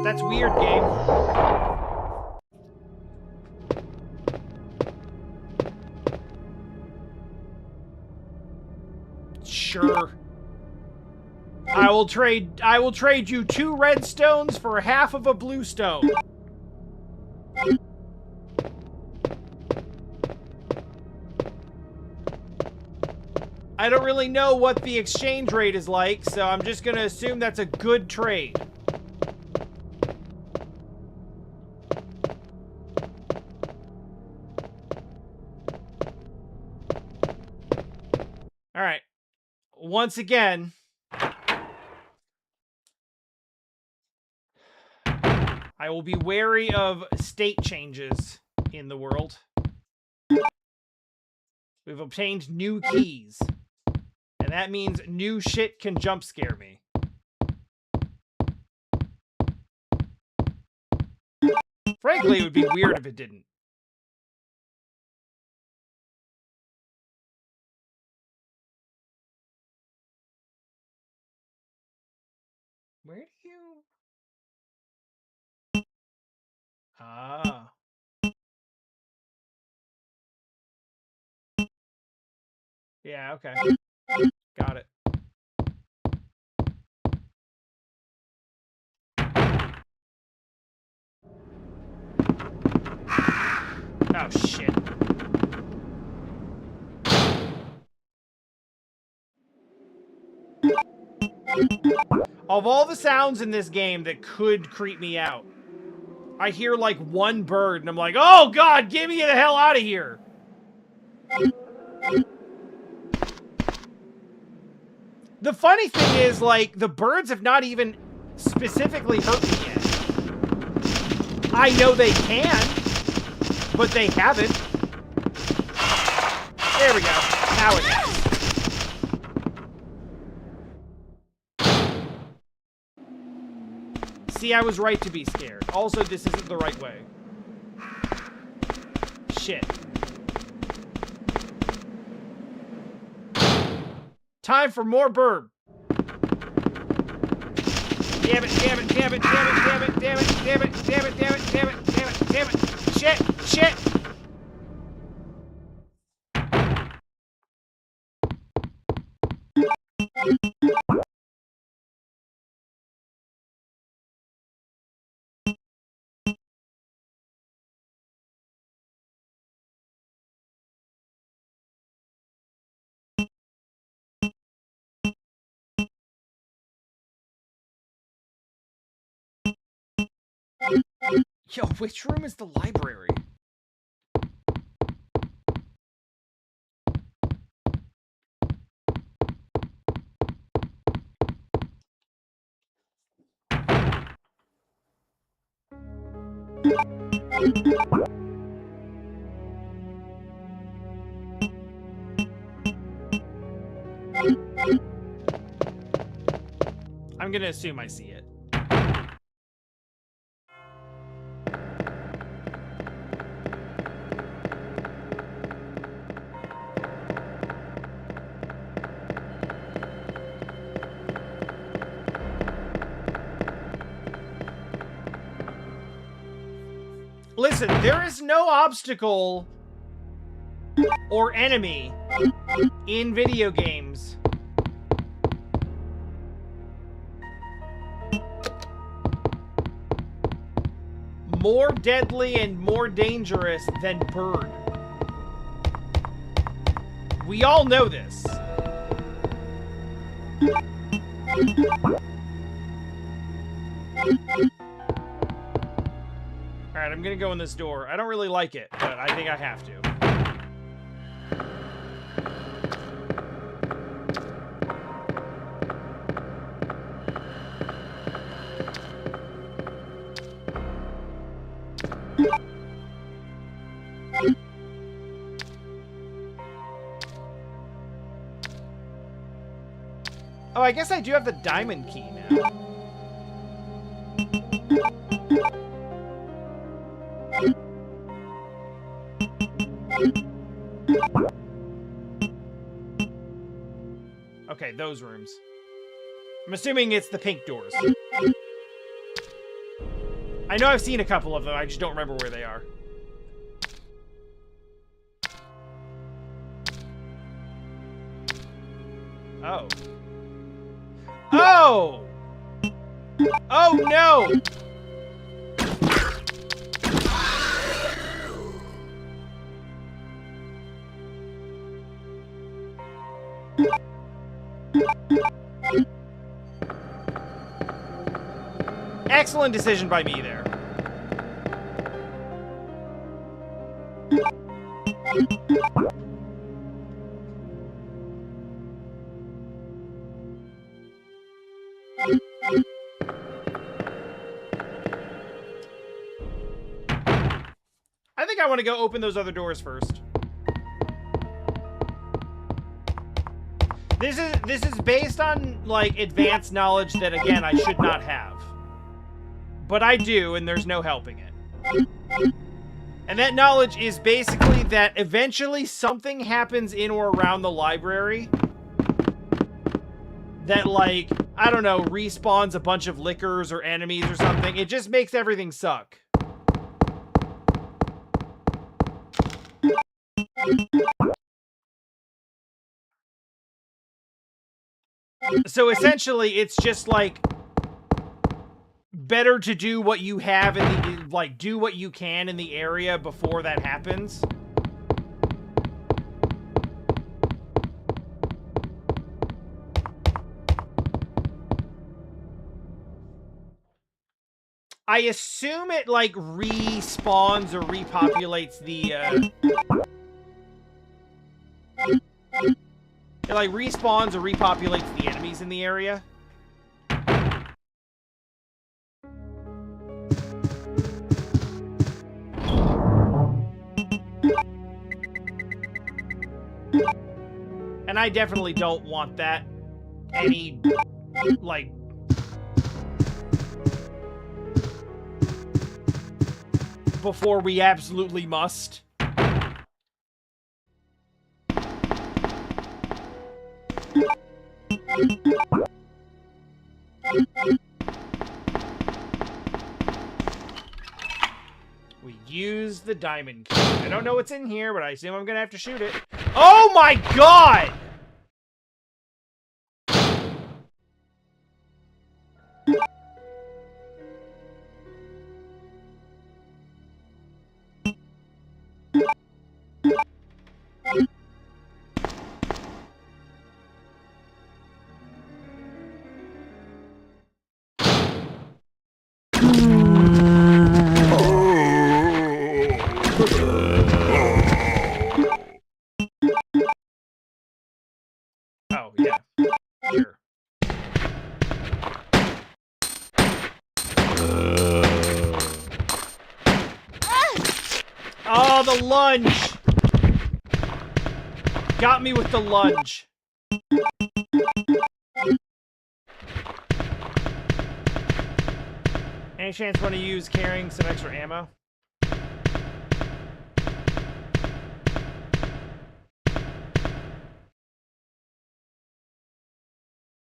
That's weird, game. Sure. I will trade you 2 red stones for half of a blue stone. I don't really know what the exchange rate is like, so I'm just gonna assume that's a good trade. All right. Once again, I will be wary of state changes in the world. We've obtained new keys. And that means new shit can jump scare me. Frankly, it would be weird if it didn't. Where do you... Ah. Yeah, okay. Got it. Oh, shit. Of all the sounds in this game that could creep me out, I hear like one bird and I'm like, oh god, get me the hell out of here. The funny thing is, like, the birds have not even specifically hurt me yet. I know they can, but they haven't. There we go. Now it is. See, I was right to be scared. Also, this isn't the right way. Shit. Time for more burb. Damn it, damn it, damn it, damn it, damn it, damn it, damn it, damn it, damn it, damn it, damn it, damn it. Shit, shit. Yo, which room is the library? I'm gonna assume I see it. Listen, there is no obstacle or enemy in video games more deadly and more dangerous than bird. We all know this. Alright, I'm gonna go in this door. I don't really like it, but I think I have to. Oh, I guess I do have the diamond key now. Okay, those rooms. I'm assuming it's the pink doors. I know I've seen a couple of them, I just don't remember where they are. Oh. Oh! Oh no! Excellent decision by me there. I think I want to go open those other doors first. This is based on, like, advanced knowledge that, again, I should not have. But I do, and there's no helping it. And that knowledge is basically that eventually something happens in or around the library that, like, I don't know, respawns a bunch of lickers or enemies or something. It just makes everything suck. So essentially, it's just like better to do what you have in the, like, do what you can in the area before that happens. I assume it, like, respawns or repopulates the, it, like, respawns or repopulates the enemies in the area. And I definitely don't want that any, like, before we absolutely must. We use the diamond key. I don't know what's in here, but I assume I'm gonna have to shoot it. Oh my god! Oh, yeah. Sure. Oh, the lunge! Got me with the lunge. Any chance want to use carrying some extra ammo?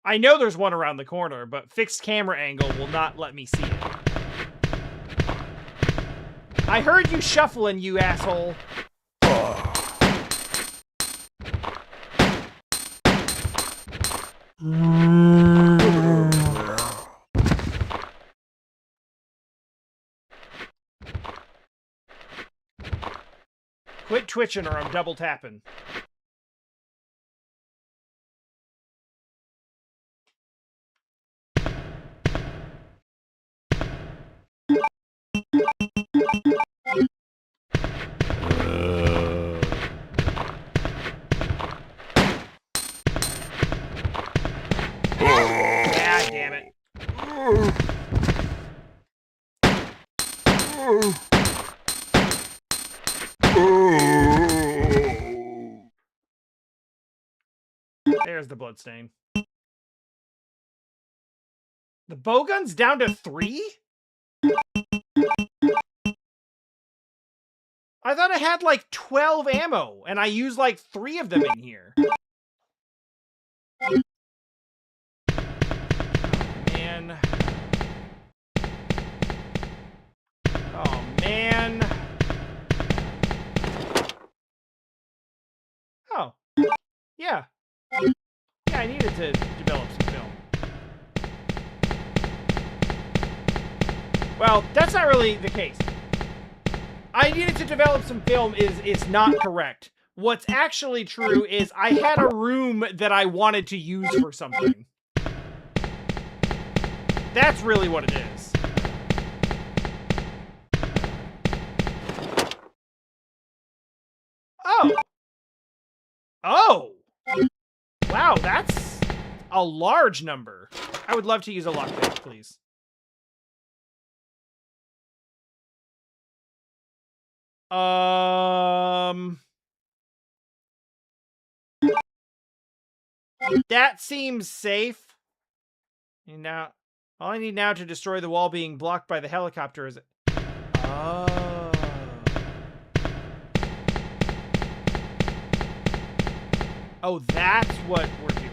I know there's one around the corner, but fixed camera angle will not let me see it. I heard you shuffling, you asshole. Quit twitching or I'm double tapping. God damn it. There's the bloodstain. The bowgun's down to 3? I thought I had like 12 ammo, and I used like 3 of them in here. Oh, man. Oh, man. Oh. Yeah. Yeah, I needed to develop some film. Well, that's not really the case. I needed to develop some film is not correct. What's actually true is I had a room that I wanted to use for something. That's really what it is. Oh. Oh. Wow, that's a large number. I would love to use a lockpick, please. That seems safe. And now, all I need now to destroy the wall being blocked by the helicopter is... Oh. Oh, that's what we're doing.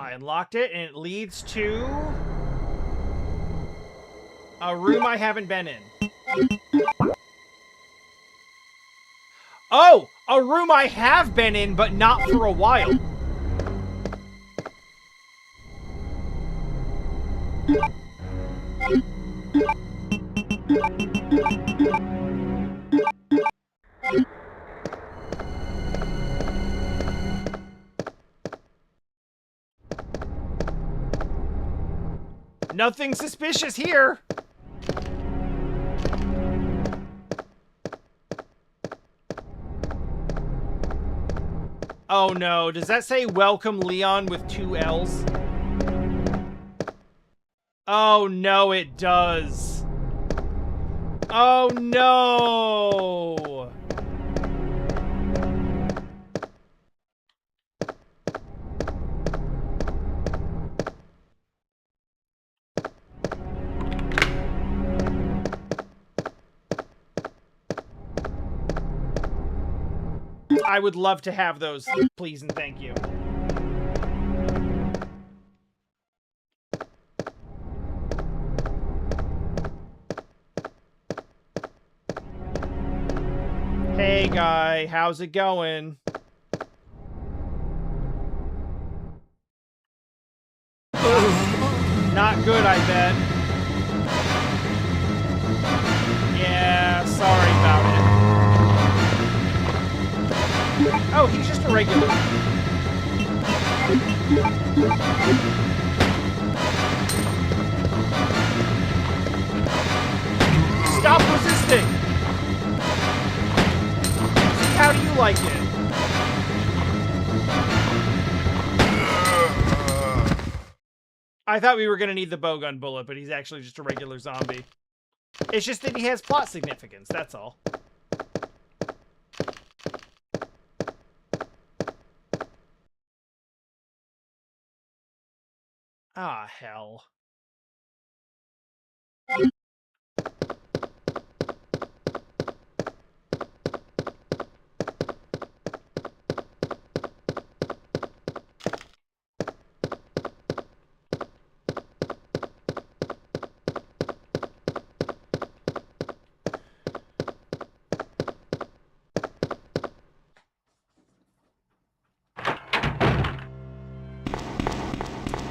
I unlocked it, and it leads to a room I haven't been in. Oh! A room I have been in, but not for a while. Nothing suspicious here. Oh no, does that say welcome Leon with 2 L's? Oh no, it does. Oh no. I would love to have those, please and thank you. Hey guy, how's it going? Not good, I bet. Yeah, sorry about it. Oh, he's just a regular. Stop resisting! How do you like it? I thought we were gonna need the bowgun bullet, but he's actually just a regular zombie. It's just that he has plot significance, that's all. Ah, hell.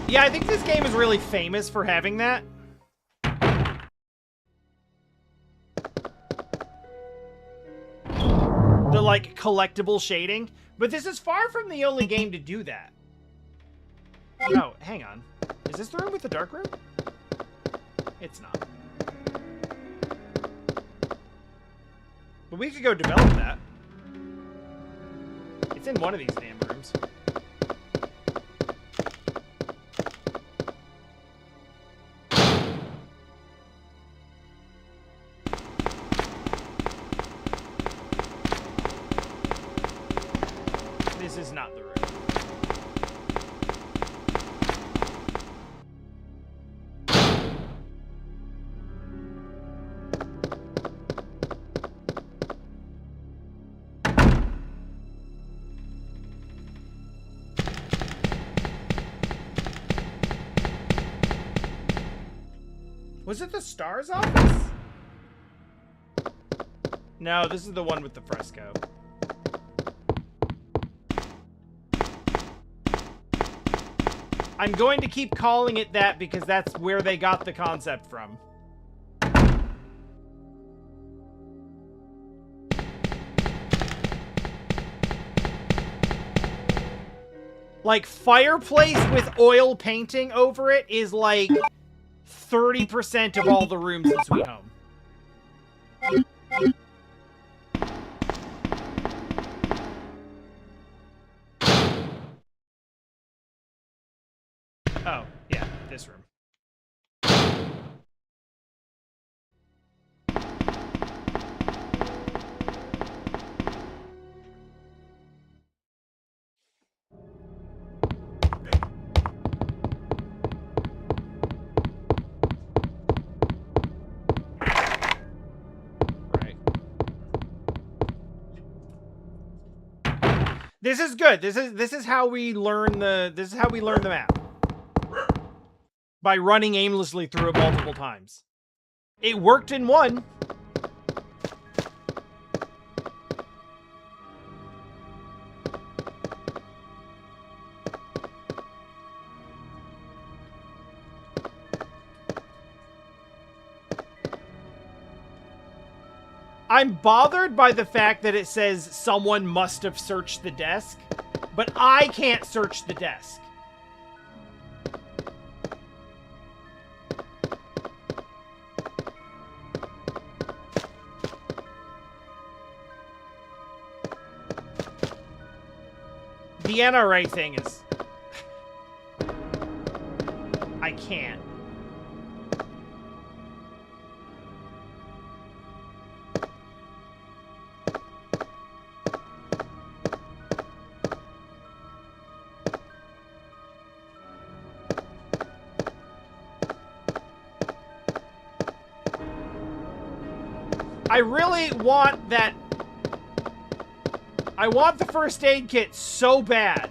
Yeah, I think this game is really famous for having that. The, like, collectible shading. But this is far from the only game to do that. Oh, hang on. Is this the room with the dark room? It's not. But we could go develop that. It's in one of these damn rooms. this is not the room. Was it the STARS office? No, this is the one with the fresco. I'm going to keep calling it that because that's where they got the concept from. Like, fireplace with oil painting over it is like 30% of all the rooms in Sweet Home. Oh, yeah, this room. This is good. This is how we learn the map. By running aimlessly through it multiple times. It worked in one. I'm bothered by the fact that it says someone must have searched the desk, but I can't search the desk. The NRA thing is... I can't. I really want that... I want the first aid kit so bad.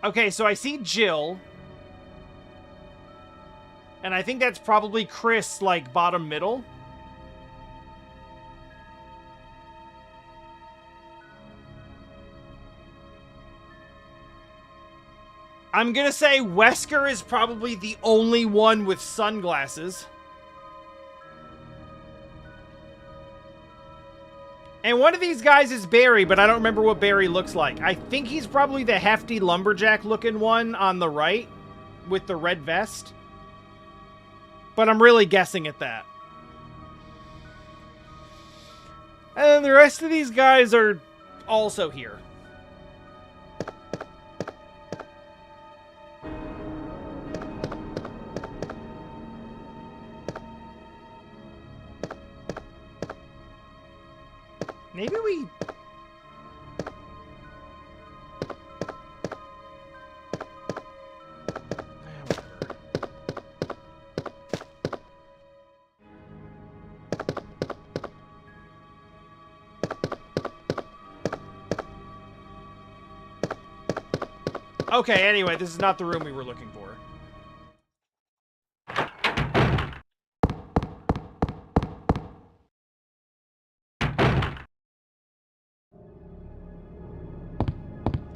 Okay, so I see Jill. And I think that's probably Chris, like, bottom middle. I'm gonna say Wesker is probably the only one with sunglasses. And one of these guys is Barry, but I don't remember what Barry looks like. I think he's probably the hefty lumberjack-looking one on the right with the red vest. But I'm really guessing at that. And the rest of these guys are also here. Maybe we... Okay, anyway, this is not the room we were looking for.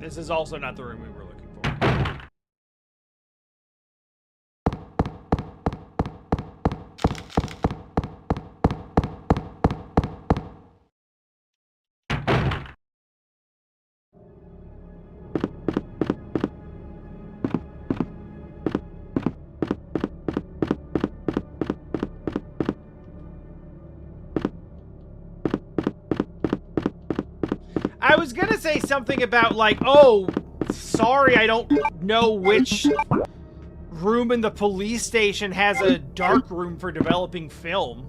This is also not the room we were looking for. gonna say something about like, oh, sorry, I don't know which room in the police station has a dark room for developing film.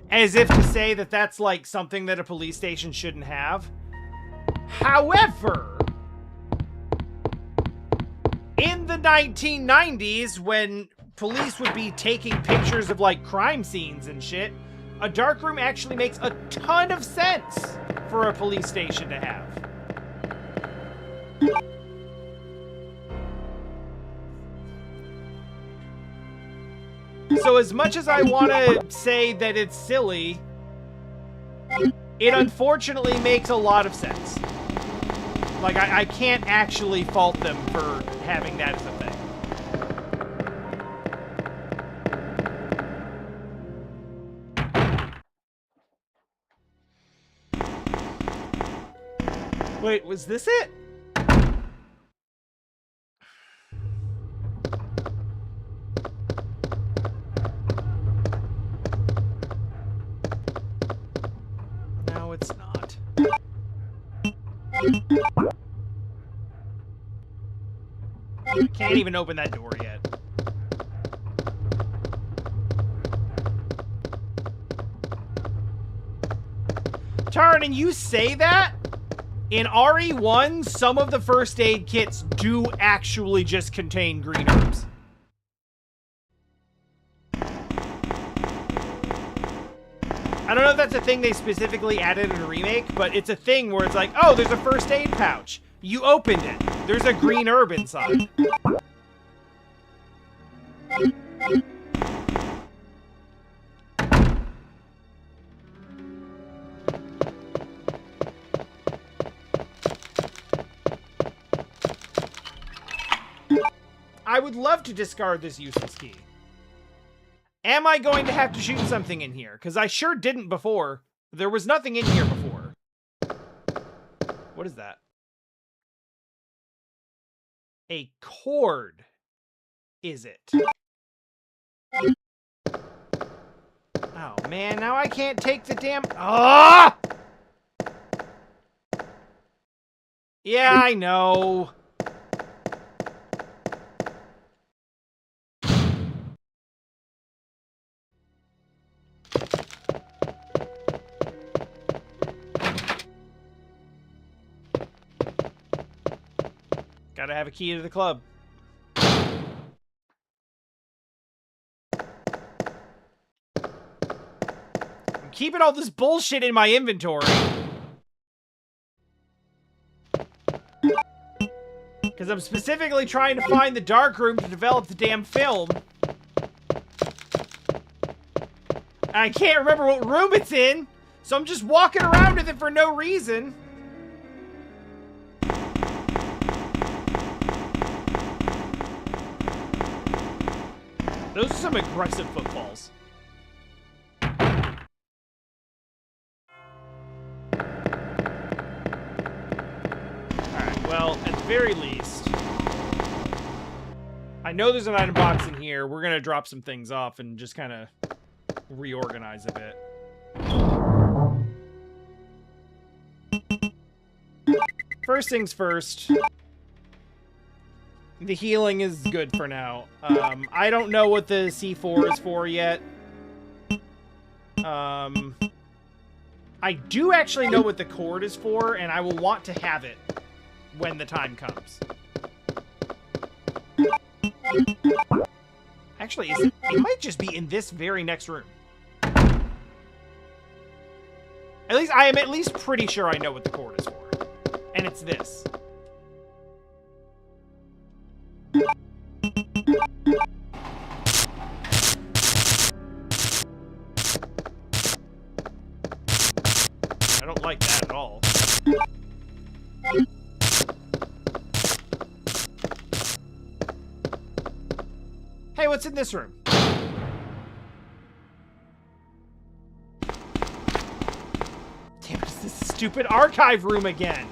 As if to say that that's like something that a police station shouldn't have. However, in the 1990s, when police would be taking pictures of like crime scenes and shit, a darkroom actually makes a ton of sense for a police station to have. So as much as I want to say that it's silly, it unfortunately makes a lot of sense. Like, I can't actually fault them for having that as a thing. Wait, was this it? No, it's not. I can't even open that door yet. Tarn, and you say that? In RE1, some of the first aid kits do actually just contain green herbs. I don't know if that's a thing they specifically added in a remake, but it's a thing where it's like, oh, there's a first aid pouch. You opened it. There's a green herb inside. I would love to discard this useless key. Am I going to have to shoot something in here? Because I sure didn't before. There was nothing in here before. What is that? A cord, is it? Oh, man, now I can't take the damn... Ah! Yeah, I know. Gotta have a key to the club. I'm keeping all this bullshit in my inventory. Because I'm specifically trying to find the dark room to develop the damn film. And I can't remember what room it's in, so I'm just walking around with it for no reason. Those are some aggressive footfalls. Alright, well, at the very least, I know there's an item box in here. We're gonna drop some things off and just kind of reorganize a bit. First things first. The healing is good for now. I don't know what the C4 is for yet. I do actually know what the cord is for, and I will want to have it when the time comes. Actually, it might just be in this very next room. At least, I am at least pretty sure I know what the cord is for. And it's this. I don't like that at all. Hey, what's in this room? Damn it, it's this stupid archive room again.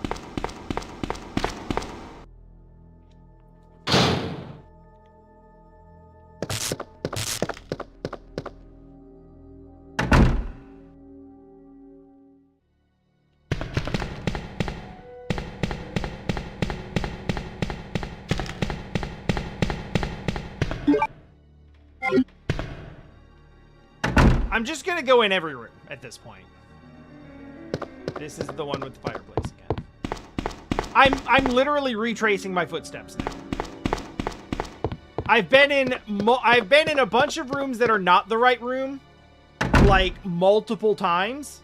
I'm just gonna go in every room at this point. This is the one with the fireplace again. I'm literally retracing my footsteps now. I've been in a bunch of rooms that are not the right room, like multiple times.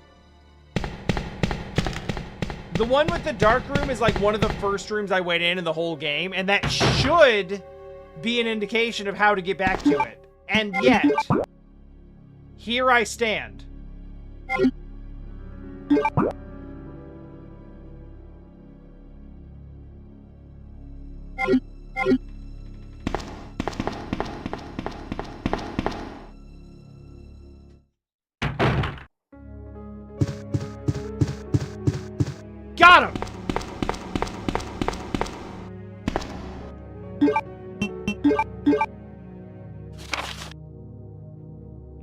The one with the dark room is like one of the first rooms I went in the whole game, and that should be an indication of how to get back to it. And yet, here I stand. Got him!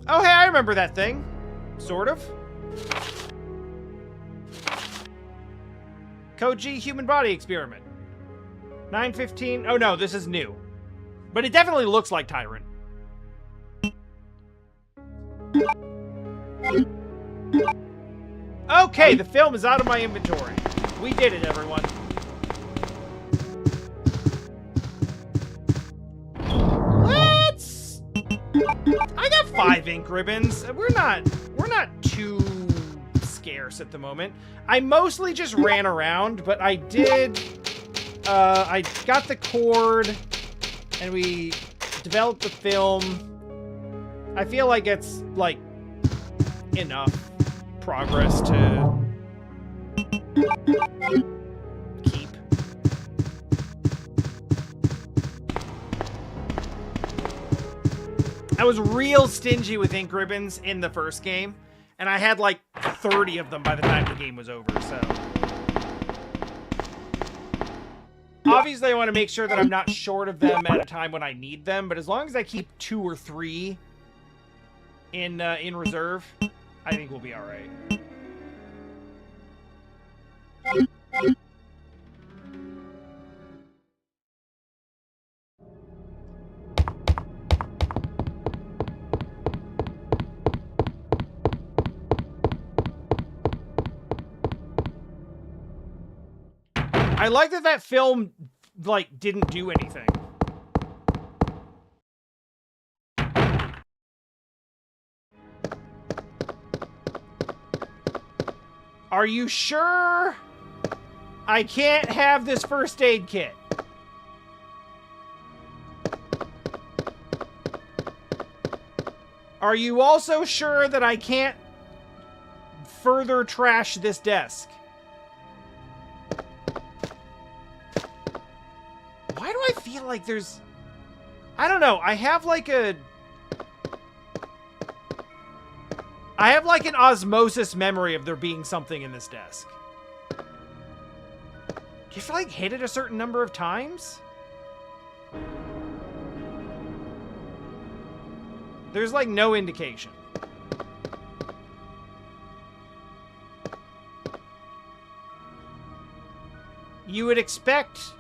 Oh, hey, I remember that thing. Sort of. Koji human body experiment. 915. Oh, no, this is new. But it definitely looks like Tyrant. Okay, the film is out of my inventory. We did it, everyone. I got 5 ink ribbons. We're not too scarce at the moment. I mostly just ran around, but I did I got the cord and we developed the film. I feel like it's like enough progress to keep. I was real stingy with ink ribbons in the first game, and I had like 30 of them by the time the game was over, so. Obviously, I want to make sure that I'm not short of them at a time when I need them, but as long as I keep 2 or 3 in reserve, I think we'll be all right. I like that film, like, didn't do anything. Are you sure I can't have this first aid kit? Are you also sure that I can't further trash this desk? Why do I feel like there's... I don't know. I have like an osmosis memory of there being something in this desk. Do you have to like hit it a certain number of times? There's like no indication. You would expect...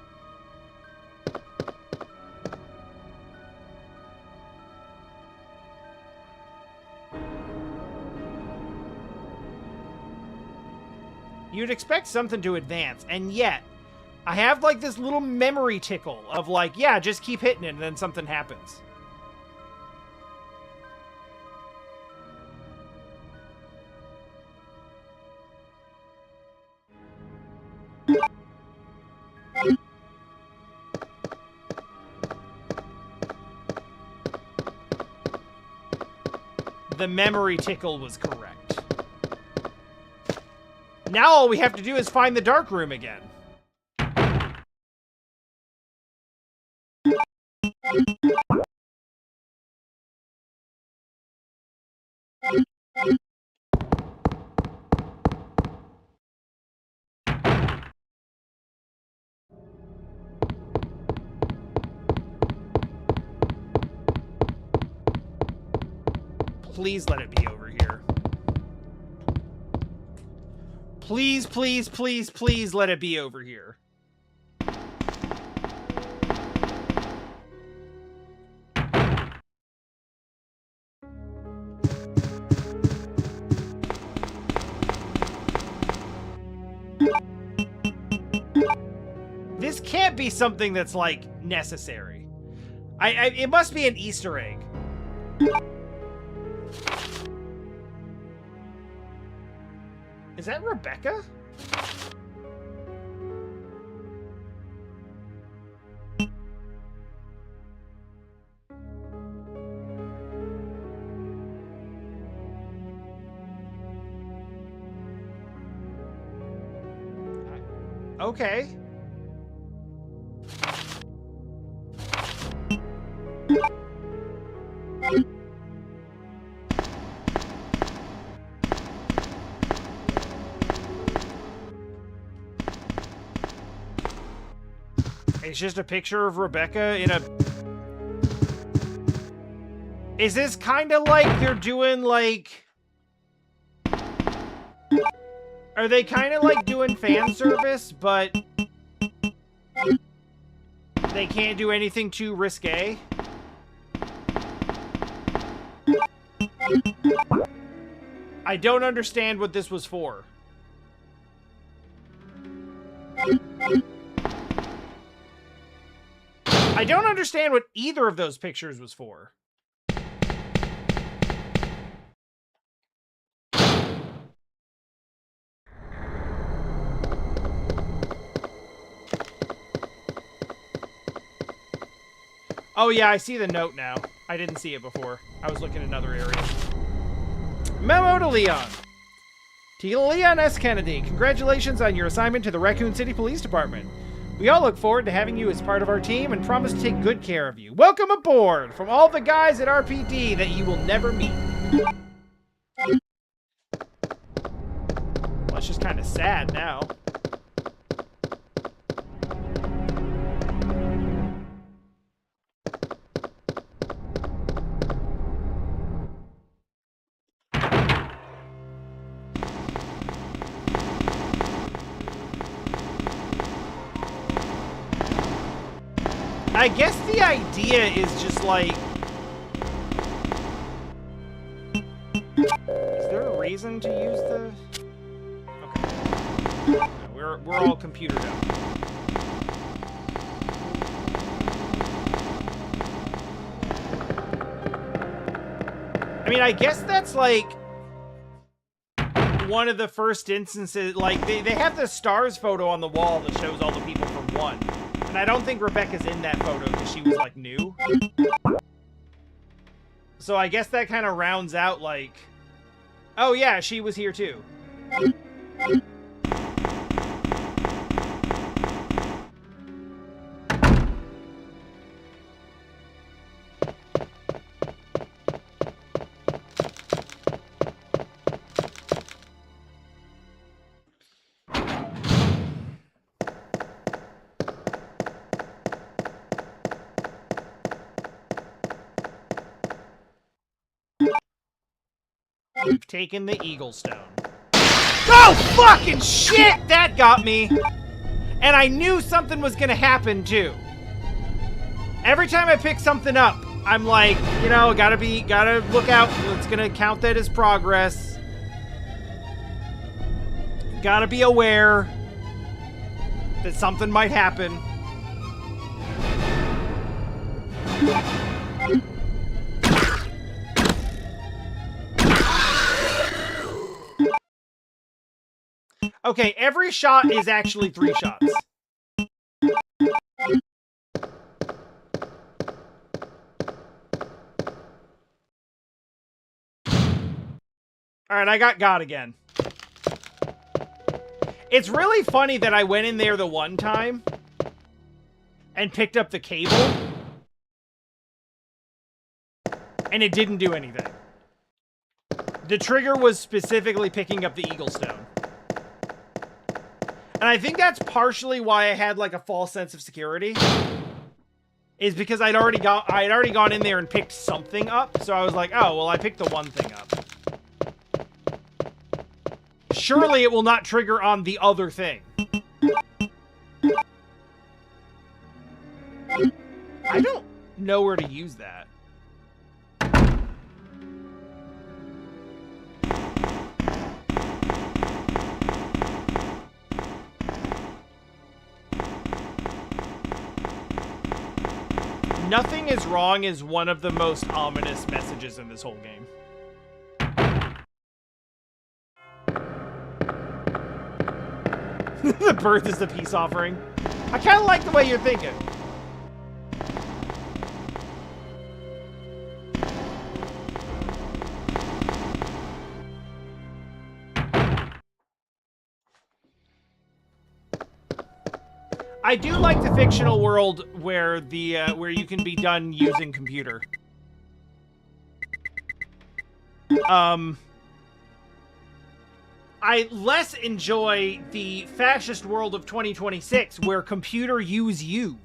You'd expect something to advance, and yet, I have like this little memory tickle of like, yeah, just keep hitting it and then something happens. The memory tickle was correct. Now all we have to do is find the dark room again. Please let it be over here. Please, please, please, please let it be over here. can't be something that's, like, necessary. It must be an Easter egg. Is that Rebecca? Okay. It's just a picture of Rebecca in a... Is this kind of like they're doing, like... Are they kind of like doing fan service, but... they can't do anything too risque? I don't understand what this was for. I don't understand what either of those pictures was for. Oh yeah, I see the note now. I didn't see it before. I was looking in other areas. Memo to Leon. To Leon S. Kennedy, congratulations on your assignment to the Raccoon City Police Department. We all look forward to having you as part of our team and promise to take good care of you. Welcome aboard from all the guys at RPD that you will never meet. Well, it's just kind of sad now. I guess the idea is just like... Is there a reason to use the... Okay. No, we're all computered out. I mean, I guess that's like... one of the first instances... Like, they have the stars photo on the wall that shows all the people from 1. And I don't think Rebecca's in that photo because she was, like, new. So I guess that kind of rounds out, like... Oh, yeah, she was here, too. We've taken the Eagle Stone. Oh, fucking shit! That got me! And I knew something was gonna happen, too. Every time I pick something up, I'm like, you know, gotta look out. It's gonna count that as progress. Gotta be aware that something might happen. Okay, every shot is actually 3 shots. Alright, I got God again. It's really funny that I went in there the one time and picked up the cable and it didn't do anything. The trigger was specifically picking up the Eagle Stone. And I think that's partially why I had like a false sense of security. Is because I had already gone in there and picked something up. So I was like, oh, well, I picked the one thing up. Surely it will not trigger on the other thing. I don't know where to use that. Nothing is wrong is one of the most ominous messages in this whole game. The birth is the peace offering. I kind of like the way you're thinking. I do like the fictional world where the where you can be done using computer. I less enjoy the fascist world of 2026 where computer use you.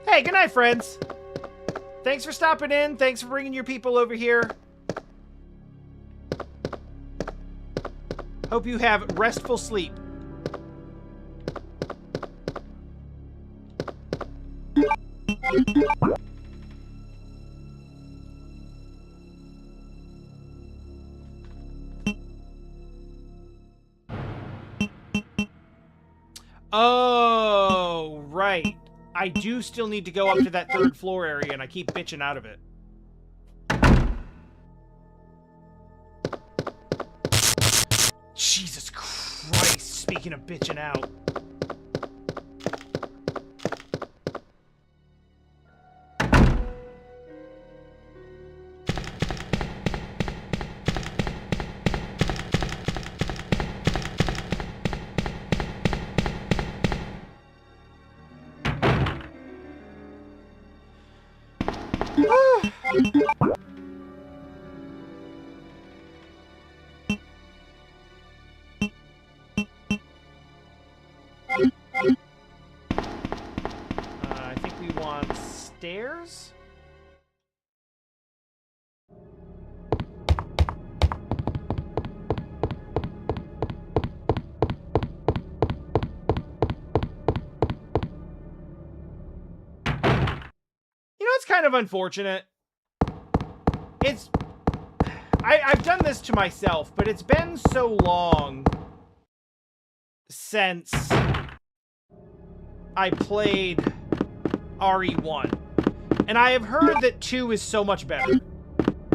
Hey, good night, friends. Thanks for stopping in. Thanks for bringing your people over here. Hope you have restful sleep. Oh, right. I do still need to go up to that third floor area, and I keep bitching out of it. Jesus Christ, speaking of bitching out. I think we want stairs. You know, it's kind of unfortunate. I've done this to myself, but it's been so long since I played RE1. And I have heard that 2 is so much better.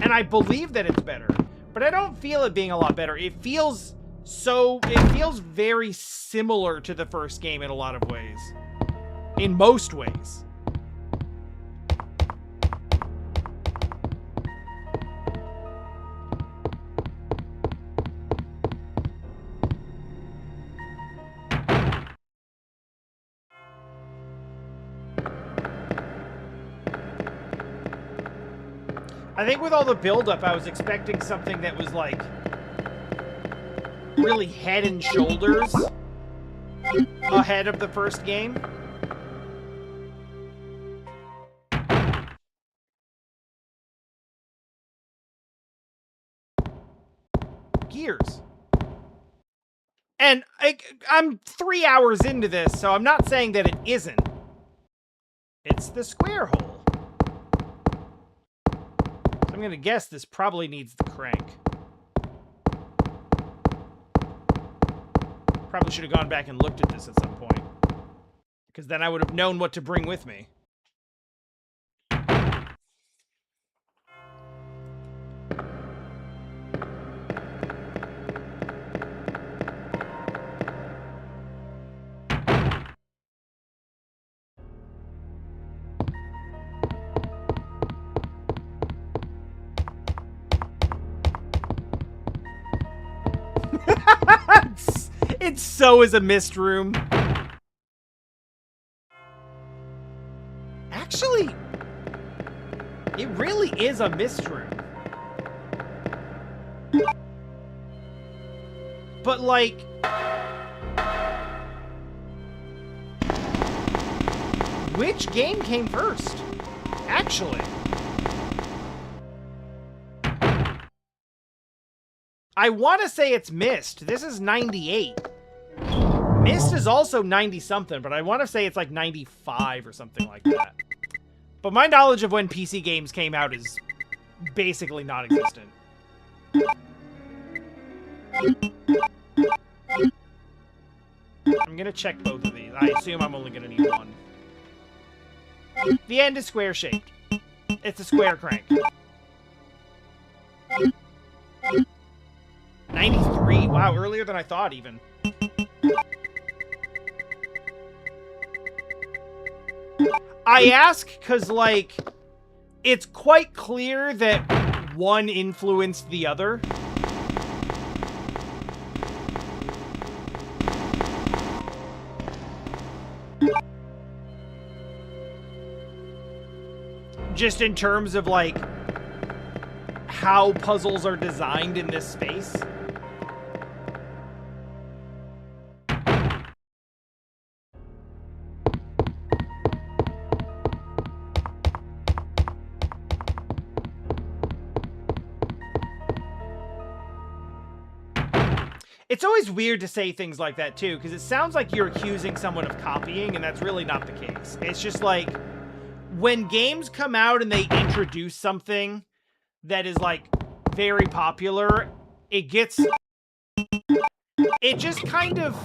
And I believe that it's better. But I don't feel it being a lot better. It feels very similar to the first game in a lot of ways. In most ways. I think with all the buildup, I was expecting something that was like really head and shoulders ahead of the first game. Gears. And I'm 3 hours into this, so I'm not saying that it isn't. It's the square hole. I'm gonna guess this probably needs the crank. Probably should have gone back and looked at this at some point. Because then I would have known what to bring with me. It so is a mist room. Actually, it really is a mist room. But like, which game came first? Actually. I want to say it's Myst. This is 98. Myst is also 90-something, but I want to say it's like 95 or something like that. But my knowledge of when PC games came out is basically non-existent. I'm gonna check both of these. I assume I'm only gonna need one. The end is square-shaped. It's a square crank. 93. Wow, earlier than I thought, even. I ask because, like, it's quite clear that one influenced the other. Just in terms of, like, how puzzles are designed in this space. It's always weird to say things like that, too, because it sounds like you're accusing someone of copying, and that's really not the case. It's just like, when games come out and they introduce something that is, like, very popular, it just kind of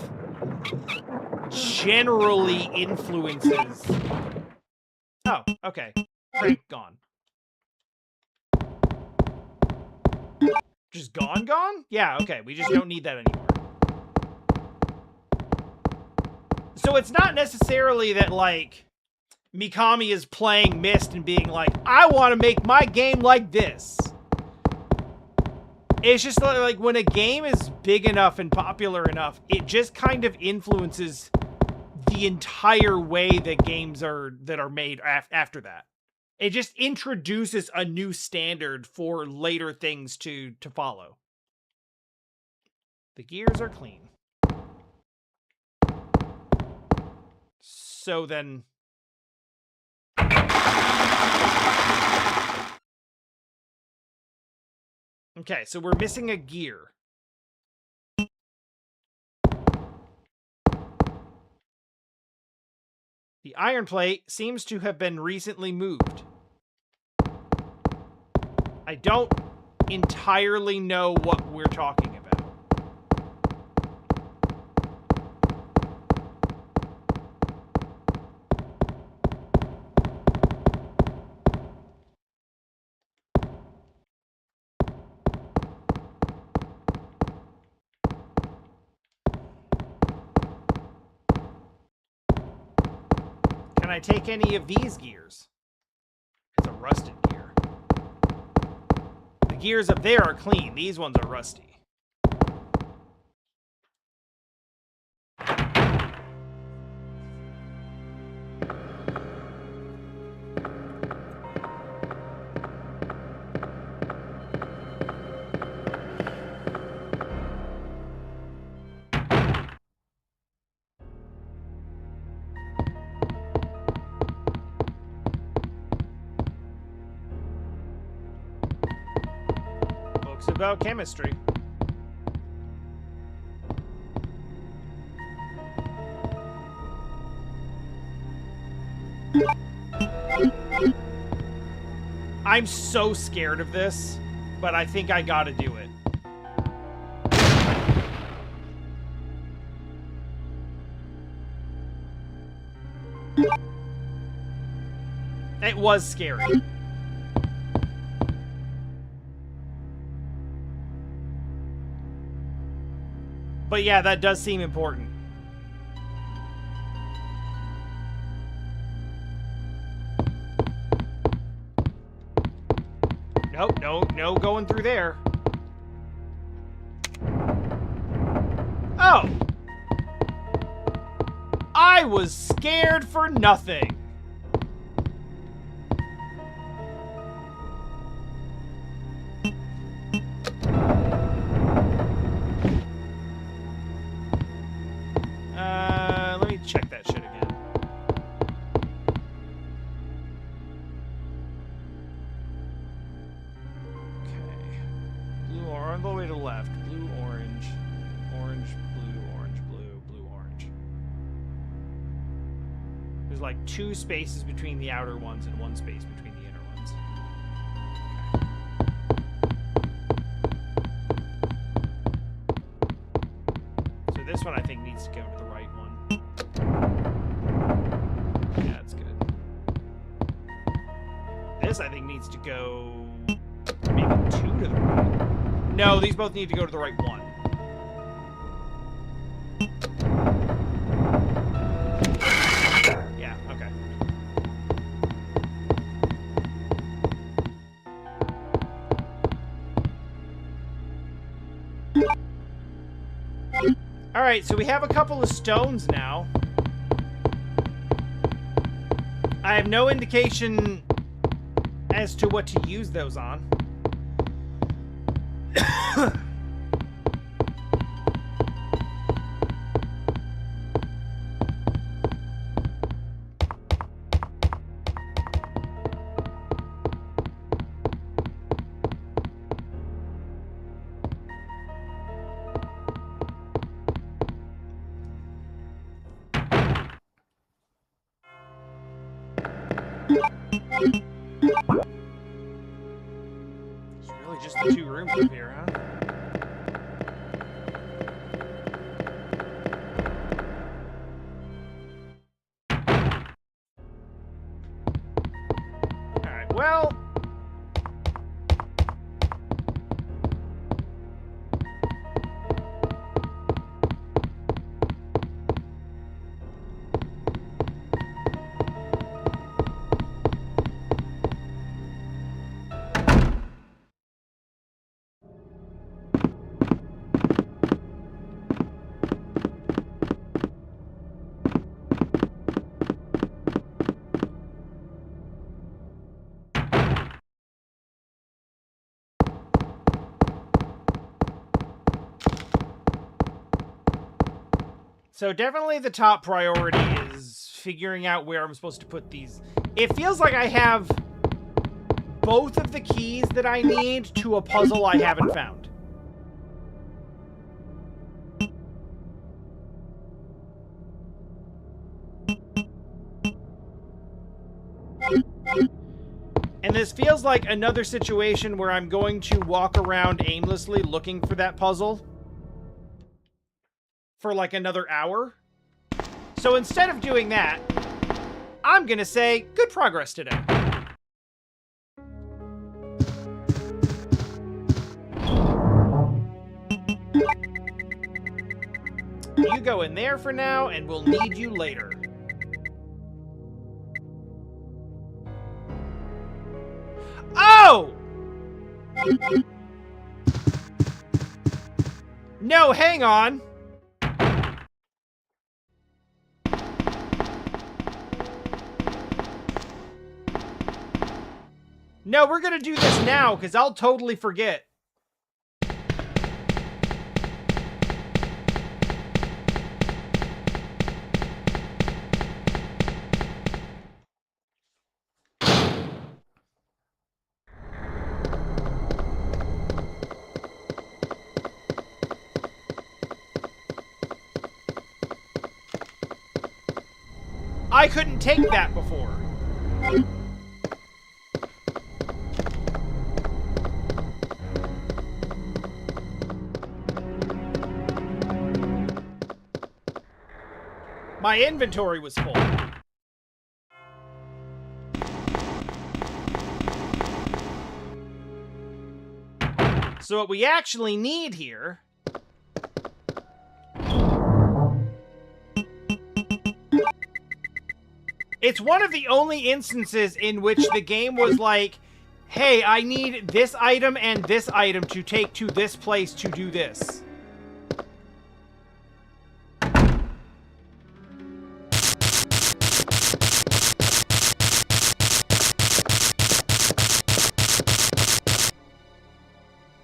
generally influences... Oh, okay. Crank gone. Just gone? Yeah, okay. We just don't need that anymore. So it's not necessarily that, like, Mikami is playing Myst and being like, I want to make my game like this. It's just like when a game is big enough and popular enough, it just kind of influences the entire way that games are made after that. It just introduces a new standard for later things to follow. The gears are clean. So then... Okay, so we're missing a gear. The iron plate seems to have been recently moved. I don't entirely know what we're talking about. Can I take any of these gears? It's a rusted gear. The gears up there are clean. These ones are rusty. About chemistry. I'm so scared of this, but I think I gotta do it. It was scary. But yeah, that does seem important. Nope, no going through there. Oh! I was scared for nothing. Let me check that shit again. Okay. Blue, orange, all the way to the left. Blue, orange. Orange, blue, orange, blue, blue, orange. There's like 2 spaces between the outer ones and 1 space between the inner ones. Okay. So this one I think needs to go to the right one. Yeah, that's good. This I think needs to go maybe 2 to the right. No, these both need to go to the right one. Yeah, okay. All right, so we have a couple of stones now. I have no indication as to what to use those on. It's really just the 2 rooms up here, huh? Alright, well... So definitely the top priority is figuring out where I'm supposed to put these. It feels like I have both of the keys that I need to a puzzle I haven't found. And this feels like another situation where I'm going to walk around aimlessly looking for that puzzle for like another hour. So instead of doing that, I'm gonna say good progress today. You go in there for now, and we'll need you later. Oh! No, hang on. No, we're gonna do this now, because I'll totally forget. I couldn't take that before. My inventory was full. So what we actually need here it's one of the only instances in which the game was like, hey, I need this item and this item to take to this place to do this.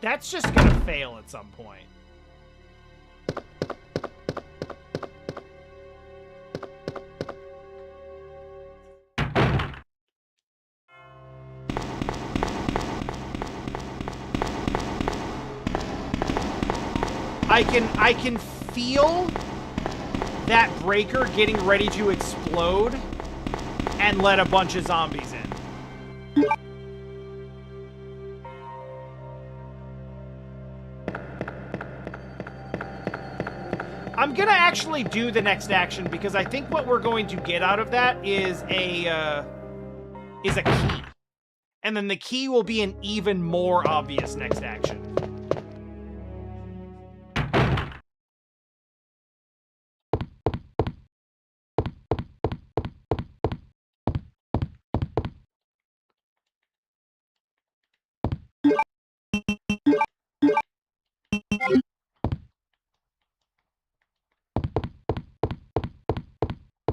That's just gonna fail at some point. I can feel that breaker getting ready to explode and let a bunch of zombies in. I'm gonna actually do the next action because I think what we're going to get out of that is a key. And then the key will be an even more obvious next action.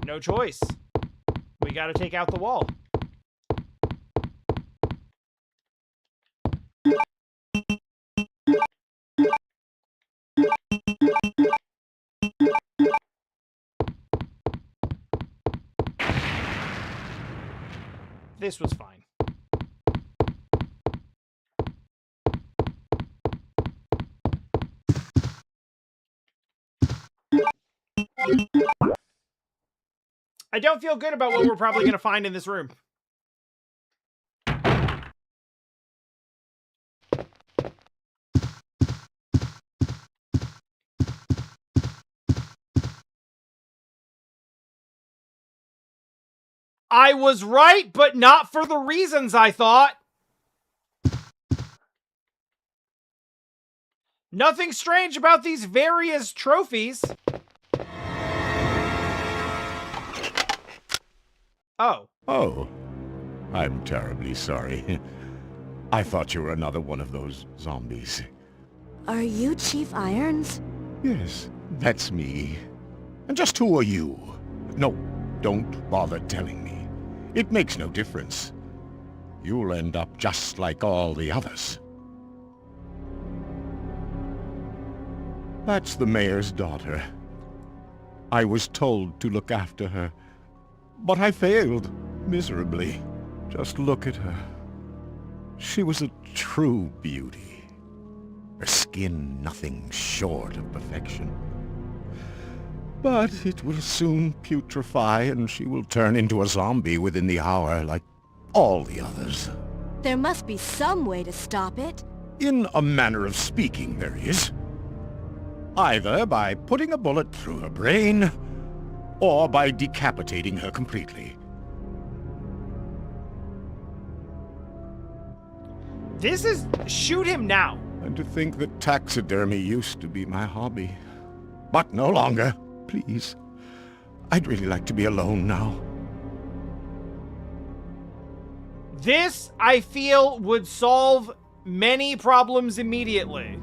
No choice. We gotta take out the wall. This was fine. I don't feel good about what we're probably going to find in this room. I was right, but not for the reasons I thought. Nothing strange about these various trophies. Oh. Oh, I'm terribly sorry. I thought you were another one of those zombies. Are you Chief Irons? Yes, that's me. And just who are you? No, don't bother telling me. It makes no difference. You'll end up just like all the others. That's the mayor's daughter. I was told to look after her, but I failed miserably. Just look at her. She was a true beauty. Her skin nothing short of perfection. But it will soon putrefy, and she will turn into a zombie within the hour, like all the others. There must be some way to stop it. In a manner of speaking, there is. Either by putting a bullet through her brain, or by decapitating her completely. This is... shoot him now. And to think that taxidermy used to be my hobby. But no longer. Please. I'd really like to be alone now. This, I feel, would solve many problems immediately.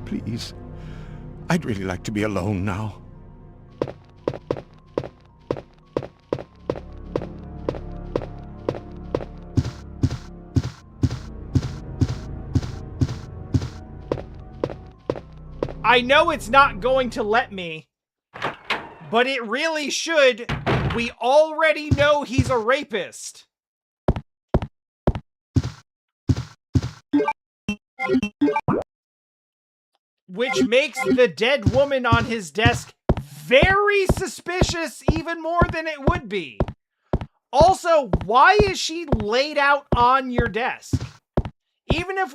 Please. I'd really like to be alone now. I know it's not going to let me, but it really should. We already know he's a rapist. Which makes the dead woman on his desk very suspicious, even more than it would be. Also, why is she laid out on your desk? Even if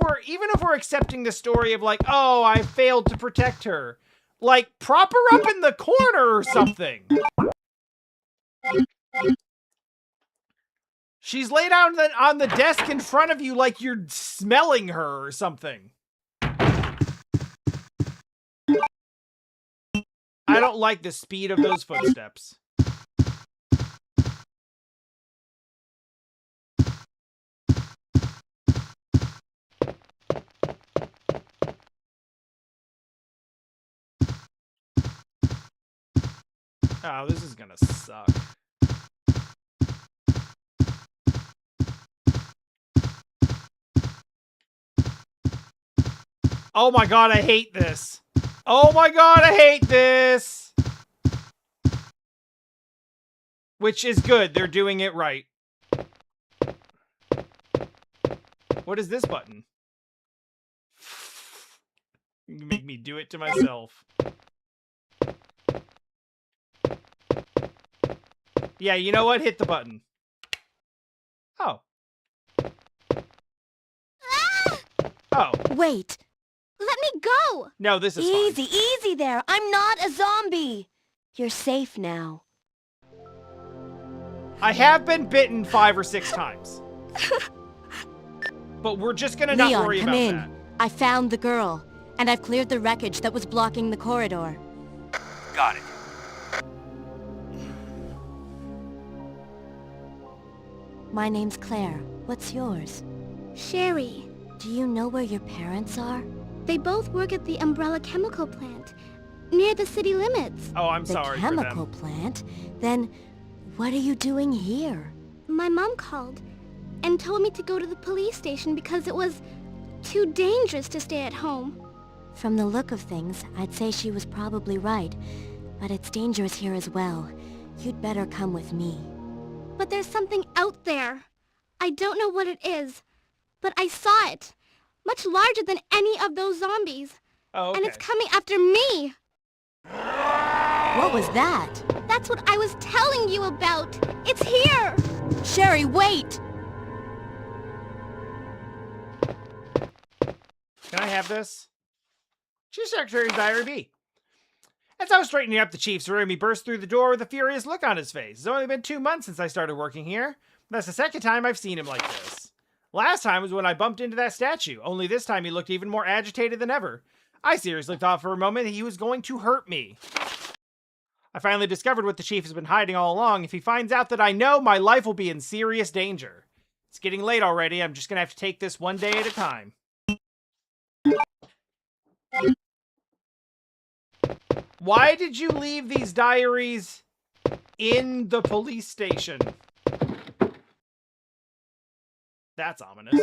we're accepting the story of like, oh, I failed to protect her, like prop her up in the corner or something. She's laid out on the desk in front of you like you're smelling her or something. I don't like the speed of those footsteps. Oh, this is gonna suck. Oh my god, I hate this. Oh my god, I hate this. Which is good. They're doing it right. What is this button? You make me do it to myself. Yeah, you know what? Hit the button. Oh. Oh. Wait. Let me go! No, this is Easy, fine. easy there. I'm not a zombie. You're safe now. I have been bitten 5 or 6 times. But we're just gonna not Leon, worry come about in. that. I found the girl, and I've cleared the wreckage that was blocking the corridor. Got it. My name's Claire. What's yours? Sherry. Do you know where your parents are? They both work at the Umbrella Chemical Plant, near the city limits. Oh, I'm The sorry for chemical them. plant? Then, what are you doing here? My mom called and told me to go to the police station because it was too dangerous to stay at home. From the look of things, I'd say she was probably right. But it's dangerous here as well. You'd better come with me. But there's something out there. I don't know what it is, but I saw it. Much larger than any of those zombies. Oh, okay. And it's coming after me. What was that? That's what I was telling you about. It's here. Sherry, wait! Can I have this? Chief Secretary's Diary B. As I was straightening up the chief's room, he burst through the door with a furious look on his face. It's only been 2 months since I started working here. That's the second time I've seen him like this. Last time was when I bumped into that statue, only this time he looked even more agitated than ever. I seriously thought for a moment that he was going to hurt me. I finally discovered what the chief has been hiding all along. If he finds out that I know, my life will be in serious danger. It's getting late already. I'm just gonna have to take this one day at a time. Why did you leave these diaries in the police station? That's ominous.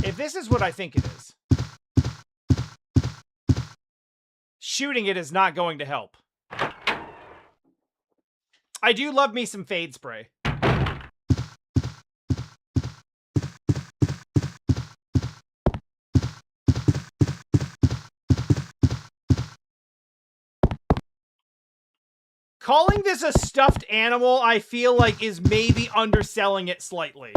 If this is what I think it is, shooting it is not going to help. I do love me some fade spray. Calling this a stuffed animal, I feel like, is maybe underselling it slightly.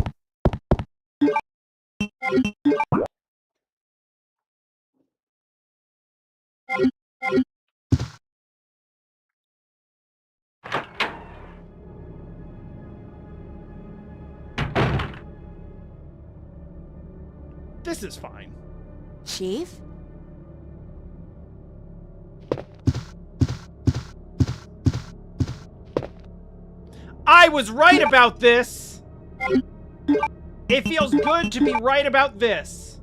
This is fine. Chief? I was right about this! It feels good to be right about this.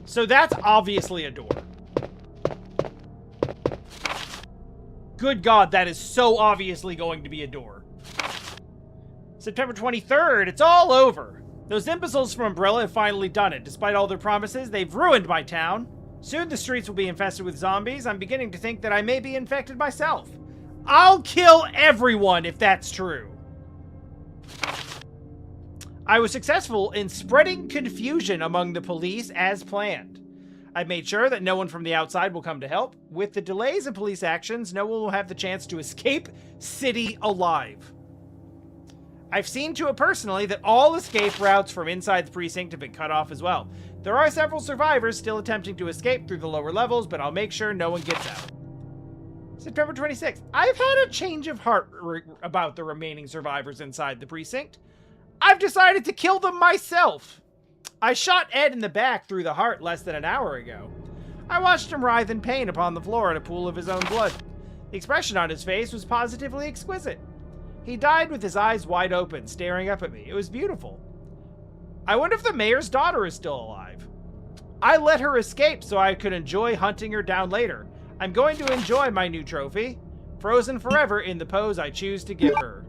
So that's obviously a door. Good God, that is so obviously going to be a door. September 23rd, it's all over. Those imbeciles from Umbrella have finally done it. Despite all their promises, they've ruined my town. Soon the streets will be infested with zombies. I'm beginning to think that I may be infected myself. I'll kill everyone if that's true. I was successful in spreading confusion among the police as planned. I've made sure that no one from the outside will come to help. With the delays in police actions, no one will have the chance to escape city alive. I've seen to it personally that all escape routes from inside the precinct have been cut off as well. There are several survivors still attempting to escape through the lower levels, but I'll make sure no one gets out. September 26th. I've had a change of heart about the remaining survivors inside the precinct. I've decided to kill them myself. I shot Ed in the back through the heart less than an hour ago. I watched him writhe in pain upon the floor in a pool of his own blood. The expression on his face was positively exquisite. He died with his eyes wide open, staring up at me. It was beautiful. I wonder if the mayor's daughter is still alive. I let her escape so I could enjoy hunting her down later. I'm going to enjoy my new trophy, frozen forever in the pose I choose to give her.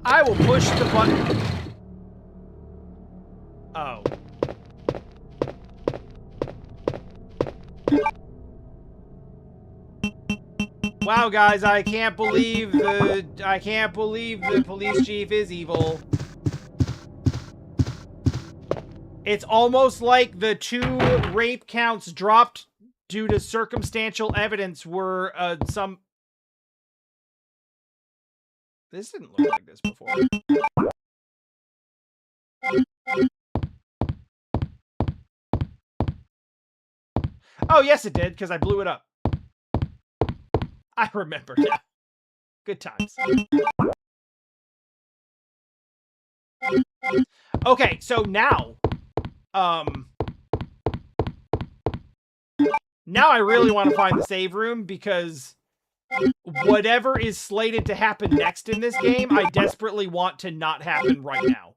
I will push the button. Oh. Wow, guys, I can't believe the police chief is evil. It's almost like the 2 rape counts dropped due to circumstantial evidence were some... This didn't look like this before. Oh, yes, it did, because I blew it up. I remember now. Good times. Okay, so now, now I really want to find the save room, because whatever is slated to happen next in this game, I desperately want to not happen right now.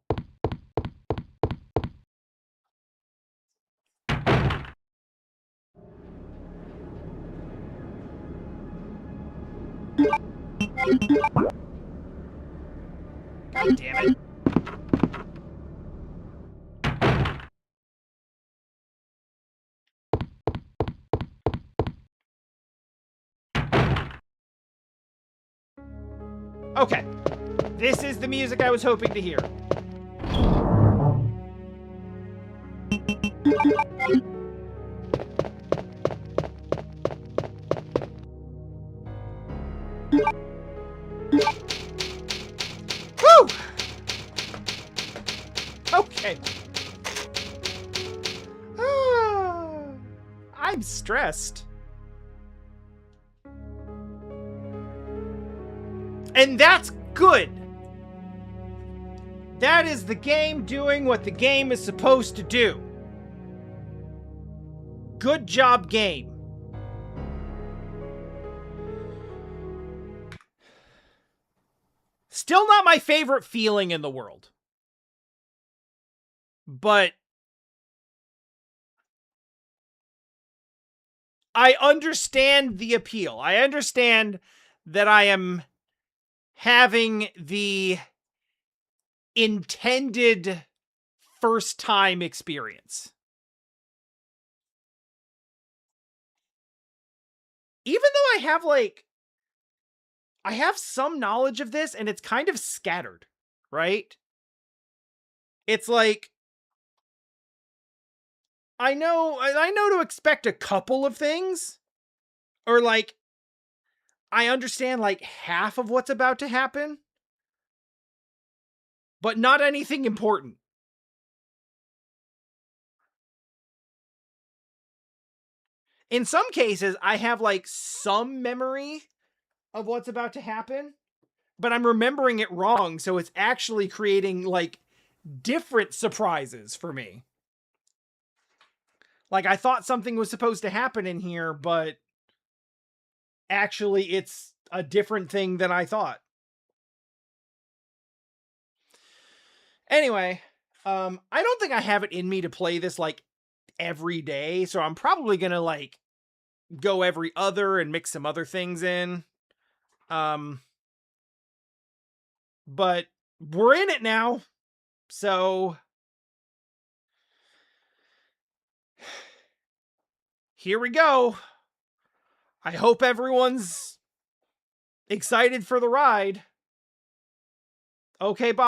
God damn it. Okay. This is the music I was hoping to hear. Woo! Okay. I'm stressed. And that's good. That is the game doing what the game is supposed to do. Good job, game. Still not my favorite feeling in the world. But I understand the appeal. I understand that I am having the intended first time experience. Even though I have some knowledge of this and it's kind of scattered, right? It's like, I know to expect a couple of things, or like, I understand like half of what's about to happen, but not anything important. In some cases, I have like some memory of what's about to happen, but I'm remembering it wrong, so it's actually creating like different surprises for me. Like, I thought something was supposed to happen in here, but actually it's a different thing than I thought. Anyway, I don't think I have it in me to play this like every day, so I'm probably gonna like go every other and mix some other things in. But we're in it now, so here we go. I hope everyone's excited for the ride. Okay, bye.